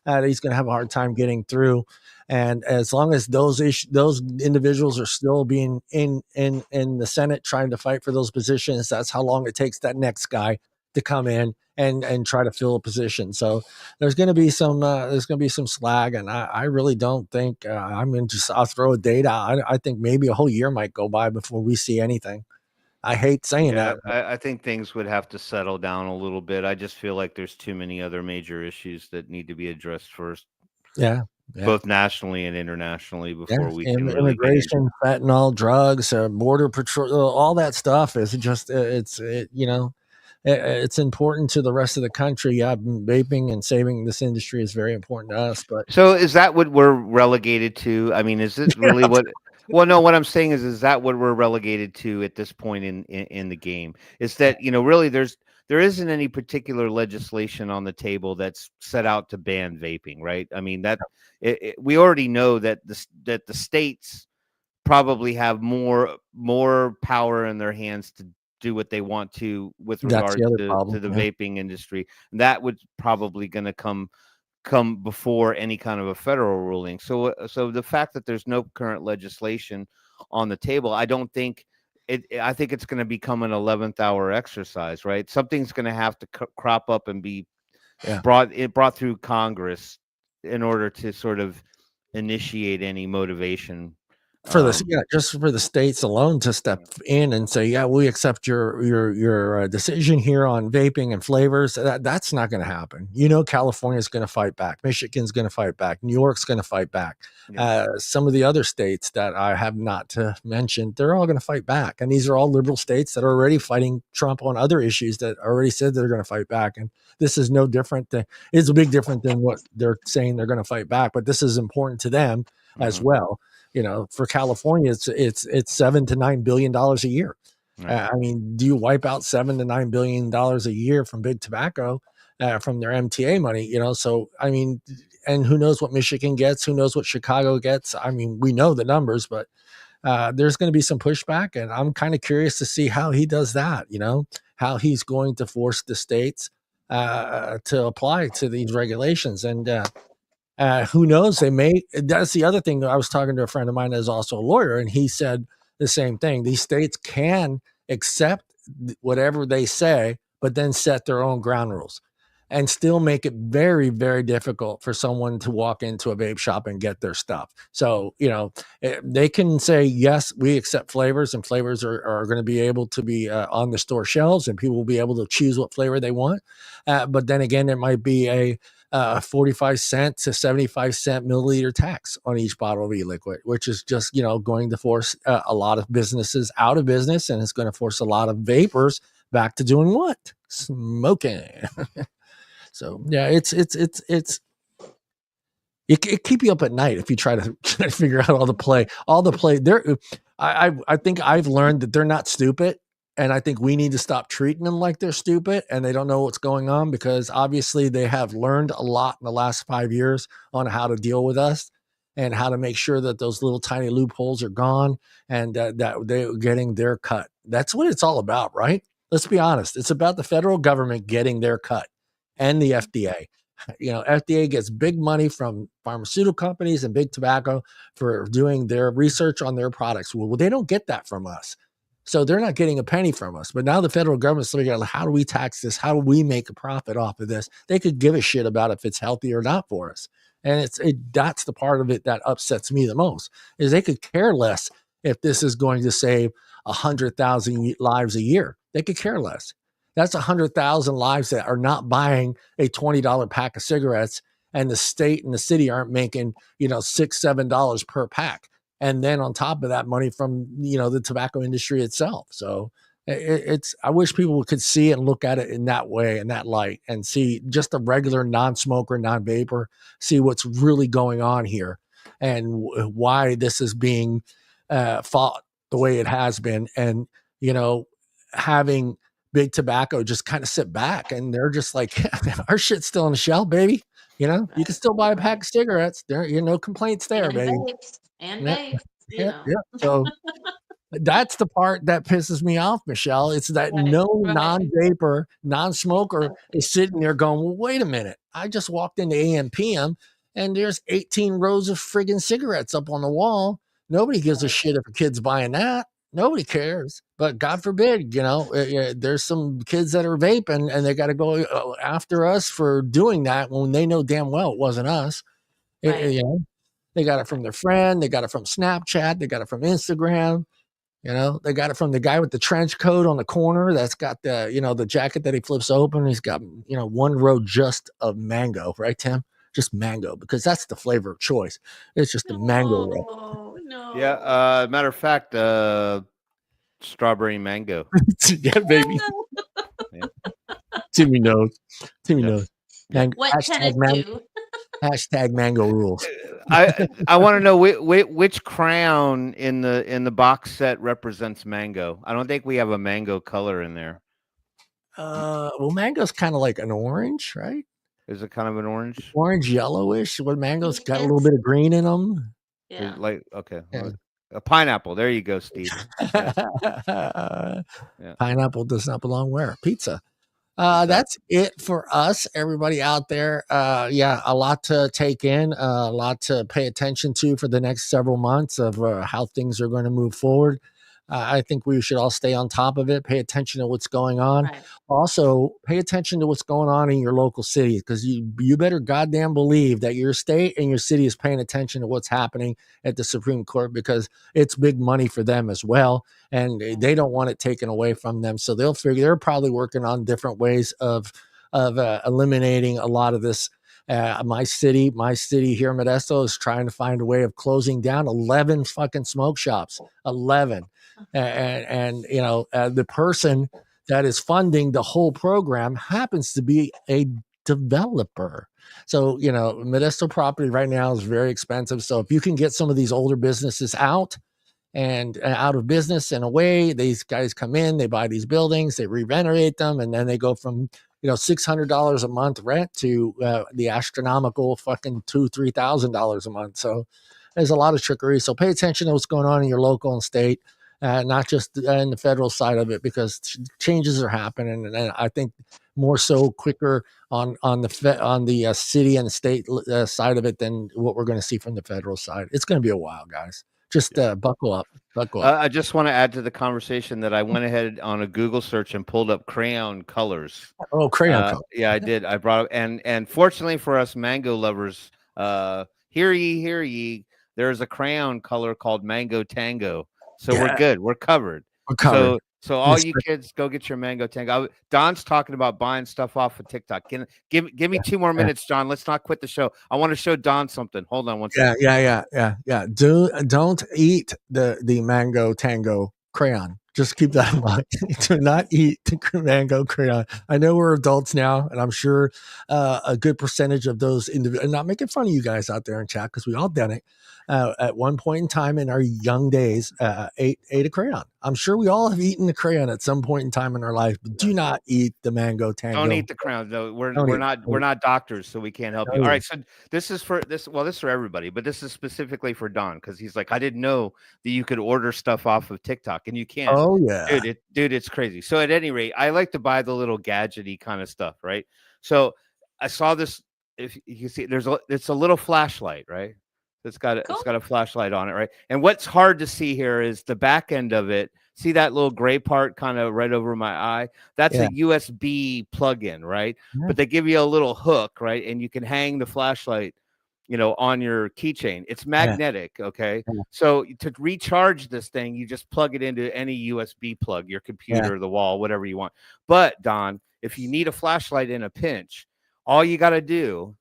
Speaker 1: that he's going to have a hard time getting through. And as long as those individuals are still being in the Senate trying to fight for those positions, that's how long it takes that next guy to come in and try to fill a position. So there's going to be some slag, and I really don't think I'll throw a date out. I think maybe a whole year might go by before we see anything. I hate saying that.
Speaker 2: I think things would have to settle down a little bit. I just feel like there's too many other major issues that need to be addressed first.
Speaker 1: Yeah.
Speaker 2: Both nationally and internationally before we can really
Speaker 1: immigration, fentanyl, drugs, border patrol, all that stuff is just it's important to the rest of the country. Yeah, vaping and saving this industry is very important to us. But
Speaker 2: so is that what we're relegated to? I mean, is it really what? Well, no, what I'm saying is that what we're relegated to at this point in the game? Is that, really there isn't any particular legislation on the table that's set out to ban vaping, right? I mean, we already know that the states probably have more power in their hands to do what they want to with regard to the vaping industry. And that would probably going to come before any kind of a federal ruling. So the fact that there's no current legislation on the table, I don't think I think it's going to become an 11th hour exercise, right? Something's going to have to crop up and be brought through Congress in order to sort of initiate any motivation
Speaker 1: for this, just for the states alone to step in and say, yeah, we accept your decision here on vaping and flavors. That's not going to happen. California's going to fight back. Michigan's going to fight back. New York's going to fight back. Some of the other states that I have not mentioned, they're all going to fight back. And these are all liberal states that are already fighting Trump on other issues that already said they're going to fight back. And this is no different. It's a big different than what they're saying they're going to fight back. But this is important to them as well. For California, it's $7 to $9 billion a year. Right. I mean, do you wipe out $7 to $9 billion a year from big tobacco, from their MTA money? So I mean, and who knows what Michigan gets? Who knows what Chicago gets? I mean, we know the numbers, but there's going to be some pushback, and I'm kind of curious to see how he does that. How he's going to force the states to apply to these regulations, and who knows? That's the other thing. I was talking to a friend of mine that's also a lawyer, and he said the same thing. These states can accept whatever they say, but then set their own ground rules and still make it very, very difficult for someone to walk into a vape shop and get their stuff. So, they can say, yes, we accept flavors, and flavors are going to be able to be on the store shelves, and people will be able to choose what flavor they want. But then again, there might be a 45 cent to 75 cent milliliter tax on each bottle of e-liquid, which is just, going to force a lot of businesses out of business, and it's going to force a lot of vapors back to doing what? Smoking. So yeah, it keep you up at night if you try to figure out all the play there. I think I've learned that they're not stupid. And I think we need to stop treating them like they're stupid and they don't know what's going on, because obviously they have learned a lot in the last 5 years on how to deal with us and how to make sure that those little tiny loopholes are gone and that they're getting their cut. That's what it's all about, right? Let's be honest. It's about the federal government getting their cut and the FDA. FDA gets big money from pharmaceutical companies and big tobacco for doing their research on their products. Well, they don't get that from us. So they're not getting a penny from us. But now the federal government's looking at, how do we tax this? How do we make a profit off of this? They could give a shit about if it's healthy or not for us. And that's the part of it that upsets me the most, is they could care less if this is going to save 100,000 lives a year. They could care less. That's 100,000 lives that are not buying a $20 pack of cigarettes, and the state and the city aren't making, $6, $7 per pack. And then on top of that, money from, the tobacco industry itself. So I wish people could see and look at it in that way, in that light, and see just a regular non-smoker, non-vapor, see what's really going on here. and why this is being fought the way it has been. And, having big tobacco just kind of sit back and they're just like, our shit's still on the shelf, baby. You can still buy a pack of cigarettes. There, no complaints there,
Speaker 3: And
Speaker 1: baby.
Speaker 3: vapes. And
Speaker 1: Yep.
Speaker 3: vapes.
Speaker 1: Yep. So that's the part that pisses me off, Michelle. It's that
Speaker 3: Right,
Speaker 1: no
Speaker 3: right.
Speaker 1: non-vapor, non-smoker is sitting there going, well, wait a minute. I just walked into AMPM and there's 18 rows of friggin' cigarettes up on the wall. Nobody gives a shit if a kid's buying that. Nobody cares. But God forbid, there's some kids that are vaping and they got to go after us for doing that when they know damn well it wasn't us.
Speaker 3: Right.
Speaker 1: They got it from their friend. They got it from Snapchat. They got it from Instagram. They got it from the guy with the trench coat on the corner that's got the jacket that he flips open. He's got, one row just of mango, right, Tim? Just mango, because that's the flavor of choice. It's just the mango row.
Speaker 3: No.
Speaker 2: Yeah. Matter of fact, strawberry mango.
Speaker 1: Yeah, baby.
Speaker 2: Yeah.
Speaker 1: Timmy knows. Timmy
Speaker 2: Yeah.
Speaker 1: knows.
Speaker 2: Yeah.
Speaker 3: What can it do?
Speaker 1: Hashtag mango rules.
Speaker 2: I want to know which crown in the box set represents mango. I don't think we have a mango color in there.
Speaker 1: Well, mango's kind of like an orange, right?
Speaker 2: Is it kind of an orange?
Speaker 1: Orange yellowish. What mango's got a little bit of green in them.
Speaker 3: Yeah.
Speaker 2: Okay.
Speaker 1: Yeah.
Speaker 2: A pineapple. There you go, Steve. Yeah.
Speaker 1: Yeah. Pineapple does not belong where? Pizza. That's it for us, everybody out there. A lot to take in, a lot to pay attention to for the next several months of how things are going to move forward. I think we should all stay on top of it, pay attention to what's going on.
Speaker 3: Right.
Speaker 1: Also, pay attention to what's going on in your local city, because you better goddamn believe that your state and your city is paying attention to what's happening at the Supreme Court, because it's big money for them as well. And they don't want it taken away from them. So they're probably working on different ways of eliminating a lot of this. My city here in Modesto is trying to find a way of closing down 11 fucking smoke shops, 11. And the person that is funding the whole program happens to be a developer. So, Modesto property right now is very expensive. So if you can get some of these older businesses out of business in a way, these guys come in, they buy these buildings, they re-renovate them, and then they go from $600 a month rent to the astronomical fucking $2,000-$3,000 a month. So there's a lot of trickery. So pay attention to what's going on in your local and state, not just in the federal side of it, because changes are happening, and I think more so quicker on the city and state side of it than what we're going to see from the federal side. It's going to be a while, guys. Just buckle up.
Speaker 2: I just want to add to the conversation that I went ahead on a Google search and pulled up crayon colors.
Speaker 1: Oh, crayon colors.
Speaker 2: Yeah, I did. I brought up, and fortunately for us mango lovers, hear ye, there's a crayon color called Mango Tango. So we're good. We're covered.
Speaker 1: We're covered.
Speaker 2: So all you kids, go get your Mango Tango. Don's talking about buying stuff off of TikTok. Give me 2 more minutes, John. Let's not quit the show. I want to show Don something. Hold on one second.
Speaker 1: Yeah. Don't eat the Mango Tango crayon. Just keep that in mind. Do not eat the mango crayon. I know we're adults now, and I'm sure a good percentage of those individuals, and not making fun of you guys out there in chat, because we all done it at one point in time in our young days, ate a crayon. I'm sure we all have eaten the crayon at some point in time in our life, but do not eat the Mango Tango.
Speaker 2: Don't eat the crayon. No, we're not doctors, so we can't help you. All right, so this is for everybody, but this is specifically for Don, because he's like, I didn't know that you could order stuff off of TikTok, and you can.
Speaker 1: Oh yeah,
Speaker 2: dude, it's crazy. So at any rate, I like to buy the little gadgety kind of stuff, right? So I saw this. If you see, it's a little flashlight, right? It's got a flashlight on it, right? And what's hard to see here is the back end of it. See that little gray part kind of right over my eye? That's a USB plug-in, right? Yeah. But they give you a little hook, right? And you can hang the flashlight, on your keychain. It's magnetic, okay? Yeah. So to recharge this thing, you just plug it into any USB plug, your computer, the wall, whatever you want. But Don, if you need a flashlight in a pinch, all you got to do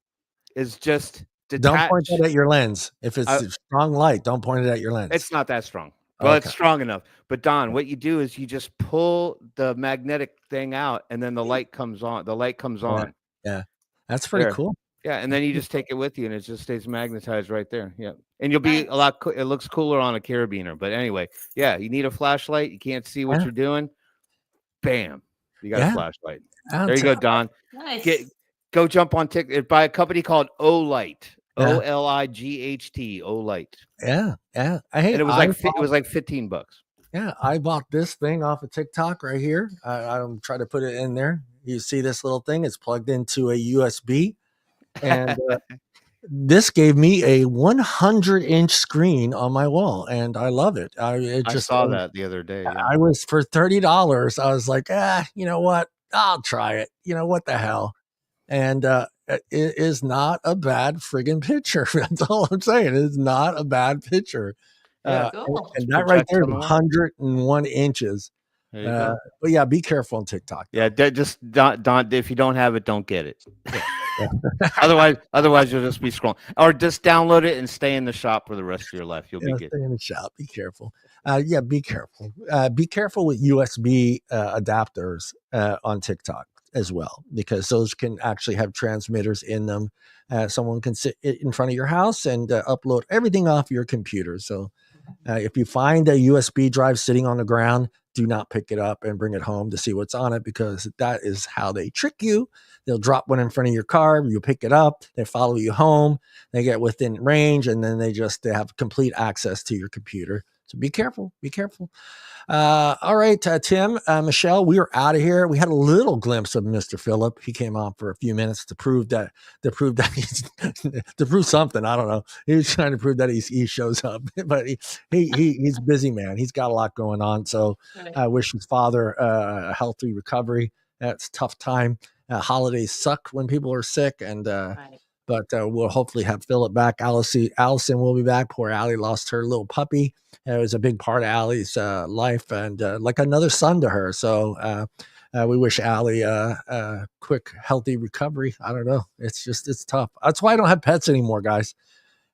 Speaker 2: is just detach.
Speaker 1: Don't point it at your lens. If it's a strong light, don't point it at your lens.
Speaker 2: It's not that strong. Well, it's strong enough. But Don, what you do is you just pull the magnetic thing out, and then the light comes on. The light comes on.
Speaker 1: Yeah, that's pretty cool.
Speaker 2: Yeah, and then you just take it with you, and it just stays magnetized right there. Yeah, and you'll be a lot. It looks cooler on a carabiner. But anyway, yeah, you need a flashlight. You can't see what you're doing. Bam, you got a flashlight. There you go, Don.
Speaker 3: Nice.
Speaker 2: Go jump on TikTok by a company called Olight. Olight. Olight.
Speaker 1: Yeah.
Speaker 2: And it was like $15.
Speaker 1: Yeah, I bought this thing off of TikTok right here. I'm trying to put it in there. You see this little thing? It's plugged into a USB, and this gave me a 100-inch screen on my wall, and I love it. I
Speaker 2: saw that the other day. Yeah.
Speaker 1: I was for $30. I was like, you know what? I'll try it. You know what the hell? And it is not a bad friggin' picture. That's all I'm saying. It's not a bad picture.
Speaker 3: Cool.
Speaker 1: And that right there is 101 inches. But yeah, be careful on TikTok.
Speaker 2: Yeah, just don't. If you don't have it, don't get it. Otherwise, you'll just be scrolling, or just download it and stay in the shop for the rest of your life. You'll be good.
Speaker 1: Stay in the shop. Be careful. Be careful. Be careful with USB adapters on TikTok as well, because those can actually have transmitters in them. Someone can sit in front of your house and upload everything off your computer. So if you find a USB drive sitting on the ground, do not pick it up and bring it home to see what's on it, because that is how they trick you. They'll drop one in front of your car, you pick it up, they follow you home, they get within range, and then they have complete access to your computer. So be careful. Be careful. All right, Tim, Michelle, we are out of here. We had a little glimpse of Mr. Phillip. He came on for a few minutes to prove he's to prove something. I don't know. He was trying to prove that he shows up, but he's a busy man. He's got a lot going on. So I wish his father a healthy recovery. That's a tough time. Holidays suck when people are sick, and but we'll hopefully have Phillip back. Allison will be back. Poor Allie lost her little puppy. It was a big part of Allie's life, and like another son to her. So we wish Allie a quick, healthy recovery. I don't know. It's tough. That's why I don't have pets anymore, guys.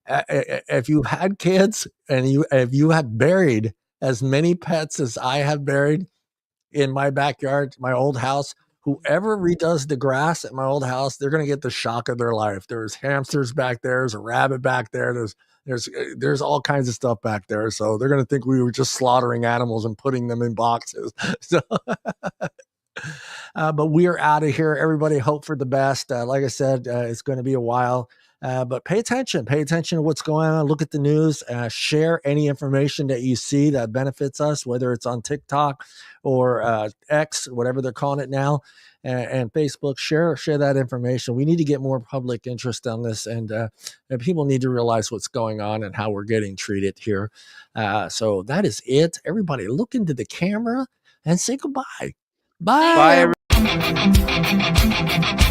Speaker 1: If you had kids and if you had buried as many pets as I have buried in my backyard, my old house, whoever redoes the grass at my old house, they're going to get the shock of their life. There's hamsters back there. There's a rabbit back there. There's all kinds of stuff back there. So they're going to think we were just slaughtering animals and putting them in boxes. So, but we are out of here. Everybody hope for the best. Like I said, it's going to be a while. But pay attention to what's going on. Look at the news, share any information that you see that benefits us, whether it's on TikTok or X, whatever they're calling it now, and Facebook. Share that information. We need to get more public interest on this, and people need to realize what's going on and how we're getting treated here. So that is it. Everybody look into the camera and say goodbye. Bye.
Speaker 2: Bye.